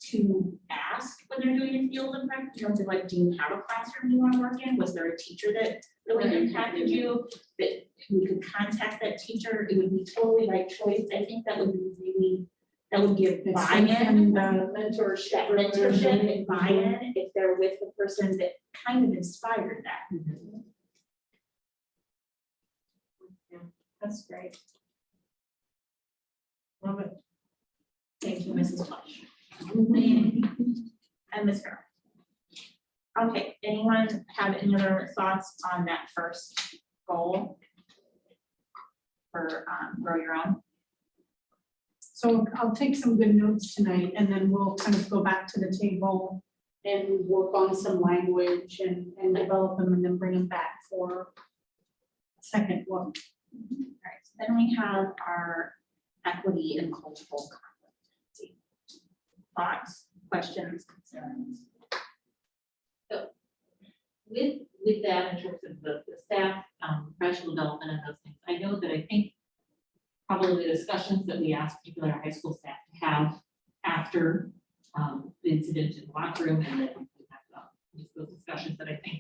to ask when they're doing a field of practice, in terms of like, do you have a classroom you want to work in? Was there a teacher that really impacted you, that you could contact that teacher? It would be totally right choice. I think that would be really, that would give buy-in, And that mentorship. mentorship and buy-in if they're with the person that kind of inspired that. That's great. Love it. Thank you, Mrs. Flesh. And Ms. Farrell. Okay, anyone have any other thoughts on that first goal for grow your own? So I'll take some good notes tonight, and then we'll kind of go back to the table and work on some language and develop them, and then bring them back for a second one. All right, so then we have our equity and cultural competency. Thoughts, questions, concerns? With that, in terms of the staff, professional development and those things, I know that I think probably the discussions that we ask particularly our high school staff to have after the incident in the locker room, and then we have just those discussions that I think,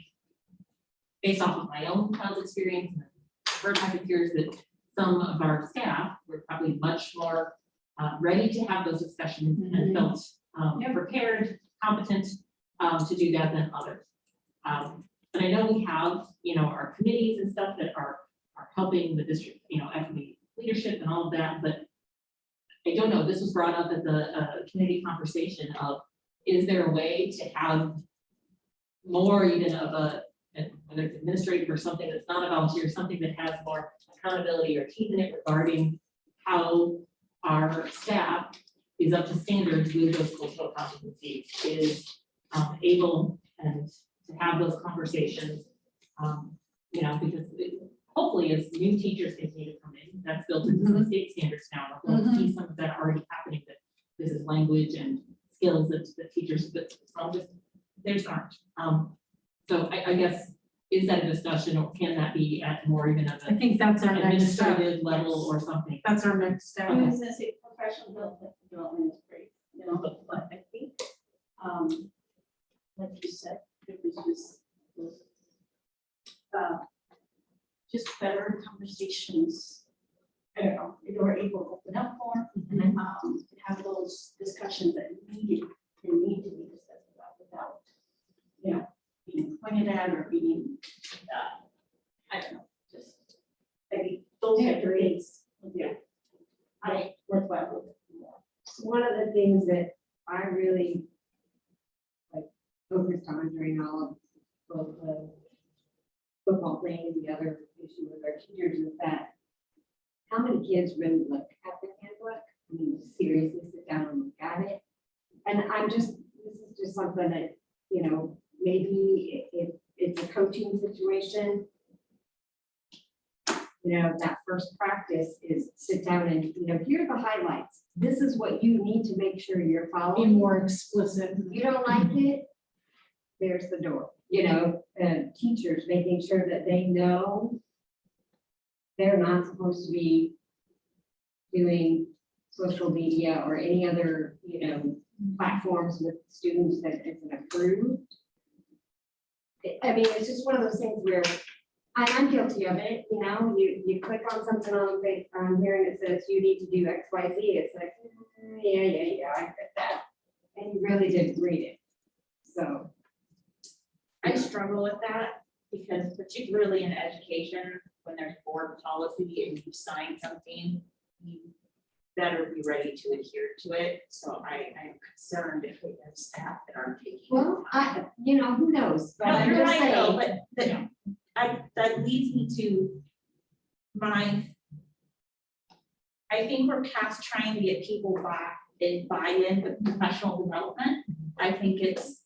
based off of my own child's experience and her type of peers, that some of our staff were probably much more ready to have those discussions and felt prepared, competent to do that than others. But I know we have, our committees and stuff that are helping the district, equity leadership and all of that, but I don't know, this was brought up at the committee conversation of, is there a way to have more even of a, whether it's administrative or something that's not a volunteer, something that has more accountability or teeth in it regarding how our staff is up to standards with those cultural competencies, is able and to have those conversations, because hopefully as new teachers continue to come in, that's built into some state standards now, and we'll see some of that already happening, that this is language and skills that teachers, but some just, there's aren't. So I guess, is that a discussion, or can that be at more even of I think that's our an next step. administrative level or something? That's our next step. I was gonna say professional development is great, but I think, like you said, it was just better conversations. I don't know, if we're able to open up more, have those discussions that need to be discussed about without, being pointed at or being, I don't know, just maybe those type of things. Yeah. I worthwhile a little bit more. One of the things that I really focused on during all of both the football playing and the other issue with our teachers is that how many kids really look at the handbook? I mean, seriously sit down and look at it. And this is just something that, maybe if it's a coaching situation, that first practice is sit down and, here are the highlights. This is what you need to make sure you're Be following. more explicit. You don't like it, there's the door, teachers making sure that they know they're not supposed to be doing social media or any other, platforms with students that isn't approved. I mean, it's just one of those things where I'm guilty of it, you click on something on here and it says you need to do X, Y, Z. It's like, yeah, I get that. And you really didn't read it. So I struggle with that because particularly in education, when there's board policy and you sign something, you better be ready to adhere to it. So I am concerned if we have staff that aren't taking. well, who knows? But No, I'm you're just right though, saying, but that leads me to I think we're past trying to get people buy in with professional development. I think it's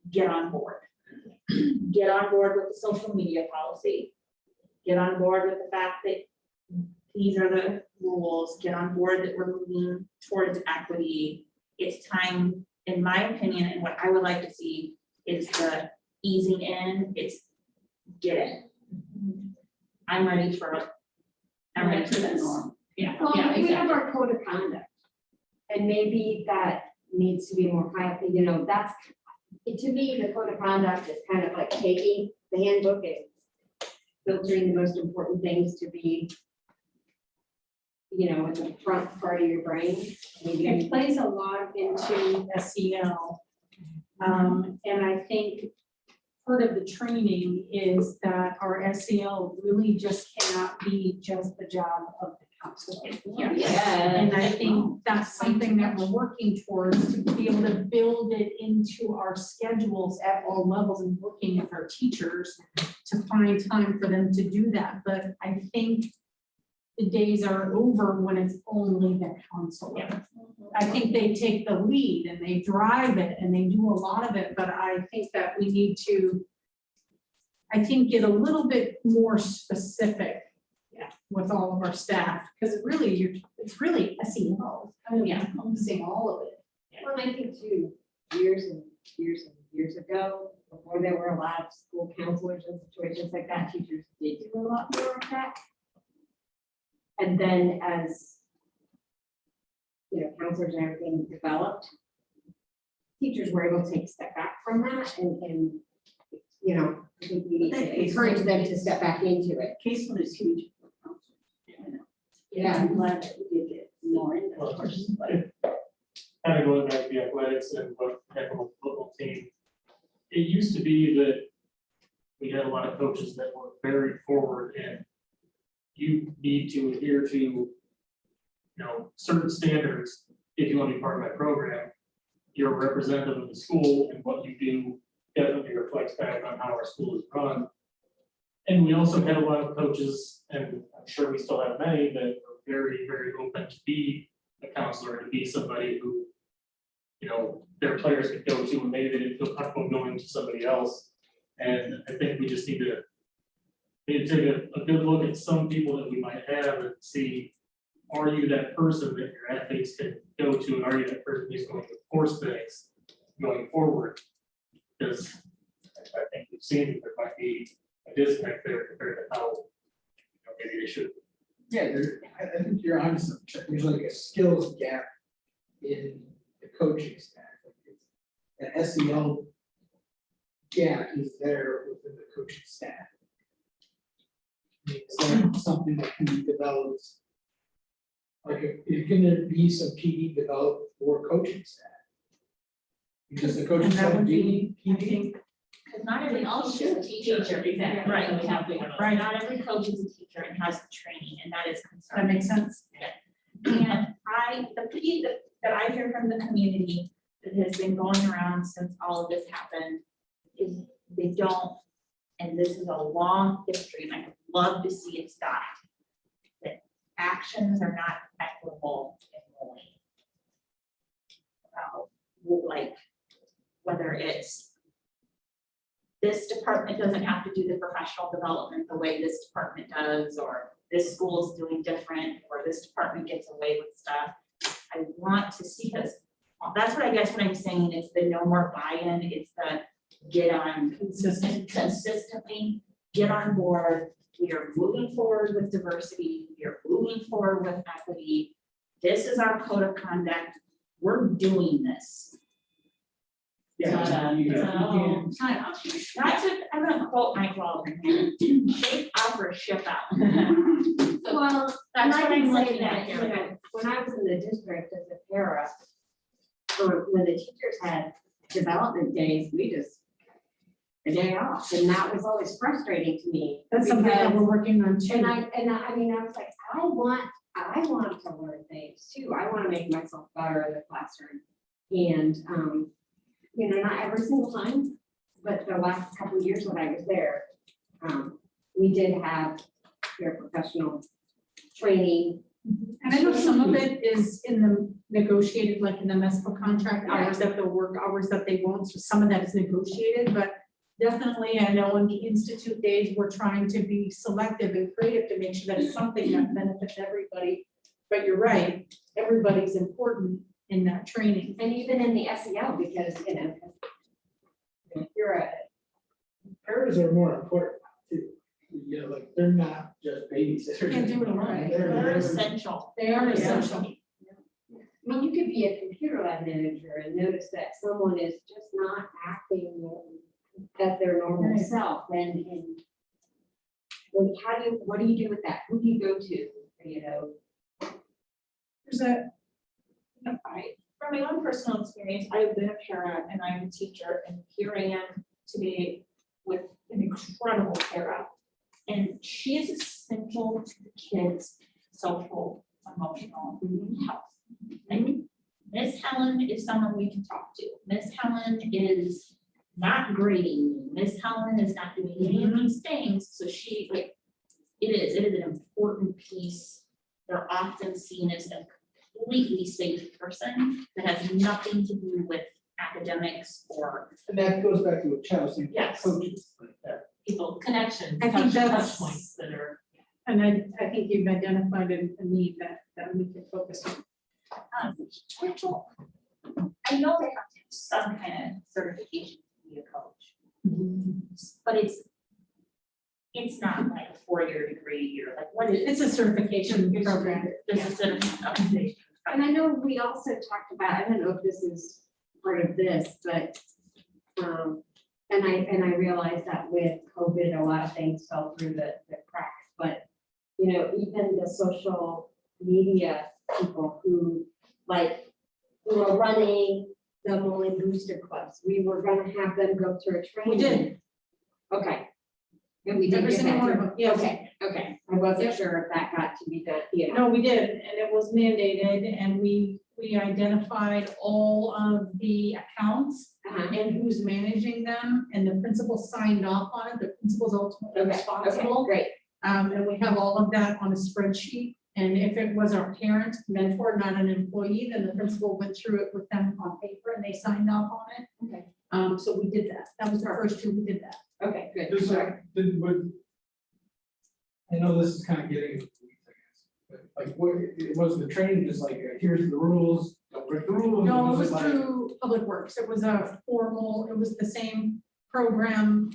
get on board. Get on board with the social media policy. Get on board with the fact that these are the rules. Get on board that we're moving towards equity. It's time, in my opinion, and what I would like to see is the easing in. It's get in. I'm ready for this. Yeah. well, Yeah, we have exactly. our code of conduct. And maybe that needs to be more high, that's, to me, the code of conduct is kind of like taking the handbook and filtering the most important things to be, in the front part of your brain. It plays a lot into SEL. And I think part of the training is that our SEL really just cannot be just the job of the counselor. And I think that's something that we're working towards, to be able to build it into our schedules at all levels and working with our teachers to find time for them to do that. But I think the days are over when it's only the counselor. I think they take the lead and they drive it and they do a lot of it, but I think that we need to, get a little bit more specific with all of our staff, because it's really SEL, encompassing all of it. Well, I think too, years and years ago, before there were a lot of school counselors and situations like that, teachers did do a lot more of that. And then as, counselors and everything developed, teachers were able to take a step back from that and I think we need to encourage them to step back into it. Caseload is huge for counselors, Yeah, I'm glad that we did get more in Well, this. kind of going back to the athletics and what happened with the football team. It used to be that we had a lot of coaches that were very forward and you need to adhere to, you know, certain standards if you want to be part of my program. You're a representative of the school, and what you do definitely reflects back on how our school is run. And we also had a lot of coaches, and I'm sure we still have many, that are very, very open to be a counselor, to be somebody who, you know, their players could go to, and maybe they didn't feel comfortable going to somebody else. And I think we just need to take a good look at some people that we might have and see, are you that person that your athletes can go to, and are you that person who's going to force things going forward? Because I think we've seen that there might be a disconnect there compared to how, you know, maybe they should. Yeah, I think you're on some, there's like a skills gap in the coaching staff. Like it's- The SEL gap is there within the coaching staff. I mean, is there something that can be developed? Like, is gonna be some PD developed for coaching staff? Because the coaching And that staff would need be, I PD. think, Because not every coach is a teacher. exactly. Right. We have to- Right, not every coach is a teacher and has the training, and that is That concerning. makes sense. And the plea that I hear from the community that has been going around since all of this happened is they don't, and this is a long history, and I'd love to see it stopped, that actions are not equitable in Moline. Like, whether it's this department doesn't have to do the professional development the way this department does, or this school is doing different, or this department gets away with stuff. I want to see us, that's what I guess what I'm saying, it's the no more buy-in, it's the get on consistently, get on board. We are moving forward with diversity, we are moving forward with equity. This is our code of conduct, we're doing this. Yeah, you can't. Not to, I'm gonna quote Mike Waldron here, shape out or ship out. Well, That's what I'm say looking that, at you here. know, when I was in the district as a para, or when the teachers had development days, we just a day off, and that was always frustrating to me. That's something that because- we're working on too. And I mean, I was like, I want to learn things too. I want to make myself better in the classroom. And, you know, not every single time, but the last couple of years when I was there, we did have your professional training. And I know some of it is in the negotiated, like in the MESPA contract, hours that they'll work, hours that they won't, so some of that is negotiated, but definitely, I know on the institute days, we're trying to be selective and creative to make sure that it's something that benefits everybody. But you're right, everybody's important in that training. And even in the SEL, because, you know, you're a, Paras are more important too. You know, like, they're not just babysitters. Can't do it alone. They're essential. They are essential. I mean, you could be a computer lab manager and notice that someone is just not acting at their normal self, and well, what do you do with that? Who do you go to, you know? There's a, From my own personal experience, I've been a parent and I'm a teacher, and here I am today with an incredible para. And she is essential to the kids' social, emotional health. Like, Miss Helen is someone we can talk to. Miss Helen is not grading. Miss Helen is not doing any of these things. So she, like, it is an important piece. They're often seen as a completely safe person that has nothing to do with academics or And that goes back to what Chad was saying, Yes. coaches. people connections. I think that's- touch points that are. and I think you've identified a need that we can focus on. Rachel, I know they have to have some kind of certification to be a coach, but it's not like a 4-year degree or like what is. It's a certification program. There's a certification. And I know we also talked about, I don't know if this is part of this, but, and I realized that with COVID, a lot of things fell through the cracks, but, you know, even the social media people who are running the Moline Booster Clubs. We were gonna have them go through a training. We did. Okay. And we did Every get single that one of through. them, yes. Okay. I wasn't Yep. sure if that got to be done, you know. No, we did, and it was mandated, and we identified all of the accounts Uh-huh. and who's managing them, and the principal signed off on it, the principal's ultimately Okay, responsible. great. And we have all of that on a spreadsheet, and if it was our parent mentor, not an employee, then the principal went through it with them on paper, and they signed off on it. Okay. So we did that, that was the first two, we did that. Okay, good. Just like, I know this is kind of getting into the weeds, I guess, but like, what, it was the training just like, here's the rules, don't break the rules? No, or it was like- through Public Works. It was a formal, it was the same program,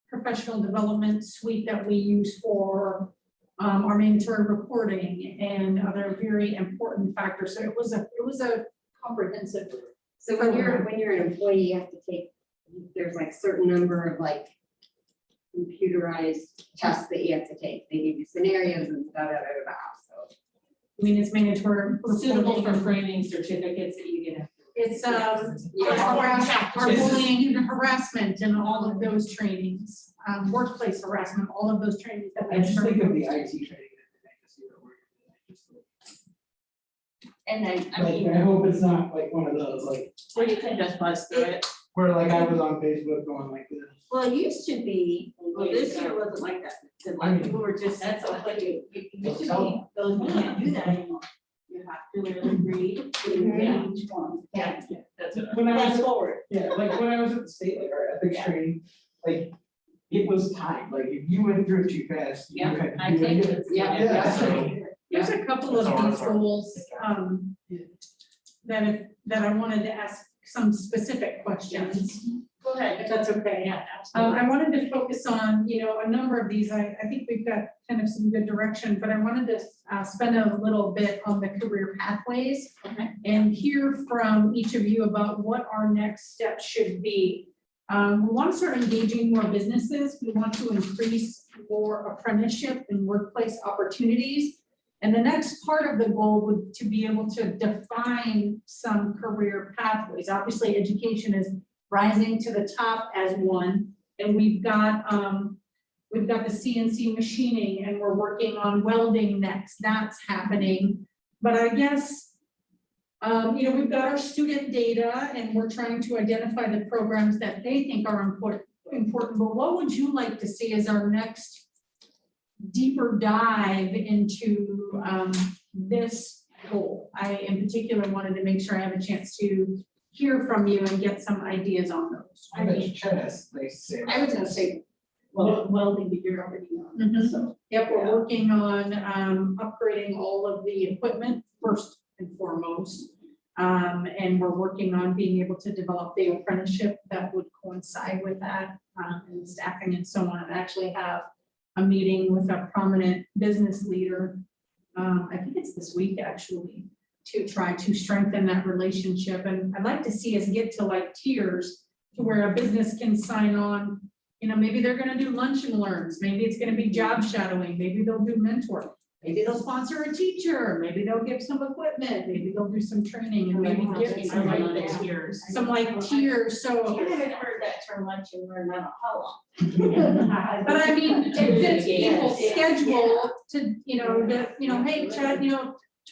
professional development suite that we use for our mandatory reporting and other very important factors. So it was a comprehensive. So when you're an employee, you have to take, there's like certain number of like computerized tests that you have to take. They give you scenarios and so. I mean, it's mandatory. Suitable for reporting. training certificates that you get. It's Yeah. our bullying and harassment and all of those trainings, workplace harassment, all of those trainings that we. I just think of the IT training that they just, And then, I like, mean, I hope it's not like one of those, like, where you can just buzz through it. where like I was on Facebook going like this. Well, it used to be, well, this year wasn't like that. The, I mean- we were just, that's all, like, it used to Tell be, those, we can't do that anymore. You have to really read through each one. Yeah, that's it. When I was, Fast forward. yeah, like when I was at the state, like our ethics training, like, it was timed, like if you went through it too fast, you Yeah, had I to do take it it. again. Yeah. So- There's a couple of these goals, that I wanted to ask some specific questions. Go ahead. If that's okay. Yeah, absolutely. I wanted to focus on, a number of these, I think we've got kind of some good direction, but I wanted to spend a little bit on the career pathways. Okay. And hear from each of you about what our next steps should be. We want to start engaging more businesses. We want to increase more apprenticeship and workplace opportunities. And the next part of the goal would to be able to define some career pathways. Obviously, education is rising to the top as one, and we've got the CNC machining, and we're working on welding next. That's happening. But I guess, we've got our student data, and we're trying to identify the programs that they think are important. But what would you like to see as our next deeper dive into this goal? I, in particular, wanted to make sure I have a chance to hear from you and get some ideas on those. I bet chess, they say. I was gonna say, well, welding, but you're already on, Mhm. so. Yep, we're working on upgrading all of the equipment first and foremost. And we're working on being able to develop the apprenticeship that would coincide with that, and staffing and so on. I actually have a meeting with a prominent business leader. I think it's this week actually, to try to strengthen that relationship. And I'd like to see us get to like tiers to where a business can sign on. Maybe they're gonna do lunch and learns, maybe it's gonna be job shadowing, maybe they'll do mentor. Maybe they'll sponsor a teacher, maybe they'll give some equipment, maybe they'll do some training and maybe give I some like the like tiers. some like tiers, so. I haven't heard that term lunch and learn, I don't know how long. But I mean, it fits people's Yeah. schedule to, hey, Chad,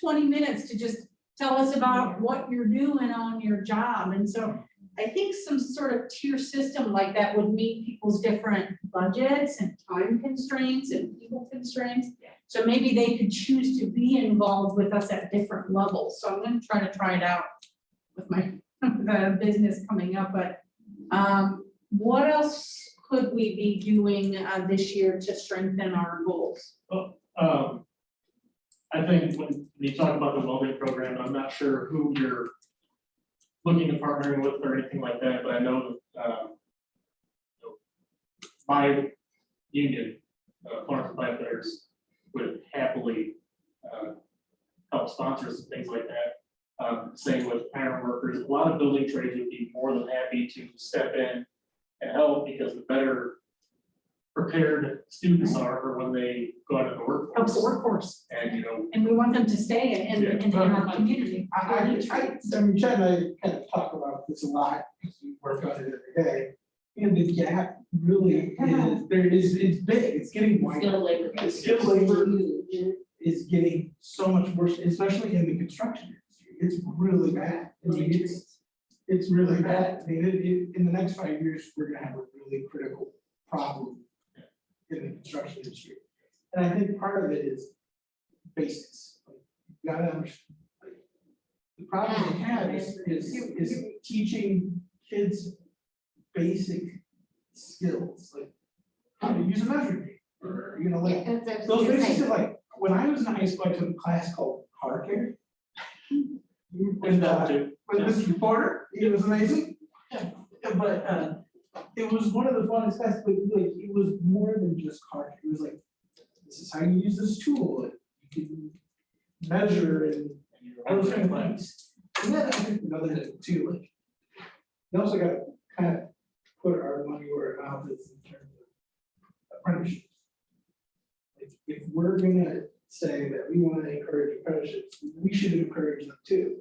20 minutes to just tell us about what you're doing on your job. And so I think some sort of tier system like that would meet people's different budgets and time constraints and people constraints. So maybe they could choose to be involved with us at different levels. So I'm going to try it out with my the business coming up. But what else could we be doing this year to strengthen our goals? I think when you talk about the welding program, I'm not sure who you're looking at partnering with or anything like that, but I know that my union, Florence Planters, would happily help sponsors and things like that. Same with iron workers. A lot of building trades would be more than happy to step in and help, because the better prepared students are for when they go out into the workforce. Helps the workforce. And, and we want them to stay in our community. I mean, Chad and I kind of talk about this a lot, because we work on it every day. And the gap really it's big, it's getting wider. Skilled labor. The skilled labor is getting so much worse, especially in the construction industry. It's really bad. I mean, it's really bad. I mean, in the next 5 years, we're gonna have a really critical problem in the construction industry. And I think part of it is basics. Like, you gotta understand. Like, the problem we have is teaching kids basic skills, like how to use a measuring tape, or, you know, like those basic skills. Like, when I was in high school, I took a class called car care. With Mr. Porter, he was amazing. But it was one of the funnest classes, but like, it was more than just car care. It was like, this is how you use this tool, like, you can measure and all those kind of things. And then I think another thing too, like, you also gotta kind of put our money where our mouth is in terms of apprenticeships. If we're gonna say that we want to encourage apprenticeships, we should encourage them too.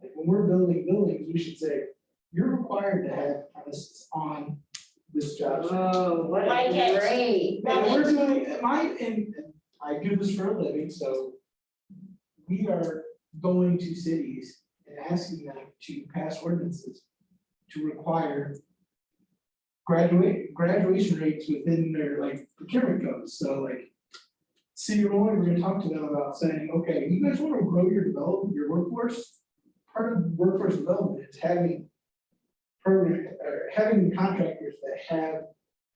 Like, when we're building buildings, we should say, you're required to have apprentices on this job site. Oh, what Like it. a great. And we're doing, and I do this for a living, so we are going to cities and asking them to pass ordinances to require graduation rates within their like procurement codes. So like, City of Moline, we're gonna talk to them about saying, okay, you guys want to grow your workforce? Part of workforce development is having having contractors that have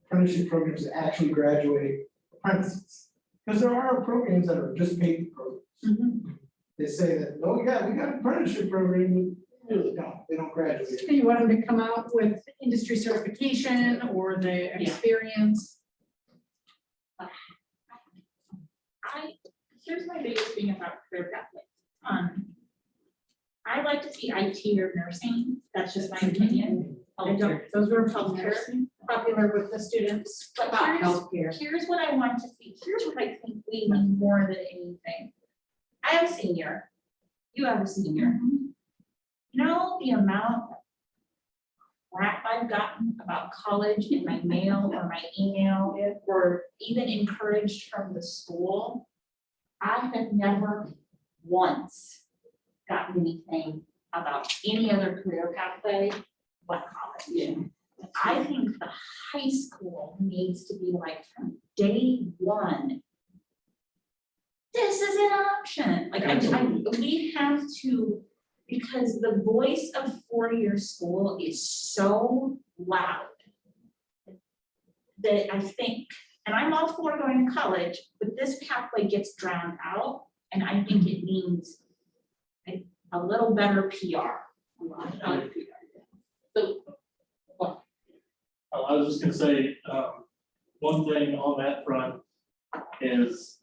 apprenticeship programs that actually graduate apprentices. Because there are programs that are just paid programs. They say that, oh yeah, we got an apprenticeship program, but really don't, they don't graduate. You want them to come out with industry certification or the experience. Here's my biggest thing about career pathways. I like to see IT or nursing, that's just my opinion. I don't, those were popular with the students. But here's what I want to see, here's what I think we need more than anything. I have a senior, you have a senior. You know the amount of crap I've gotten about college in my mail or my email, or even encouraged from the school? I have never once gotten anything about any other career pathway but college. I think the high school needs to be like from day one, this is an option. Like we have to, because the voice of four-year school is so loud that I think, and I'm all for going to college, but this pathway gets drowned out, and I think it needs a little better PR. A lot better PR. So, I was just gonna say, one thing on that front is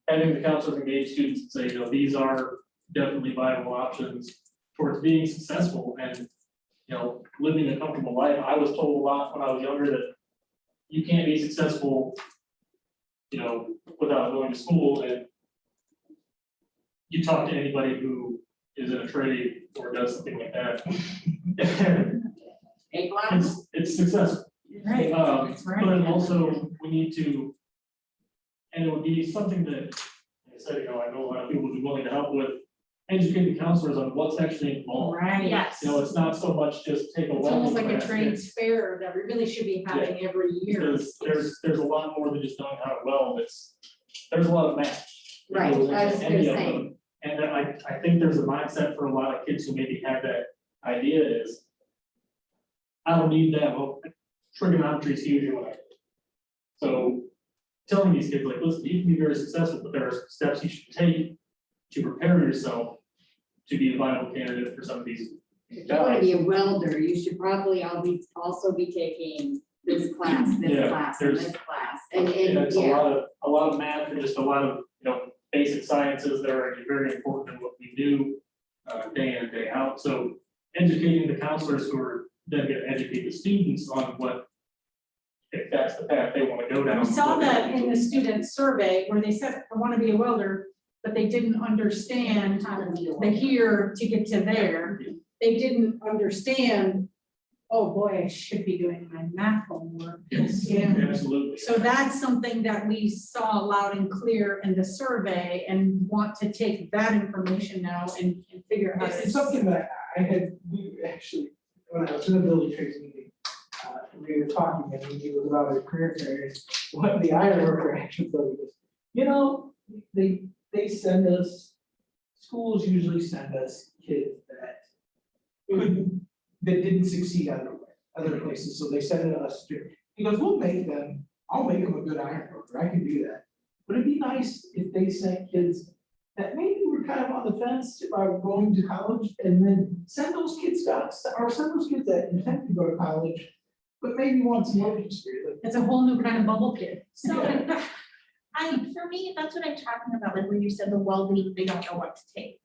having the counselors engage students and say, you know, these are definitely viable options towards being successful and, you know, living a comfortable life. I was told a lot when I was younger that you can't be successful, you know, without going to school. And you talk to anybody who is in a trade or does something like that. It's successful. Right. But also we need to, and it would be something that, like I said, you know, I know a lot of people would be willing to help with, educating counselors on what's actually involved. Right. yes. You know, it's not so much just take a. It's almost like a class, trades fair that we really should be having every year. There's a lot more than just knowing how to weld. There's a lot of math. Right, I was gonna Any of say. them. And I think there's a mindset for a lot of kids who maybe have that idea is, I don't need that, well, trigonometry is huge in life. So telling these kids like, listen, you can be very successful, but there are steps you should take to prepare yourself to be a viable candidate for some of these If you want to jobs. be a welder, you should probably also be taking this class, and Yeah, this class. And it's yeah, a lot of math and just a lot of, you know, basic sciences that are very important in what we do day in and day out. So educating the counselors who are then going to educate the students on what, if that's the path they want to go down. We saw that in the student survey where they said, I want to be a welder. but they didn't understand the here to get to there. They didn't understand, oh boy, I should be doing my math homework. And Absolutely. so that's something that we saw loud and clear in the survey and want to take that information now and figure out. It's something that we actually, when I was in the building trades meeting, we were talking and we was about our career areas. What the iron worker actually told us, you know, they send us, schools usually send us kids that didn't succeed other places, so they send it to us. He goes, I'll make them a good iron worker, I can do that. But it'd be nice if they sent kids that maybe were kind of on the fence about going to college, and then send those kids that intend to go to college, but maybe want some work experience. It's a whole new kind of bubble kid. So, for me, that's what I'm talking about, like when you said the well-being, they don't know what to take.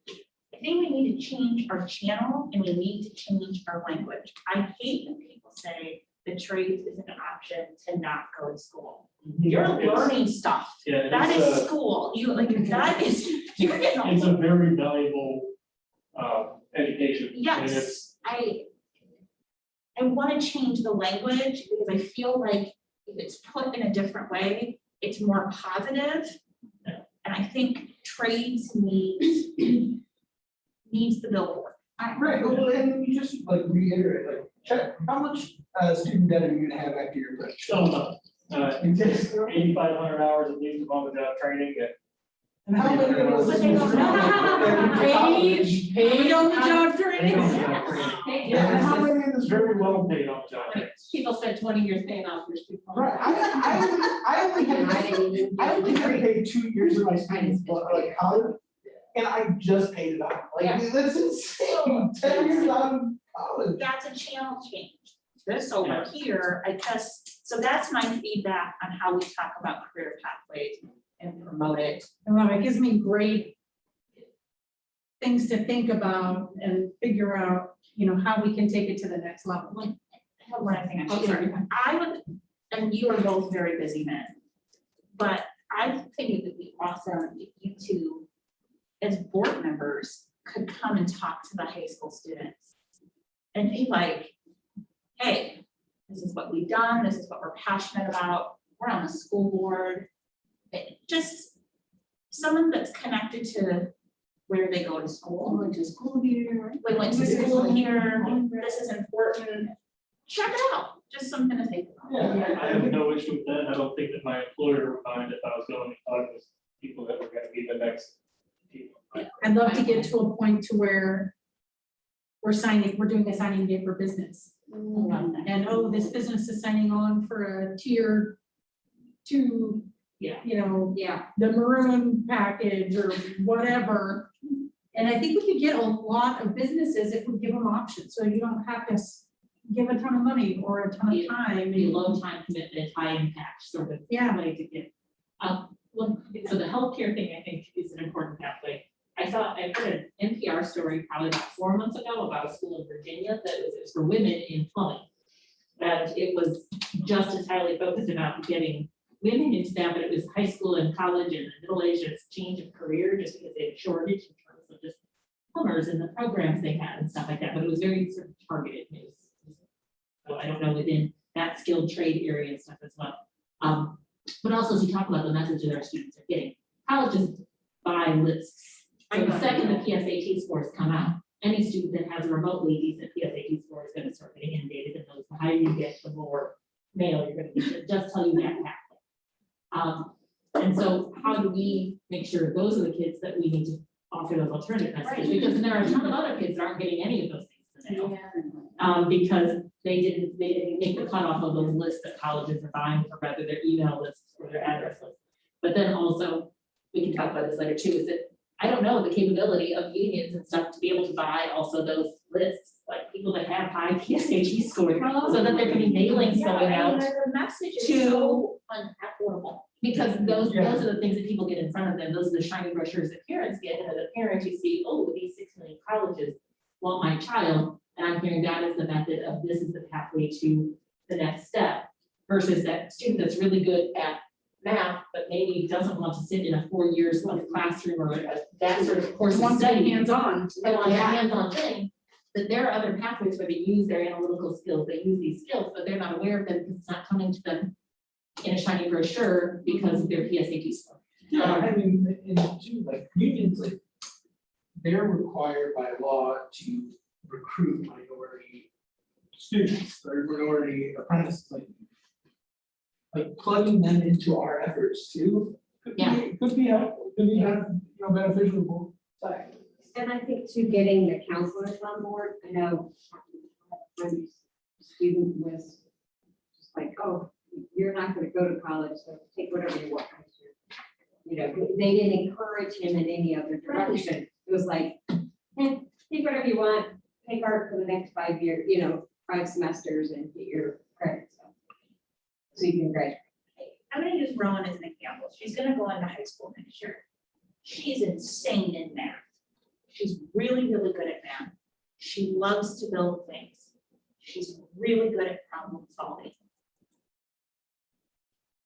I think we need to change our channel and we need to change our language. I hate when people say the trades is an option to not go to school. You're learning stuff. Yeah, That it's is school. You like, that is, you're getting. It's a very valuable, education. And Yes, I want to change the language because I feel like if it's put in a different way, it's more positive. And I think trades needs the billboard. Right, well, and you just like reiterate, like, check, how much student debt are you gonna have after your graduation? So, just 8,500 hours of leaves of on-the-job training And how many of those? But they don't know. Paid on the job training. Yeah, and how many of this very well paid on the job. People spend 20 years paying off their student loans. Right, I only had to pay 2 years of my students, like college, and I just paid it off, like, that's insane, 10 years out of college. That's a channel change. This over here, so that's my feedback on how we talk about career pathways and promote it. Well, it gives me great things to think about and figure out, how we can take it to the next level. I have one thing I should say. I would, and you are both very busy men, but I think it would be awesome if you two, as board members, could come and talk to the high school students and be like, hey, this is what we've done, this is what we're passionate about, we're on the school board. Just someone that's connected to where they go to school. We went to school here. We went to school here, this is important. Check it out, just something to think about. Yeah, I have no issue with that. I don't think that my employer would mind if I was going and talking with people that were gonna be the next people. I'd love to get to a point to where we're doing a signing day for business. And, oh, this business is signing on for a tier 2, the maroon package or whatever. And I think we could get a lot of businesses if we give them options, so you don't have to give a ton of money or a ton of time. The low time commitment, high impact sort of way to get. So the healthcare thing, I think, is an important pathway. I heard an NPR story probably about 4 months ago about a school in Virginia that it was for women in plumbing. And it was just entirely focused about getting women into that, but it was high school and college and middle age, just change of career, just because they had a shortage in terms of just plumbers and the programs they had and stuff like that, but it was very sort of targeted. So I don't know within that skilled trade area and stuff as well. But also as you talk about the message that our students are getting, colleges buy lists. So the second the PSAT scores come out, any student that has a remotely decent PSAT score is going to start getting inundated, and those, the higher you get, the more mail you're going to get. It just tell you that pathway. And so how do we make sure those are the kids that we need to offer those alternative messages? Because there are a ton of other kids that aren't getting any of those things in the mail. Because they didn't make the cutoff of those lists that colleges are buying, or rather their email lists or their address lists. But then also, we can talk about this later too, is that I don't know the capability of unions and stuff to be able to buy also those lists, like people that have high PSAT scores, so that there can be mailings going out The message is to, so unaffordable. because those are the things that people get in front of them. Those are the shiny brochures that parents get, and as a parent, you see, oh, these 6 million colleges want my child, and I'm hearing that as the method of this is the pathway to the next step, versus that student that's really good at math, but maybe doesn't want to sit in a 4 years like classroom or that sort of course of Wants to be study. hands-on. They want a hands-on thing, that there are other pathways where they use their analytical skills, they use these skills, but they're not aware of them because it's not coming to them in a shiny brochure because of their PSAT score. Yeah, I mean, in too, like unions, like they're required by law to recruit minority students or minority apprentices, like plugging them into our efforts too. Could be helpful, could be beneficial for both sides. And I think too, getting the counselors on board, I know one student was just like, oh, you're not gonna go to college, so take whatever you want. You know, they didn't encourage him in any other direction. It was like, take whatever you want, take art for the next 5 years, 5 semesters and get your credits up. So you can graduate. I'm gonna use Rowan as an example. She's gonna go into high school next year. She's insane in math. She's really, really good at math. She loves to build things. She's really good at problem solving.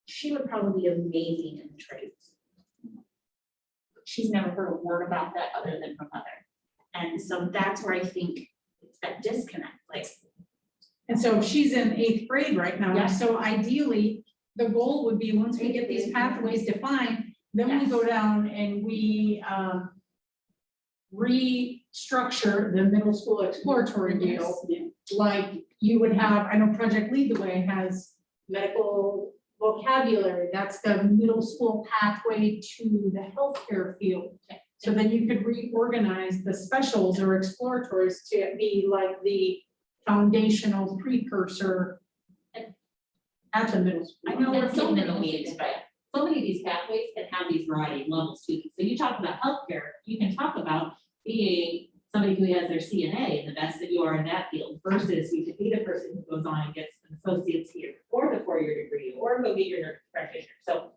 She would probably be amazing in the trades. She's never heard a word about that other than her mother. And so that's where I think it's that disconnect, like. And so she's in 8th grade right now. Yeah. So ideally, the goal would be, once we get these pathways defined, then we go down and we restructure the middle school exploratory deal. Like you would have, I know Project Lead the Way has medical vocabulary, that's the middle school pathway to the healthcare field. So then you could reorganize the specials or exploratories to be like the foundational precursor at the middle school. I know we're getting in the weeds, but so many of these pathways can have these variety of levels too. So you talk about healthcare, you can talk about being somebody who has their CNA and the best that you are in that field versus you could be the person who goes on and gets an associate's here or the 4-year degree or go get your nurse practitioner. So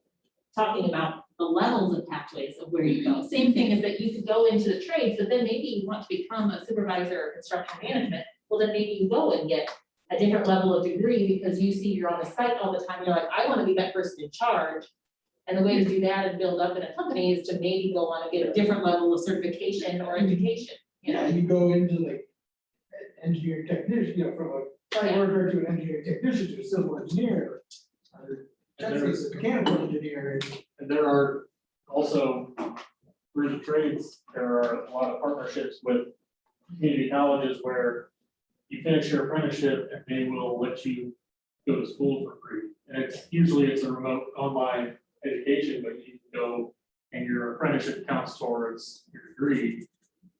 talking about the levels of pathways of where you go. Same thing is that you could go into the trades, but then maybe you want to become a supervisor or construction management. Well, then maybe you go and get a different level of degree because you see you're on the site all the time. You're like, I want to be that person in charge. And the way to do that and build up in a company is to maybe go on and get a different level of certification or education. Yeah, you go into like engineer technician, from a site worker to an engineer technician to a civil engineer. Or just a mechanical engineer. And there are also, through the trades, there are a lot of partnerships with community colleges where you finish your apprenticeship and they will let you go to school for free. And it's usually a remote online education, but you can go and your apprenticeship counts towards your degree.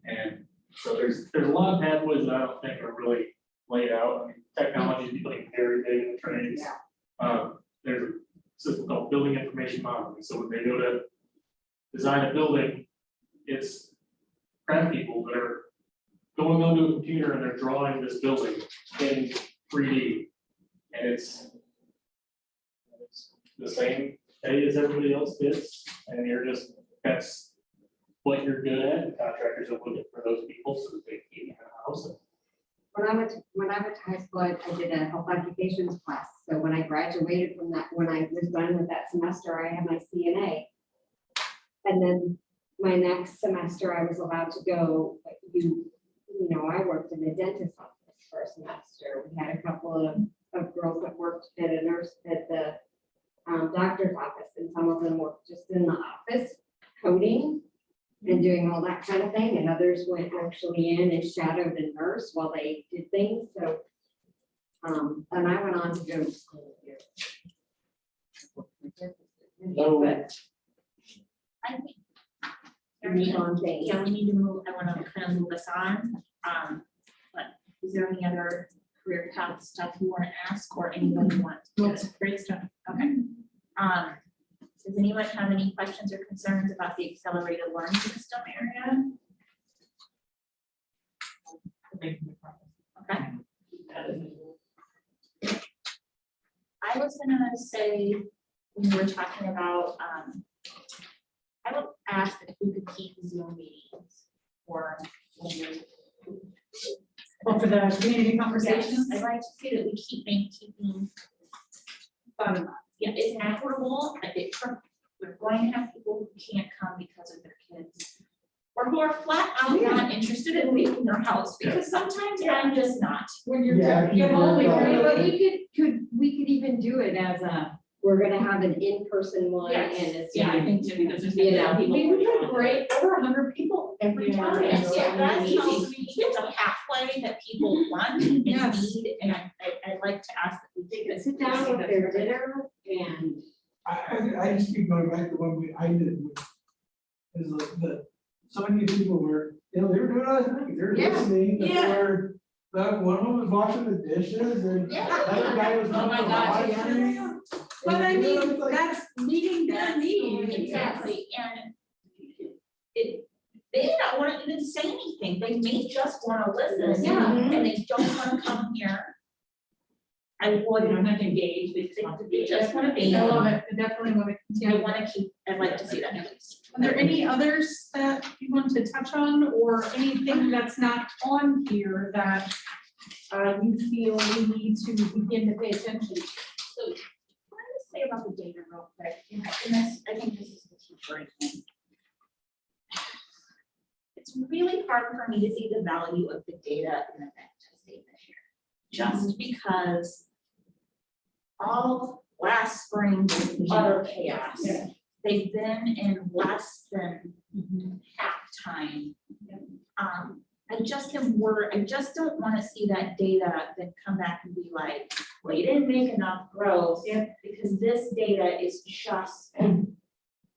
And so there's a lot of pathways that I don't think are really laid out. I mean, technology is becoming very big in the trades. There's a system called building information modeling. So when they go to design a building, it's craft people that are going onto a computer and they're drawing this building in 3D. And it's the same pay as everybody else gets, and that's what you're good at. And contractors are looking for those people so that they keep in the house. When I went to high school, I did a health occupations class. So when I graduated from that, when I was done with that semester, I had my CNA. And then my next semester, I was allowed to go, I worked in the dentist's office for a semester. We had a couple of girls that worked at a nurse at the doctor's office, and some of them worked just in the office coding and doing all that kind of thing, and others went actually in and shadowed a nurse while they did things. So and I went on to go to school here. But I think. move on things. Yeah, we need to move, I want to kind of move us on. But is there any other career path stuff you want to ask or anyone want to brainstorm? Okay. Does anyone have any questions or concerns about the accelerated learning system area? Okay. I was gonna say, when we were talking about, I would ask if we could keep Zoom meetings for. Well, for the community conversations. I'd like to see that we keep keeping. Yeah, it's equitable, we're going to have people who can't come because of their kids. Or who are flat out not interested in leaving their house, because sometimes I'm just not. When you're. Yeah, you're only- But we could even do it as we're gonna have an in-person one and Yes. it's. Yeah, I think too, because there's. You know, We have great, over 100 people every Yeah. time. Yes, So yeah, that's easy. easy. It's a pathway that people want and Yes. need, and I'd like to ask that we take it. Sit down with their dinner and. I just keep going back to when I did. Is the, so many people were, they were doing other things, they were Yeah. listening, they Yeah. were, one of them was washing the dishes and the other guy was. Oh my on the gosh, live stream. But I And, you know, mean, it's like- that's meeting their needs. Exactly, and they may not want to even say anything, they may just want to listen. Yeah. And they don't want to come here. I They would, don't have to engage, they just want to be. they just want to be. I love it, I definitely want to I continue. want to keep, I'd like to see that at least. Are there any others that you want to touch on, or anything that's not on here that you feel we need to begin to pay attention to? So, what I would say about the data real quick, and this, I think this is the teacher thing. It's really hard for me to see the value of the data in event testing this year. Just because all last spring was utter chaos. Yeah. They've been in less than half time. I just am worried, I just don't want to see that data then come back and be like, well, you didn't make enough growth. Yeah. Because this data is just.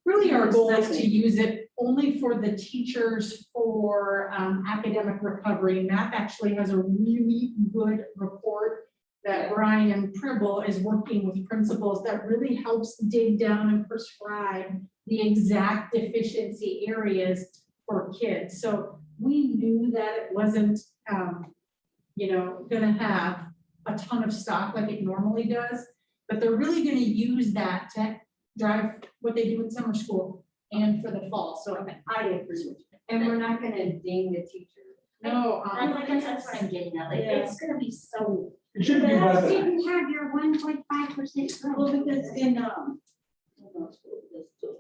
Really, our goal is to use it only for the teachers for academic recovery. Math actually has a really good report that Brian Pribble is working with principals that really helps dig down and prescribe the exact deficiency areas for kids. So we knew that it wasn't, gonna have a ton of stock like it normally does, but they're really gonna use that to drive what they do in summer school and for the fall. So I agree with you. And we're not gonna ding the teacher. No, I guess that's what I'm getting at, like, it's gonna be so. It should be about that. Didn't have your 1.5% growth. Well, because in,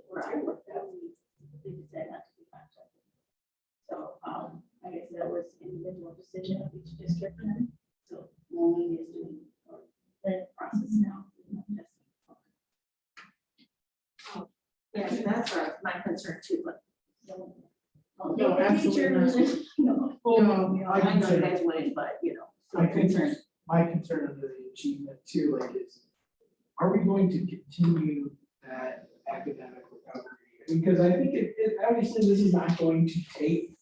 where I worked at, we said not to be contracted. So, I guess that was individual decision of each district. So, Moline is doing the process now. Yeah, that's my concern too, but. No, absolutely not. I I know you consider, guys went, but I concern, my concern under the achievement too, like is, are we going to continue that academic recovery? Because I think obviously this is not going to take,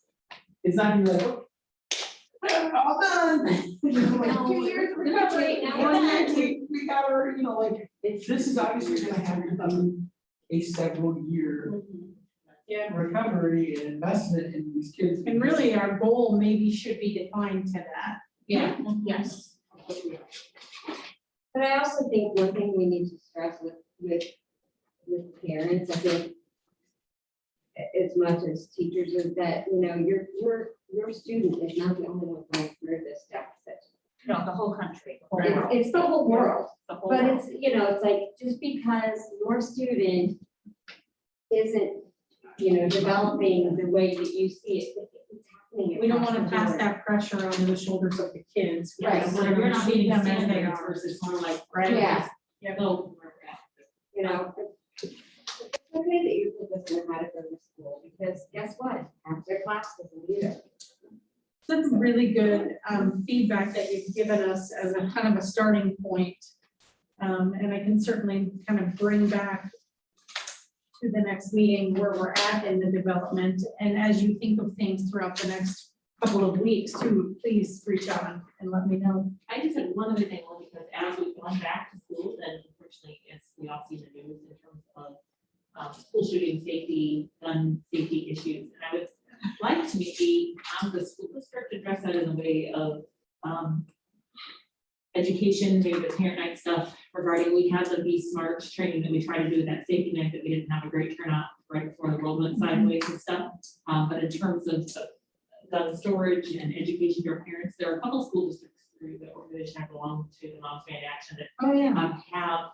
it's not gonna be like, oh, all done. You know, like, 2 years of recovery, recovery, now one we're year, done. we got our, like, this is obviously gonna have to become a several year Yeah. recovery and investment in these kids. And really, our goal maybe should be defined to that. Yeah, yes. But I also think one thing we need to stress with parents, I think, as much as teachers, is that, your student is not the only one going through this deficit. No, the whole country. The whole world. It's the whole world, The whole but world. it's, it's like, just because your student isn't, developing the way that you see it, it's happening. We don't want across to the pass board. that pressure onto the shoulders of the kids. Right. We're not meeting them as they standards are. versus more like. Yeah. Yeah. No, where we're at. It's okay that you put this in how to go to school, because guess what? Half their class doesn't either. Some really good feedback that you've given us as a kind of a starting point. And I can certainly kind of bring back to the next meeting where we're at in the development. And as you think of things throughout the next couple of weeks too, please reach out and let me know. I just had one other thing, only because as we've gone back to school, and unfortunately, as we all see in the news in terms of school shooting safety, gun safety issues, and I would like to maybe the school district address that in a way of education, maybe the parent night stuff regarding, we had the Be Smart training that we tried to do with that safety night that we didn't have a great turnout right before the world went sideways and stuff. But in terms of gun storage and education to our parents, there are a couple of school districts through the organization I belong to, the Moms Band Action, that Oh, yeah. have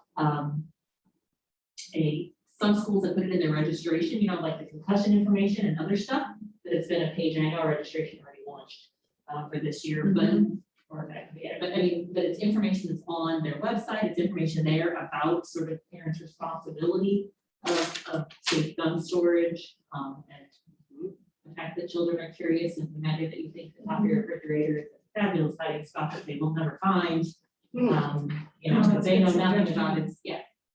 some schools that put it in their registration, like the concussion information and other stuff, that it's been a page, and I know our registration already launched for this year, but, or that could be it, but I mean, but it's information that's on their website, it's information there about sort of parents' responsibility of safe gun storage, and the fact that children are curious and the matter that you think the top of your refrigerator is a fabulous hiding spot that they will never find. They know nothing about it,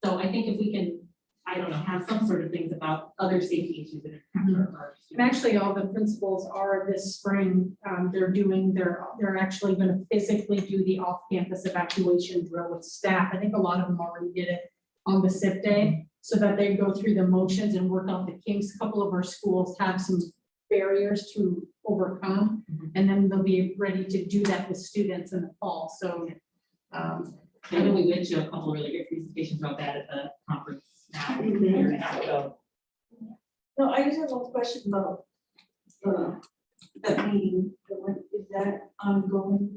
so I think if we can, I don't know, have some sort of things about other safety issues that are. And actually, all the principals are this spring, they're actually gonna physically do the off-campus evacuation drill with staff. I think a lot of them already did it on the SIP day, so that they go through the motions and work out the kinks. A couple of our schools have some barriers to overcome, and then they'll be ready to do that with students in the fall, so. I know we went to a couple really good presentations about that at the conference now, a year and a half ago. No, I just have one question about that meeting, is that ongoing?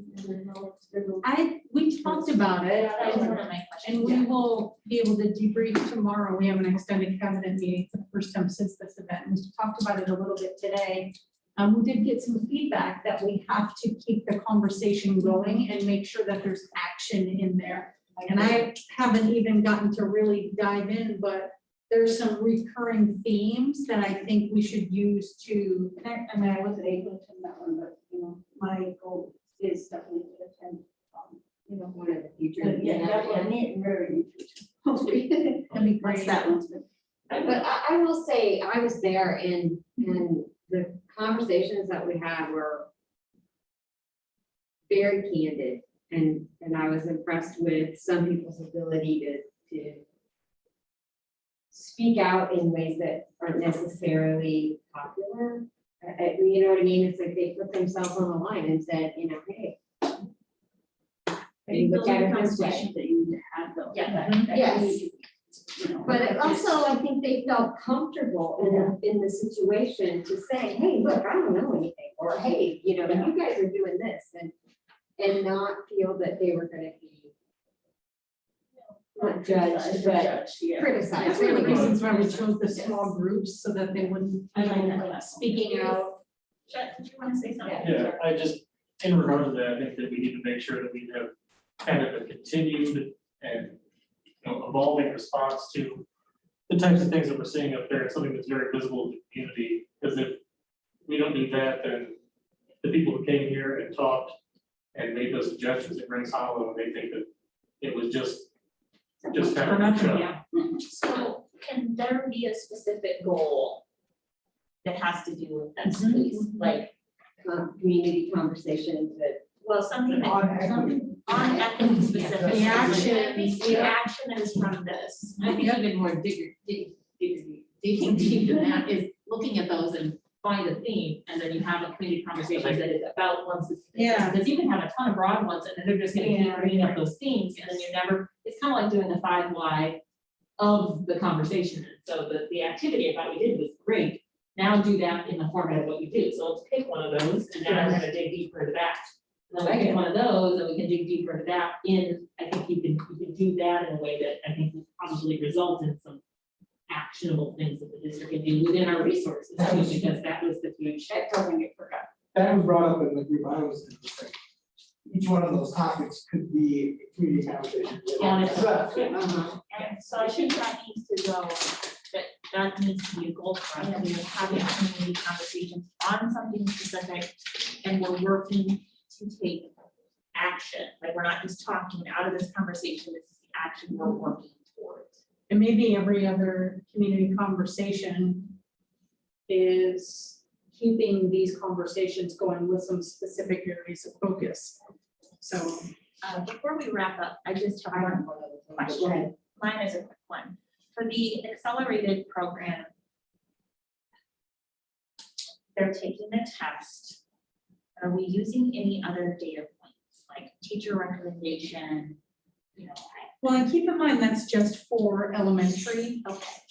We talked about it, That was one of my questions. and we will be able to debrief tomorrow. We have an extended cabinet meeting for the first time since this event. We talked about it a little bit today. We did get some feedback that we have to keep the conversation going and make sure that there's action in there. And I haven't even gotten to really dive in, but there's some recurring themes that I think we should use to. I mean, I wasn't able to attend that one, but, my goal is definitely to attend, One of the future. very interesting. That'd be What's great. that one? But I will say, I was there and the conversations that we had were very candid. And I was impressed with some people's ability to speak out in ways that aren't necessarily popular. You know what I mean? It's like they put themselves on the line and said, hey. Maybe Look those at are it this way. conversations that you need to have though. Yes. But also, I think they felt comfortable in the situation to say, hey, look, I don't know anything, or hey, you guys are doing this, and not feel that they were gonna be not judged, but criticized. That's one of the reasons why we chose the small groups, so that they wouldn't, I like that. like speaking out. Chet, did you want to say something? Yeah, I just, in regard to that, I think that we need to make sure that we have kind of a continued and, evolving response to the types of things that we're seeing up there, something that's very visible to the community, because if we don't do that, then the people who came here and talked and made those suggestions, it rings hollow, and they think that it was just kind of. So can there be a specific goal that has to do with this, please? Like, Community conversations that. well, something that, on equity specific. The action. The action is from this. I think even more digging deep than that is looking at those and find a theme, and then you have a community conversation that is about one specific. Yeah. Because you can have a ton of broad ones, and then they're just gonna keep bringing up those themes, and then you never, it's kind of like doing the 5 why of the conversation. So the activity I thought we did was great. Now do that in the format of what you do. So let's pick one of those, and now we're gonna dig deeper into that. And then we pick one of those, and we can dig deeper into that I think you can do that in a way that I think will probably result in some actionable things that the district can do within our resources, too, because that was the huge. That doesn't get forgotten. That was brought up in the group I was in. Each one of those topics could be a community conversation. On itself. And so I think that needs to go, that needs to be a goal for us, and we're having community conversations on something specific, and we're working to take action. Like, we're not just talking out of this conversation, this is the action we're working towards. And maybe every other community conversation is keeping these conversations going with some specific areas of focus. So. Before we wrap up, I just have one question. Mine is a quick one. For the accelerated program, they're taking the test. Are we using any other data points, like teacher recommendation? Well, and keep in mind, that's just for elementary,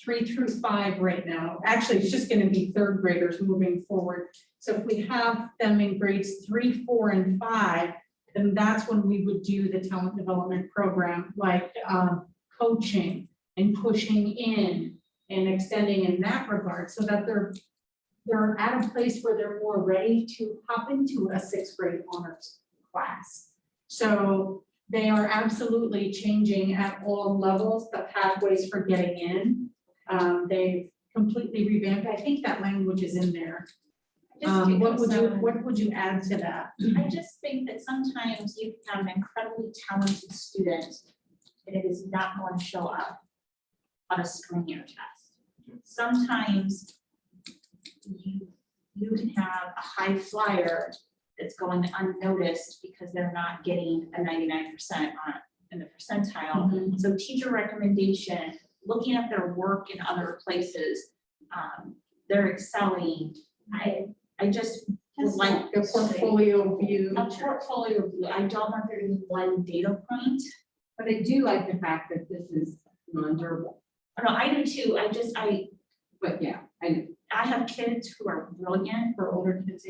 3 through 5 right now. Actually, it's just gonna be 3rd graders moving forward. So if we have them in grades 3, 4, and 5, then that's when we would do the talent development program, like coaching and pushing in and extending in that regard, so that they're at a place where they're more ready to hop into a sixth grade honors class. So they are absolutely changing at all levels, the pathways for getting in. They've completely revamped, I think that language is in there. What would you add to that? I just think that sometimes you have an incredibly talented student and it is not going to show up on a screen or test. Sometimes you can have a high flyer that's going unnoticed because they're not getting a 99% in the percentile. So teacher recommendation, looking at their work in other places, they're excelling. I just would like The portfolio view. a portfolio view. I don't want there to be one data point. But I do like the fact that this is non-verbal, Oh, no, I do too. but yeah, I know. I have kids who are brilliant, for older kids,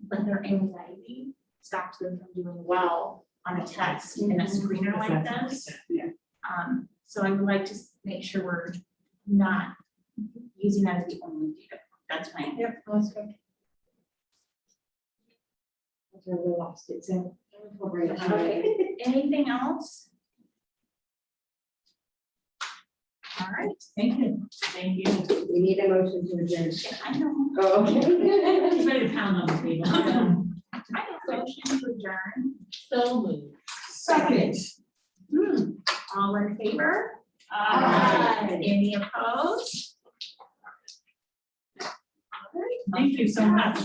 but their anxiety stops them from doing well on a test in a screener like this. Yeah. So I would like to make sure we're not using that as the only data. That's my. Yep, that's good. We lost it, so. Okay, anything else? All right, Thank you. Thank you. We need a motion to adjourn. I know. Oh, okay. He's ready to pound on the table. I have a motion to adjourn. So moved. Second. All in favor? Aye. Any opposed? Thank you so much.